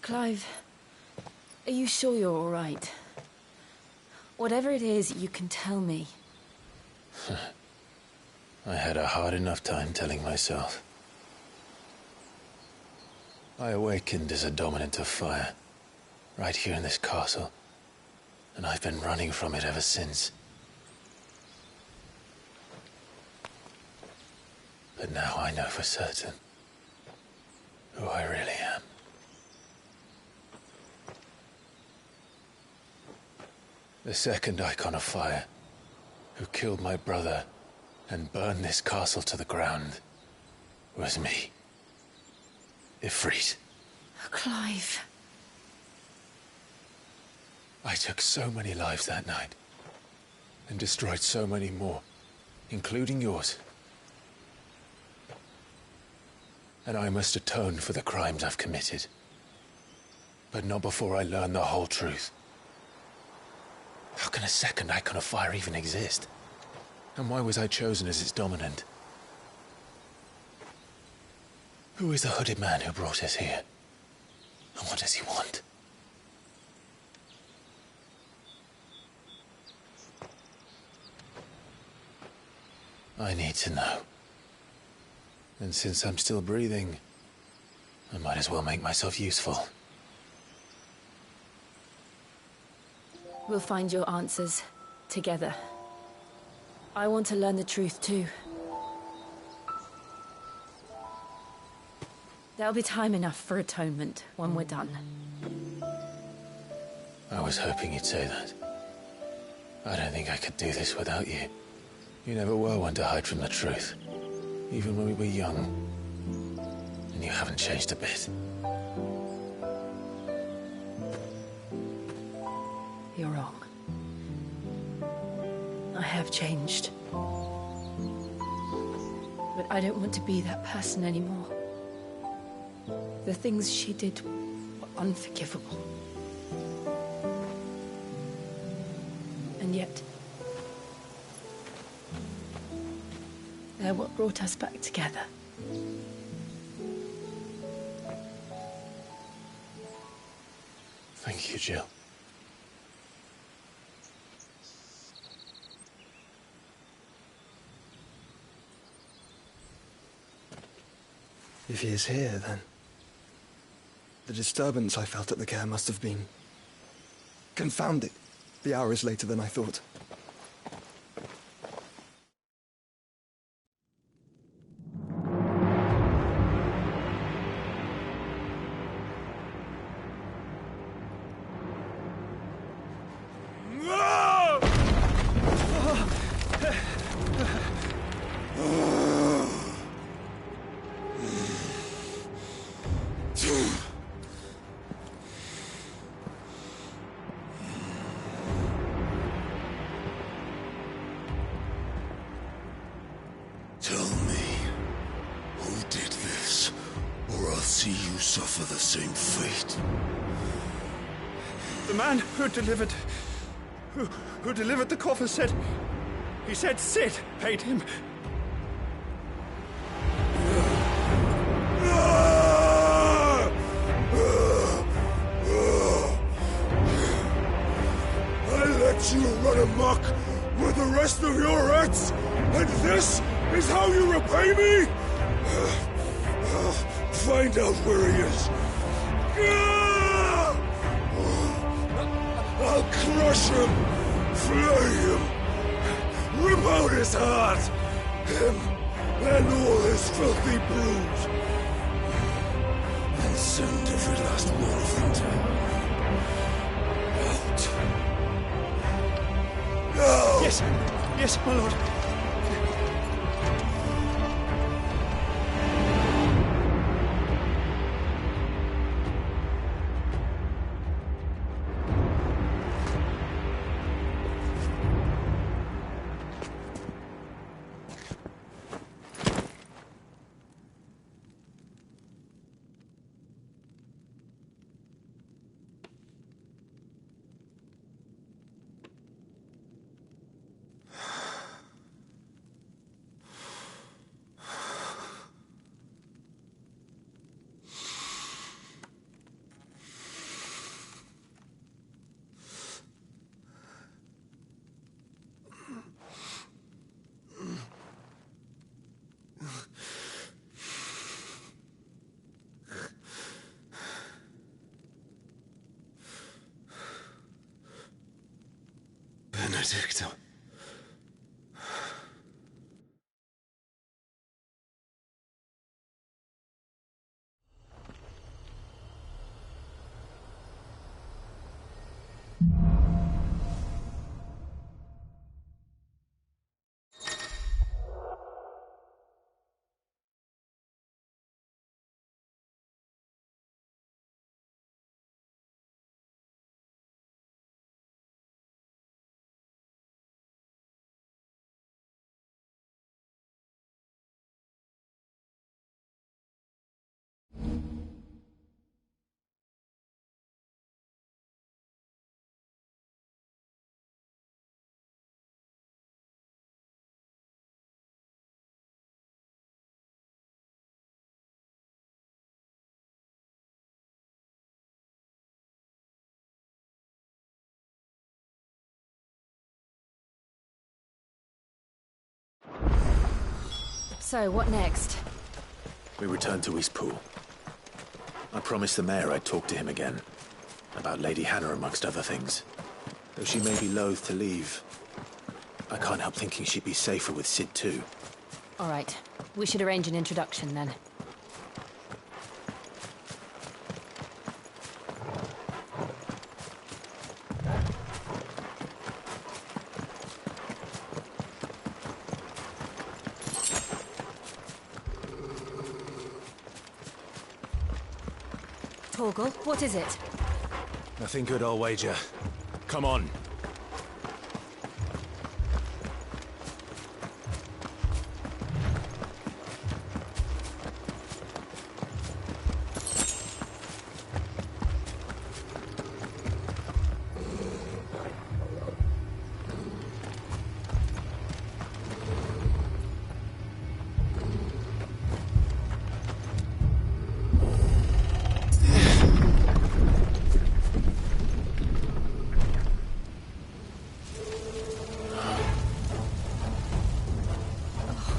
Clive, are you sure you're all right? Whatever it is, you can tell me. I had a hard enough time telling myself. I awakened as a dominant of fire, right here in this castle, and I've been running from it ever since. But now I know for certain who I really am. The second icon of fire, who killed my brother and burned this castle to the ground, was me. Ifrit. Clive. I took so many lives that night, and destroyed so many more, including yours. And I must atone for the crimes I've committed. But not before I learn the whole truth. How can a second icon of fire even exist? And why was I chosen as its dominant? Who is the hooded man who brought us here? And what does he want? I need to know. And since I'm still breathing, I might as well make myself useful. We'll find your answers together. I want to learn the truth too. There'll be time enough for atonement when we're done. I was hoping you'd say that. I don't think I could do this without you. You never were one to hide from the truth, even when we were young. And you haven't changed a bit. You're wrong. I have changed. But I don't want to be that person anymore. The things she did were unforgivable. And yet, they're what brought us back together. Thank you, Jill. If he is here, then the disturbance I felt at the care must have been... Confound it. The hour is later than I thought. see you suffer the same fate. The man who delivered the coffin said... He said Sid paid him. I let you run amok with the rest of your rats, and this is how you repay me? Find out where he is. I'll crush him, flay him, rip out his heart, him and all his filthy brood, and send every last one of them out. No! Yes, yes, my lord. Benedicta. So, what next? We return to Eastpool. I promised the mayor I'd talk to him again. About Lady Hannah, amongst other things. Though she may be loath to leave, I can't help thinking she'd be safer with Sid too. All right. We should arrange an introduction then. Torgal, what is it? Nothing good, I'll wager. Come on.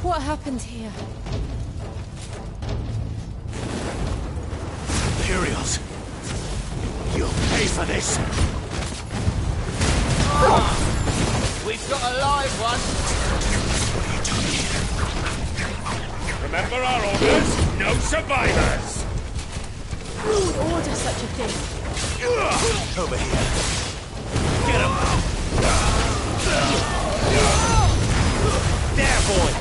What happened here? Imperials! You'll pay for this! We've got a live one! Remember our orders? No survivors! Who would order such a thing? Over here. Get him! There, boy!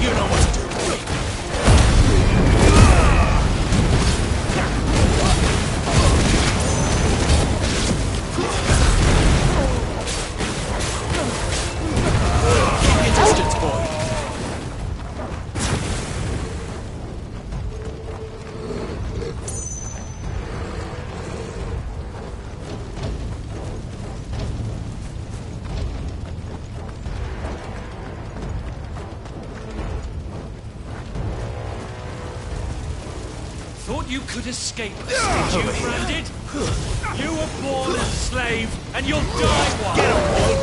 You know what to do. Keep your distance, boy. Thought you could escape this, did you, Branded? You were born a slave, and you'll die one! Get him, boy!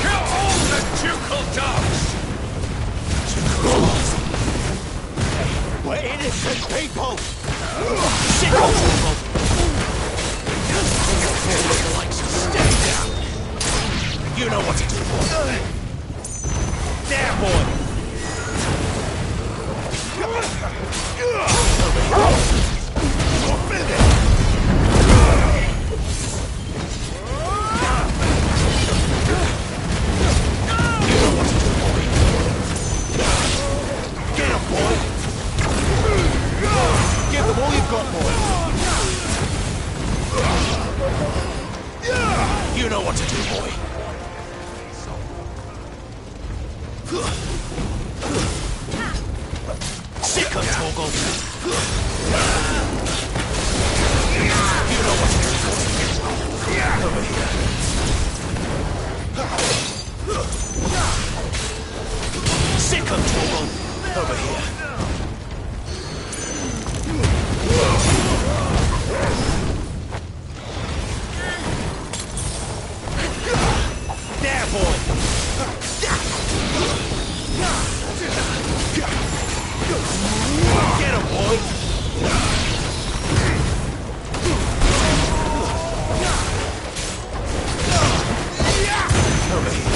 Kill all the ducal dogs! We're innocent people! Sick of people! The likes of stay down! You know what to do, boy! There, boy! Get him, boy! Give them all you've got, boy! You know what to do, boy! Sick of Torgal! You know what to do. Over here. Sick of Torgal! Over here. There, boy! Get him, boy! Over here.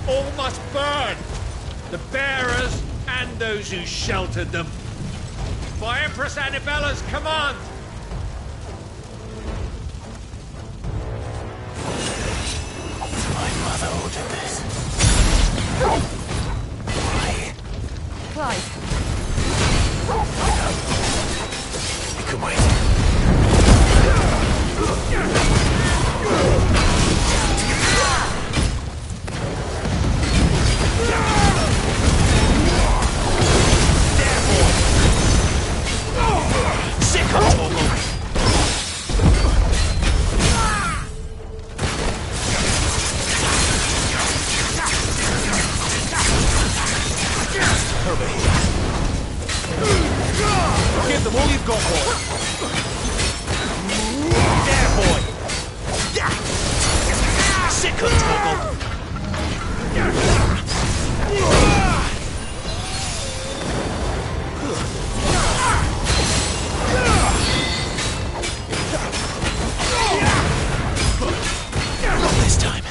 All must burn! The bearers and those who sheltered them. By Empress Annabella's command! My mother ordered this. Why? Clive. We can wait. Sick of Torgal! Over here. Give them all you've got, boy! There, boy! Sick of Torgal! Not this time.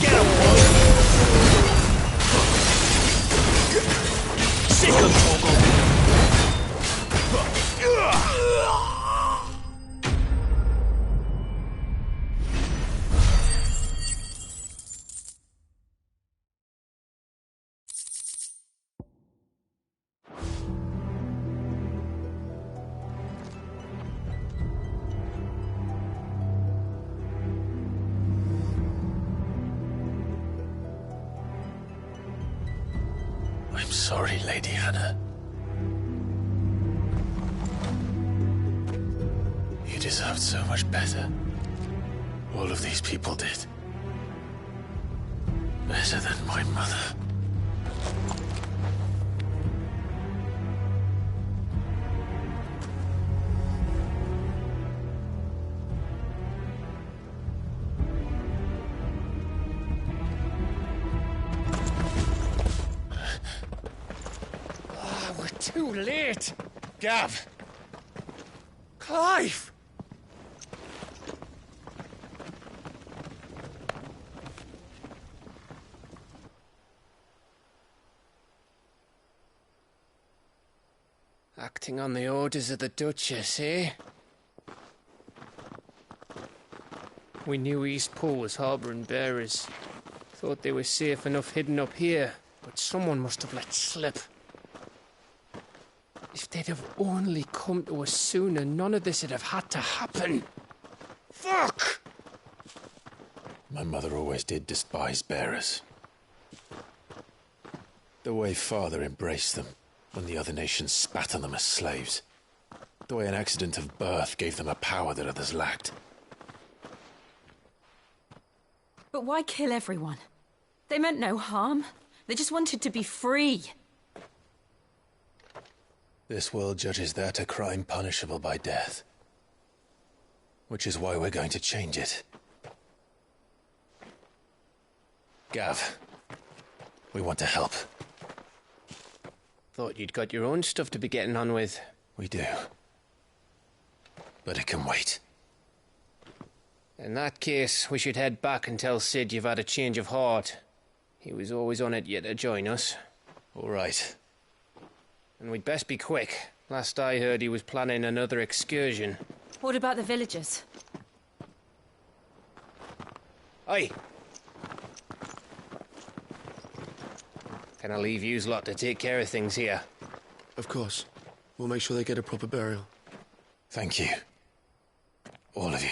Get him, boy! Sick of Torgal! I'm sorry, Lady Hannah. You deserved so much better. All of these people did. Better than my mother. Too late! Gav! Clive! Acting on the orders of the Duchess, eh? We knew Eastpool was harbouring bearers. Thought they were safe enough hidden up here, but someone must have let slip. If they'd have only come to us sooner, none of this would have had to happen. Fuck! My mother always did despise bearers. The way Father embraced them when the other nations spat on them as slaves. The way an accident of birth gave them a power that others lacked. But why kill everyone? They meant no harm. They just wanted to be free. This world judges that a crime punishable by death. Which is why we're going to change it. Gav, we want to help. Thought you'd got your own stuff to be getting on with. We do. But it can wait. In that case, we should head back and tell Sid you've had a change of heart. He was always on it yet to join us. All right. And we'd best be quick. Last I heard, he was planning another excursion. What about the villagers? Aye. Can I leave yous lot to take care of things here? Of course. We'll make sure they get a proper burial. Thank you. All of you.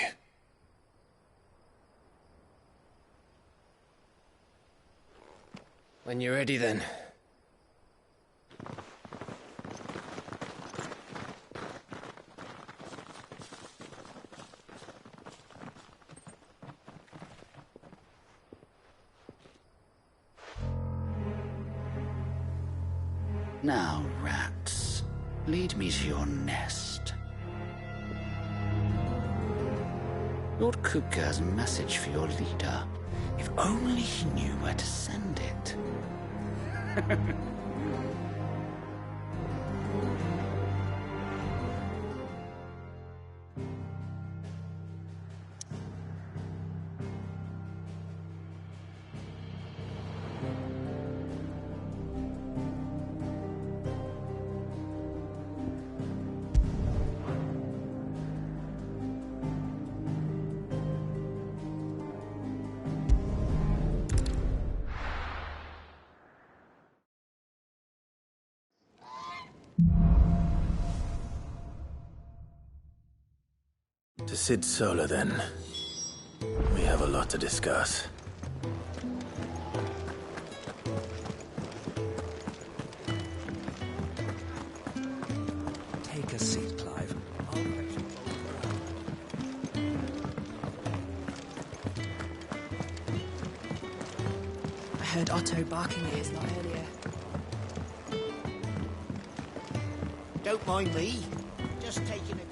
When you're ready, then. Now, rats, lead me to your nest. Lord Kupka has a message for your leader. If only he knew where to send it. To Sid Solar, then. We have a lot to discuss. Take a seat, Clive. I'll let you I heard Otto barking at his lot earlier. Don't mind me. Just taking a quick...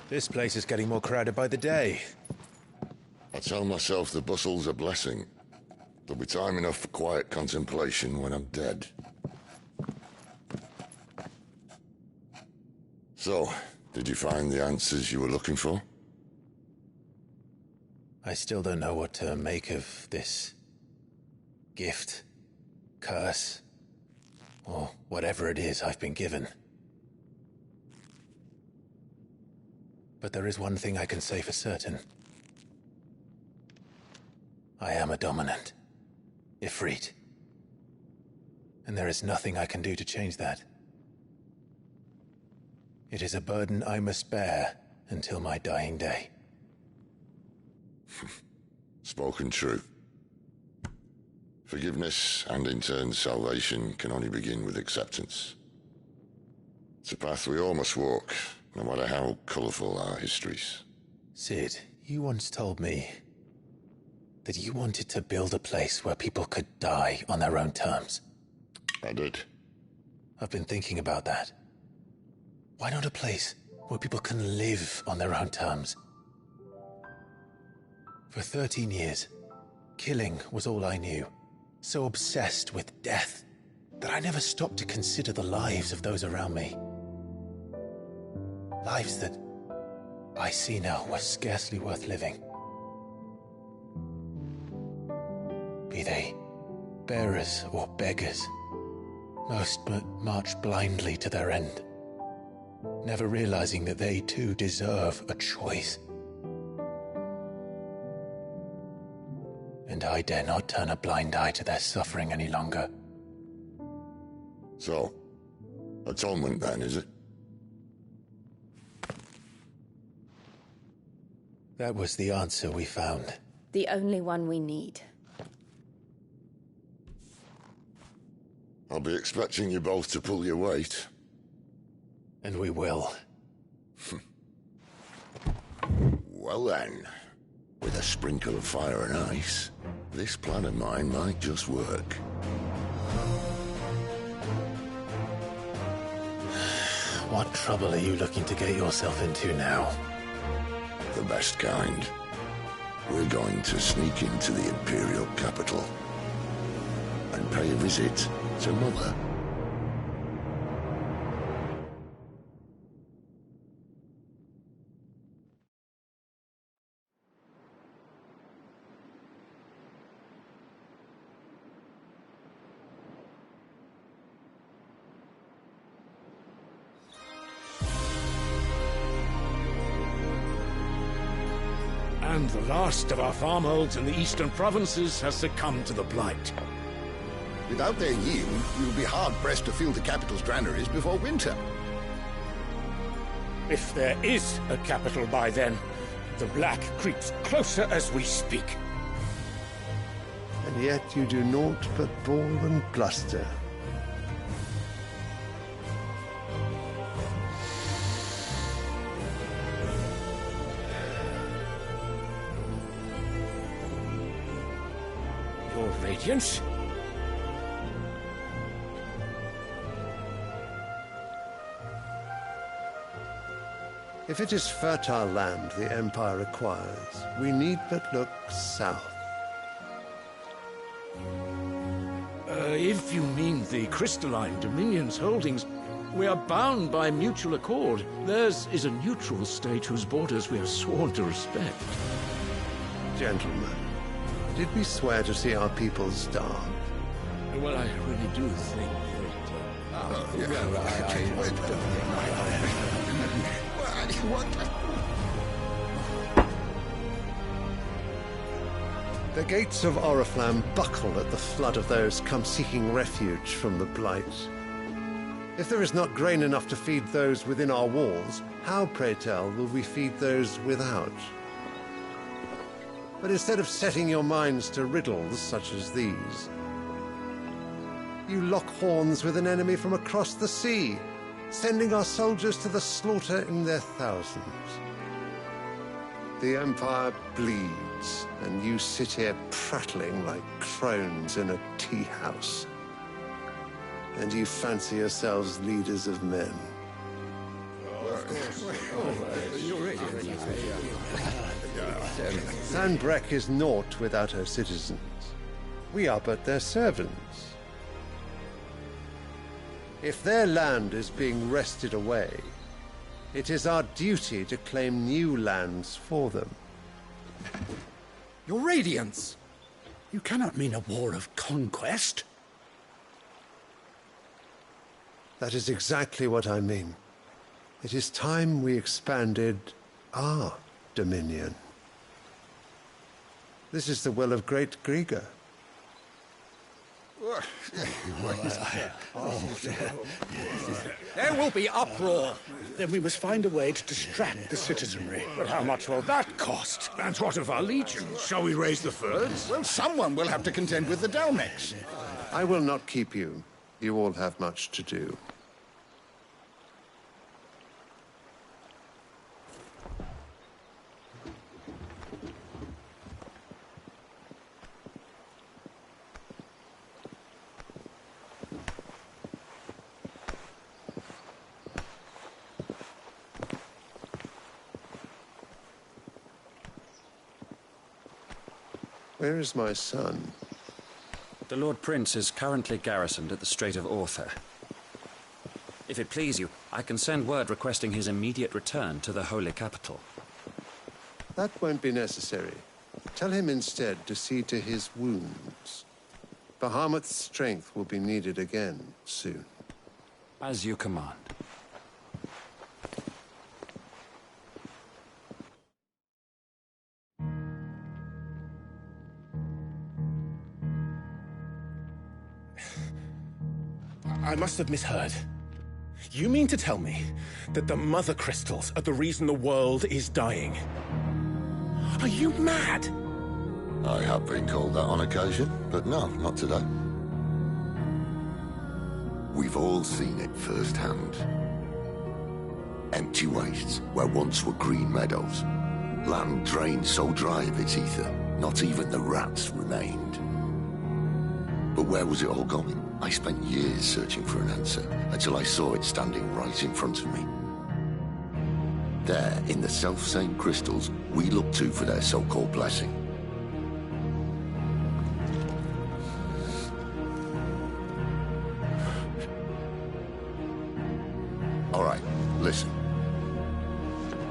This place is getting more crowded by the day. I tell myself the bustle's a blessing. There'll be time enough for quiet contemplation when I'm dead. So, did you find the answers you were looking for? I still don't know what to make of this gift, curse, or whatever it is I've been given. But there is one thing I can say for certain. I am a dominant, Ifrit. And there is nothing I can do to change that. It is a burden I must bear until my dying day. Spoken true. Forgiveness, and in turn salvation, can only begin with acceptance. It's a path we all must walk, no matter how colourful our histories. Sid, you once told me that you wanted to build a place where people could die on their own terms. I did. I've been thinking about that. Why not a place where people can live on their own terms? For 13 years, killing was all I knew. So obsessed with death that I never stopped to consider the lives of those around me. Lives that I see now were scarcely worth living. Be they bearers or beggars, most but march blindly to their end, never realizing that they too deserve a choice. and I dare not turn a blind eye to their suffering any longer. So, atonement then, is it? That was the answer we found. The only one we need. I'll be expecting you both to pull your weight. And we will. Well then, with a sprinkle of fire and ice, this plan of mine might just work. What trouble are you looking to get yourself into now? The best kind. We're going to sneak into the Imperial capital and pay a visit to Mother. And the last of our farmholds in the eastern provinces has succumbed to the blight. Without their yield, you'll be hard-pressed to fill the capital's granaries before winter. If there is a capital by then, the black creeps closer as we speak. And yet you do naught but bawl and bluster. Your Radiance? If it is fertile land the Empire requires, we need but look south. If you mean the crystalline Dominion's holdings, we are bound by mutual accord. Theirs is a neutral state whose borders we have sworn to respect. Gentlemen, did we swear to see our people starve? Well, I really do think The gates of Oriflamme buckle at the flood of those come seeking refuge from the blight. If there is not grain enough to feed those within our walls, how, pray tell, will we feed those without? But instead of setting your minds to riddles such as these, you lock horns with an enemy from across the sea, sending our soldiers to the slaughter in their thousands. The Empire bleeds, and you sit here prattling like crones in a tea house. And you fancy yourselves leaders of men. Sanbreque is naught without her citizens. We are but their servants. If their land is being wrested away, it is our duty to claim new lands for them. Your Radiance! You cannot mean a war of conquest. That is exactly what I mean. It is time we expanded our dominion. This is the will of great Grieger. There will be uproar. Then we must find a way to distract the citizenry. But how much will that cost? And what of our legions? Shall we raise the furs? Well, someone will have to contend with the Dalmex. I will not keep you. You all have much to do. Where is my son? The Lord Prince is currently garrisoned at the Strait of Orther. If it please you, I can send word requesting his immediate return to the Holy Capital. That won't be necessary. Tell him instead to see to his wounds. Bahamut's strength will be needed again soon. As you command. I must have misheard. You mean to tell me that the mother crystals are the reason the world is dying? Are you mad? I have been called that on occasion, but no, not today. We've all seen it firsthand. Empty wastes where once were green meadows. Land drained so dry of its ether, not even the rats remained. But where was it all going? I spent years searching for an answer, until I saw it standing right in front of me. There, in the self-same crystals we look to for their so-called blessing. All right, listen.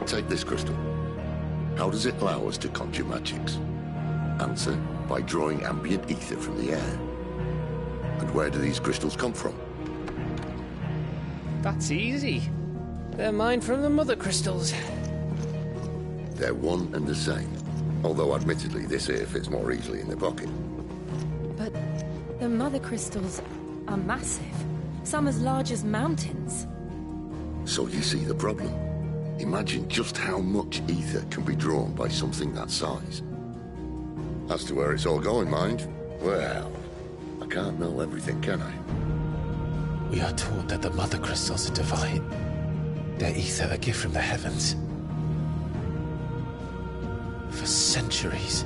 Take this crystal. How does it allow us to conjure magics? Answer, by drawing ambient ether from the air. And where do these crystals come from? That's easy. They're mine from the mother crystals. They're one and the same. Although admittedly this here fits more easily in the pocket. But the mother crystals are massive. Some as large as mountains. So you see the problem. Imagine just how much ether can be drawn by something that size. As to where it's all going, mind, well, I can't know everything, can I? We are taught that the mother crystals are divine. Their ether a gift from the heavens. For centuries,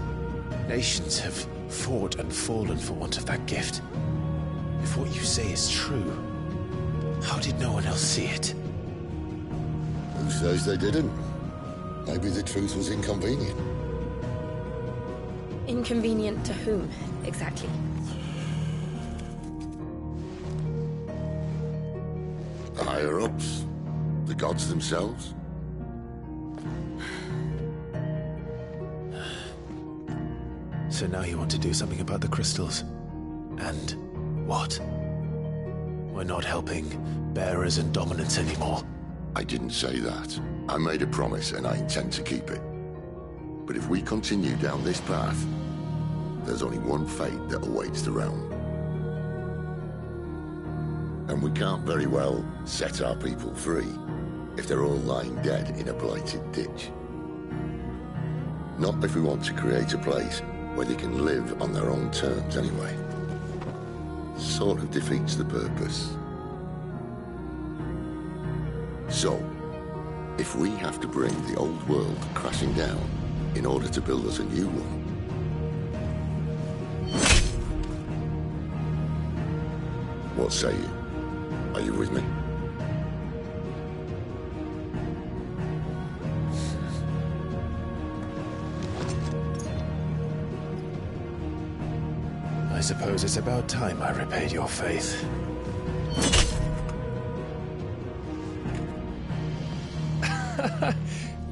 nations have fought and fallen for want of that gift. If what you say is true, how did no one else see it? Who says they didn't? Maybe the truth was inconvenient. Inconvenient to whom, exactly? The higher-ups? The gods themselves? So now you want to do something about the crystals. And what? We're not helping bearers and dominants anymore. I didn't say that. I made a promise and I intend to keep it. But if we continue down this path, there's only one fate that awaits the realm. And we can't very well set our people free if they're all lying dead in a blighted ditch. Not if we want to create a place where they can live on their own terms anyway. Sort of defeats the purpose. So, if we have to bring the old world crashing down in order to build us a new one, what say you? Are you with me? I suppose it's about time I repaid your faith.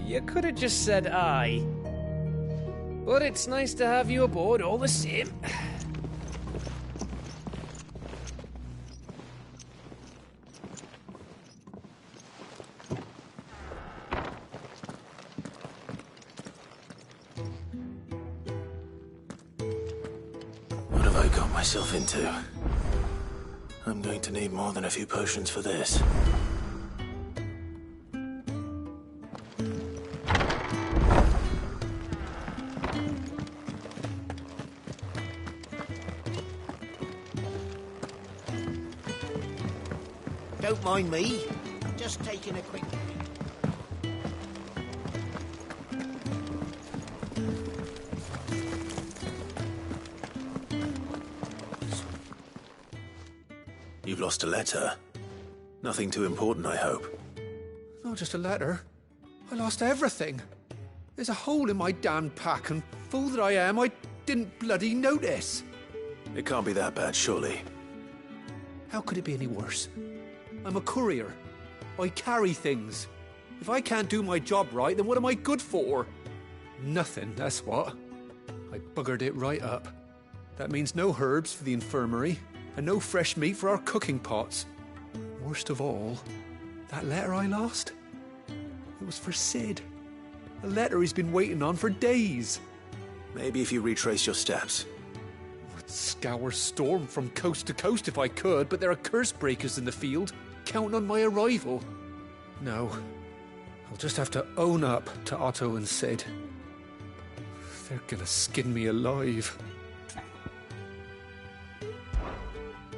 You could have just said aye. But it's nice to have you aboard all the same. What have I got myself into? I'm going to need more than a few potions for this. Don't mind me. Just taking a quick... You've lost a letter. Nothing too important, I hope. Not just a letter. I lost everything. There's a hole in my damned pack, and fool that I am, I didn't bloody notice. It can't be that bad, surely. How could it be any worse? I'm a courier. I carry things. If I can't do my job right, then what am I good for? Nothing, that's what. I buggered it right up. That means no herbs for the infirmary, and no fresh meat for our cooking pots. Worst of all, that letter I lost? It was for Sid. A letter he's been waiting on for days. Maybe if you retrace your steps. Scour Storm from coast to coast if I could, but there are curse breakers in the field, counting on my arrival. No, I'll just have to own up to Otto and Sid. They're gonna skin me alive.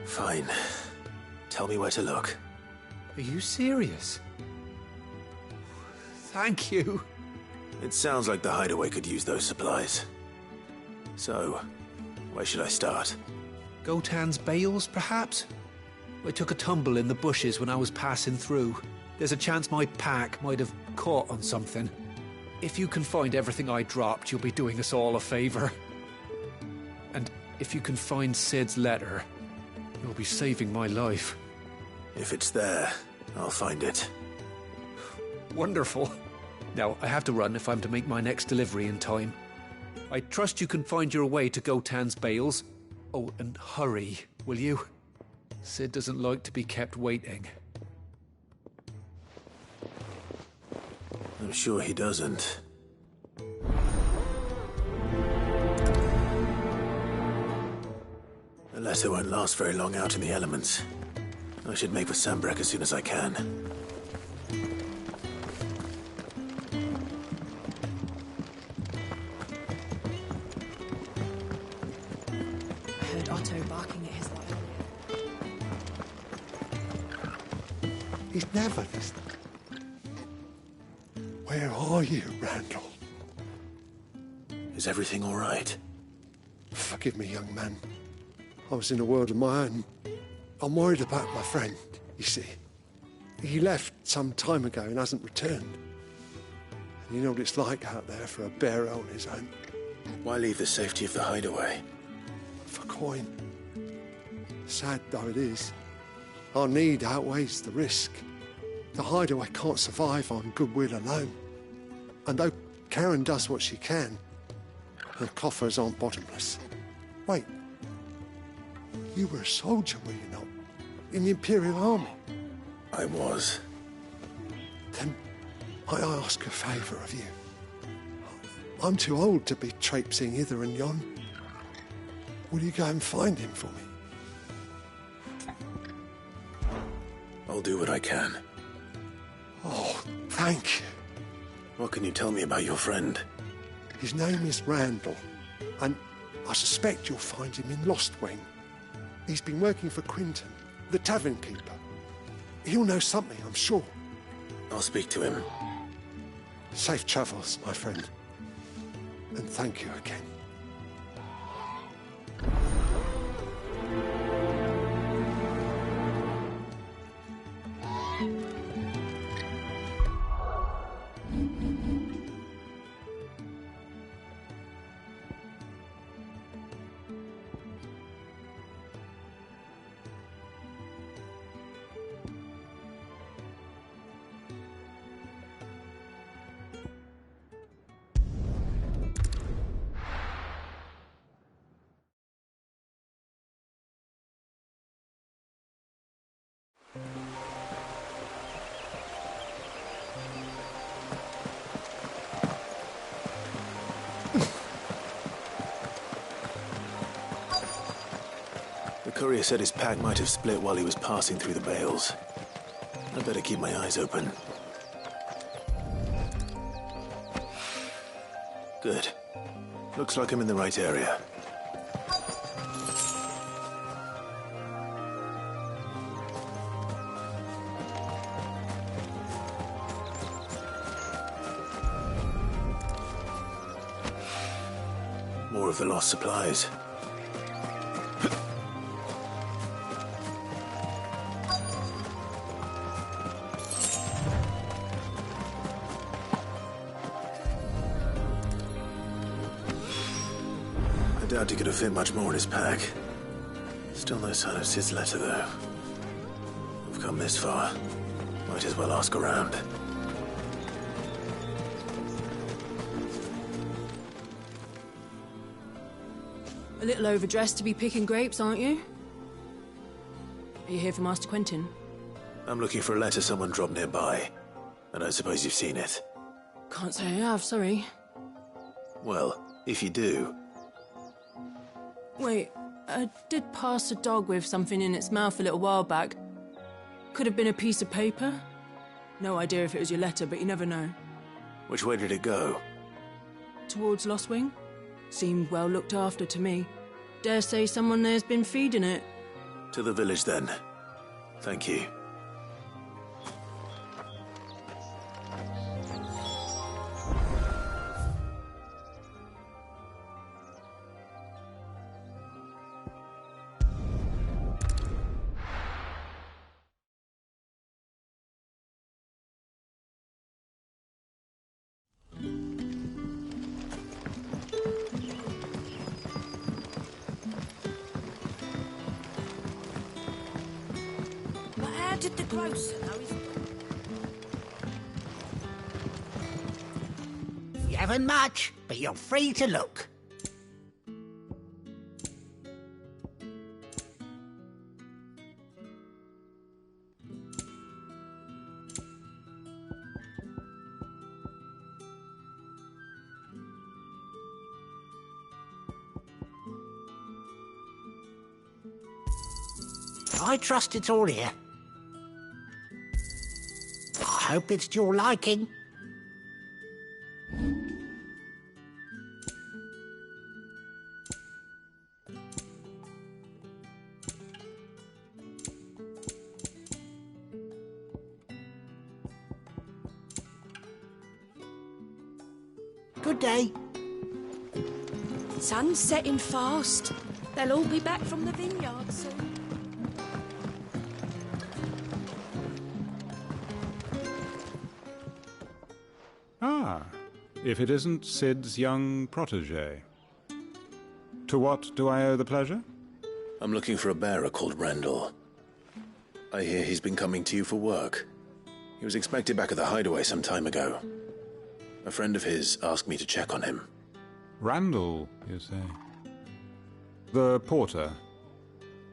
Fine. Tell me where to look. Are you serious? Thank you. It sounds like the hideaway could use those supplies. So, where should I start? Gotan's bales, perhaps? I took a tumble in the bushes when I was passing through. There's a chance my pack might have caught on something. If you can find everything I dropped, you'll be doing us all a favor. And if you can find Sid's letter, you'll be saving my life. If it's there, I'll find it. Wonderful. Now, I have to run if I'm to make my next delivery in time. I trust you can find your way to Gotan's bales. Oh, and hurry, will you? Sid doesn't like to be kept waiting. I'm sure he doesn't. The letter won't last very long out in the elements. I should make for Sambrek as soon as I can. I heard Otto barking at his light. He's never listening. Where are you, Randall? Is everything all right? Forgive me, young man. I was in a world of my own. I'm worried about my friend, you see. He left some time ago and hasn't returned. And you know what it's like out there for a bearer on his own. Why leave the safety of the hideaway? For coin. Sad though it is, our need outweighs the risk. The hideaway can't survive on goodwill alone. And though Karen does what she can, her coffers aren't bottomless. Wait. You were a soldier, were you not? In the Imperial Army? I was. Then I ask a favour of you. I'm too old to be traipsing hither and yon. Will you go and find him for me? I'll do what I can. Oh, thank you. What can you tell me about your friend? His name is Randall, and I suspect you'll find him in Lost Wing. He's been working for Quinton, the tavern keeper. He'll know something, I'm sure. I'll speak to him. Safe travels, my friend. And thank you again. The courier said his pack might have split while he was passing through the bales. I'd better keep my eyes open. Good. Looks like I'm in the right area. More of the lost supplies. I doubt he could have fit much more in his pack. Still no sign of Sid's letter, though. I've come this far. Might as well ask around. A little overdressed to be picking grapes, aren't you? Are you here for Master Quentin? I'm looking for a letter someone dropped nearby. And I suppose you've seen it. Can't say I have, sorry. Well, if you do... Wait, I did pass a dog with something in its mouth a little while back. Could have been a piece of paper. No idea if it was your letter, but you never know. Which way did it go? Towards Lost Wing. Seemed well looked after to me. Dare say someone there's been feeding it. To the village, then. Thank you. Did the grocer know his... You haven't much, but you're free to look. I trust it's all here. I hope it's to your liking. Good day. Sun's setting fast. They'll all be back from the vineyard soon. Ah, if it isn't Sid's young protégé. To what do I owe the pleasure? I'm looking for a bearer called Randall. I hear he's been coming to you for work. He was expected back at the hideaway some time ago. A friend of his asked me to check on him. Randall, you say? The porter?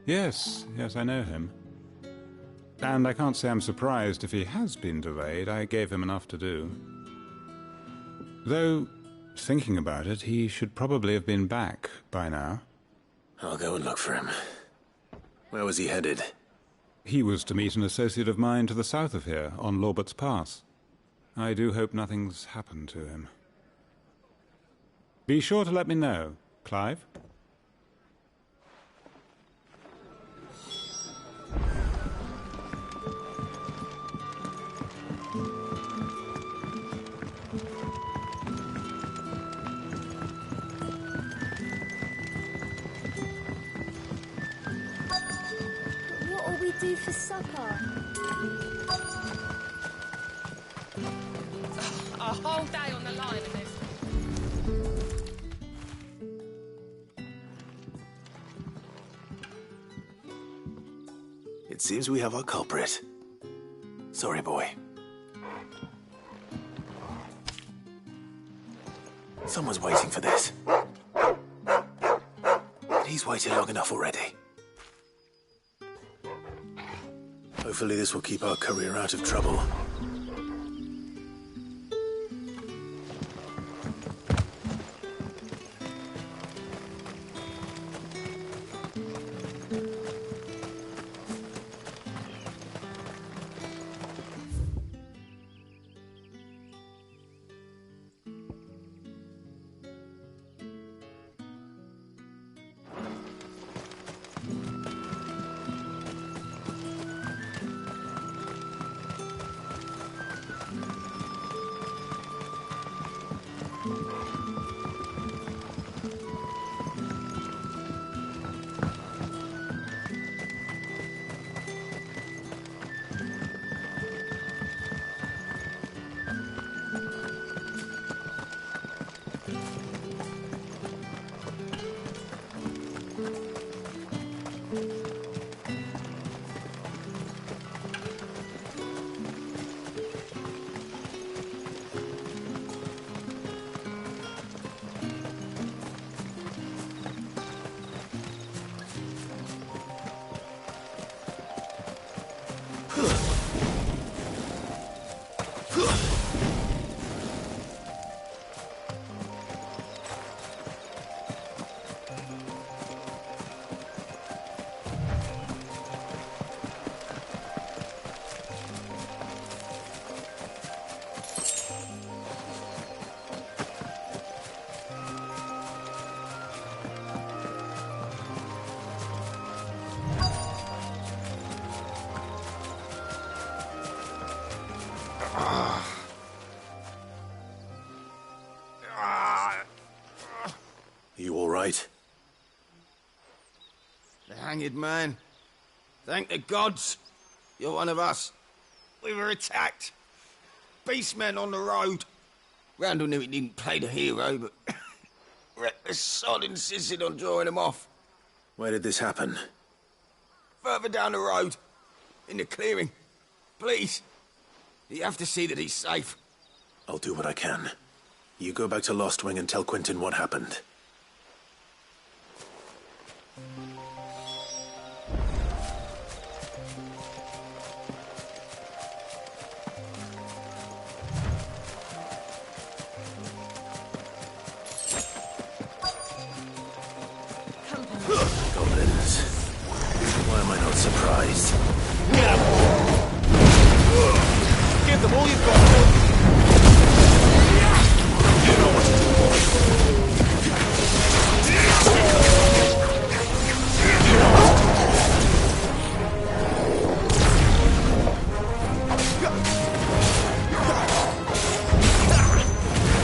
Yes, I know him. And I can't say I'm surprised if he has been delayed. I gave him enough to do. Though, thinking about it, he should probably have been back by now. I'll go and look for him. Where was he headed? He was to meet an associate of mine to the south of here, on Lorbert's Pass. I do hope nothing's happened to him. Be sure to let me know, Clive. What'll we do for supper? A whole day on the line and there's... It seems we have our culprit. Sorry, boy. Someone's waiting for this. And he's waited long enough already. Hopefully this will keep our career out of trouble. You all right? The hanged man. Thank the gods. You're one of us. We were attacked. Beastmen on the road. Randall knew he didn't play the hero, but reckless sod insisted on drawing him off. Where did this happen? Further down the road. In the clearing. Please. You have to see that he's safe. I'll do what I can. You go back to Lost Wing and tell Quentin what happened. Goblins. Why am I not surprised? Get him! Give them all you've got! You know what to do, boy. You know what to do.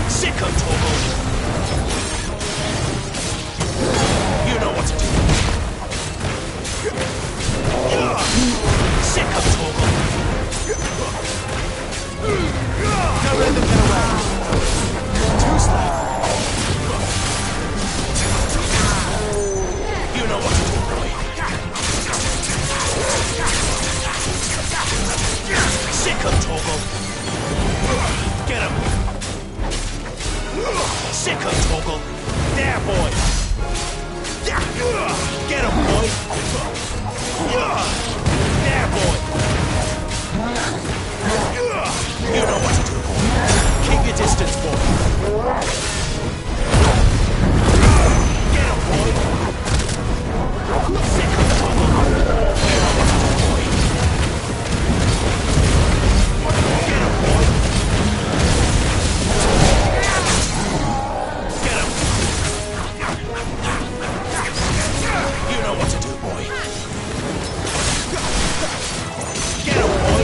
Sicko Torgal. You know what to do. Sicko Torgal. Don't let them get away. Too slow. You know what to do, boy. Sicko Torgal. Get him. Sicko Torgal. There, boy. Get him, boy. There, boy. You know what to do, boy. Keep your distance, boy. Get him, boy. Sicko Torgal. You know what to do, boy. Get him, boy. Get him. You know what to do, boy. Get him, boy.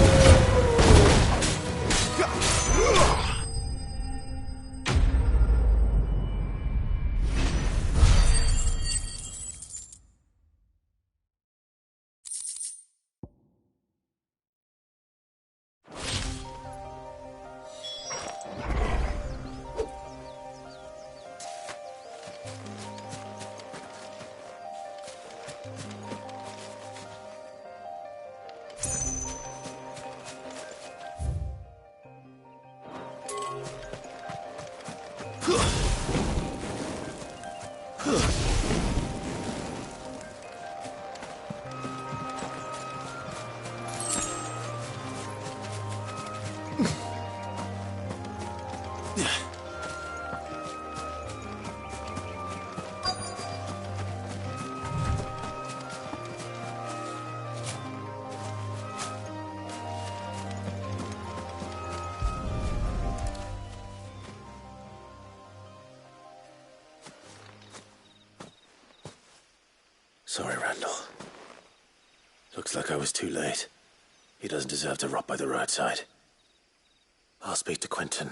Sorry, Randall. Looks like I was too late. He doesn't deserve to rot by the roadside. I'll speak to Quentin.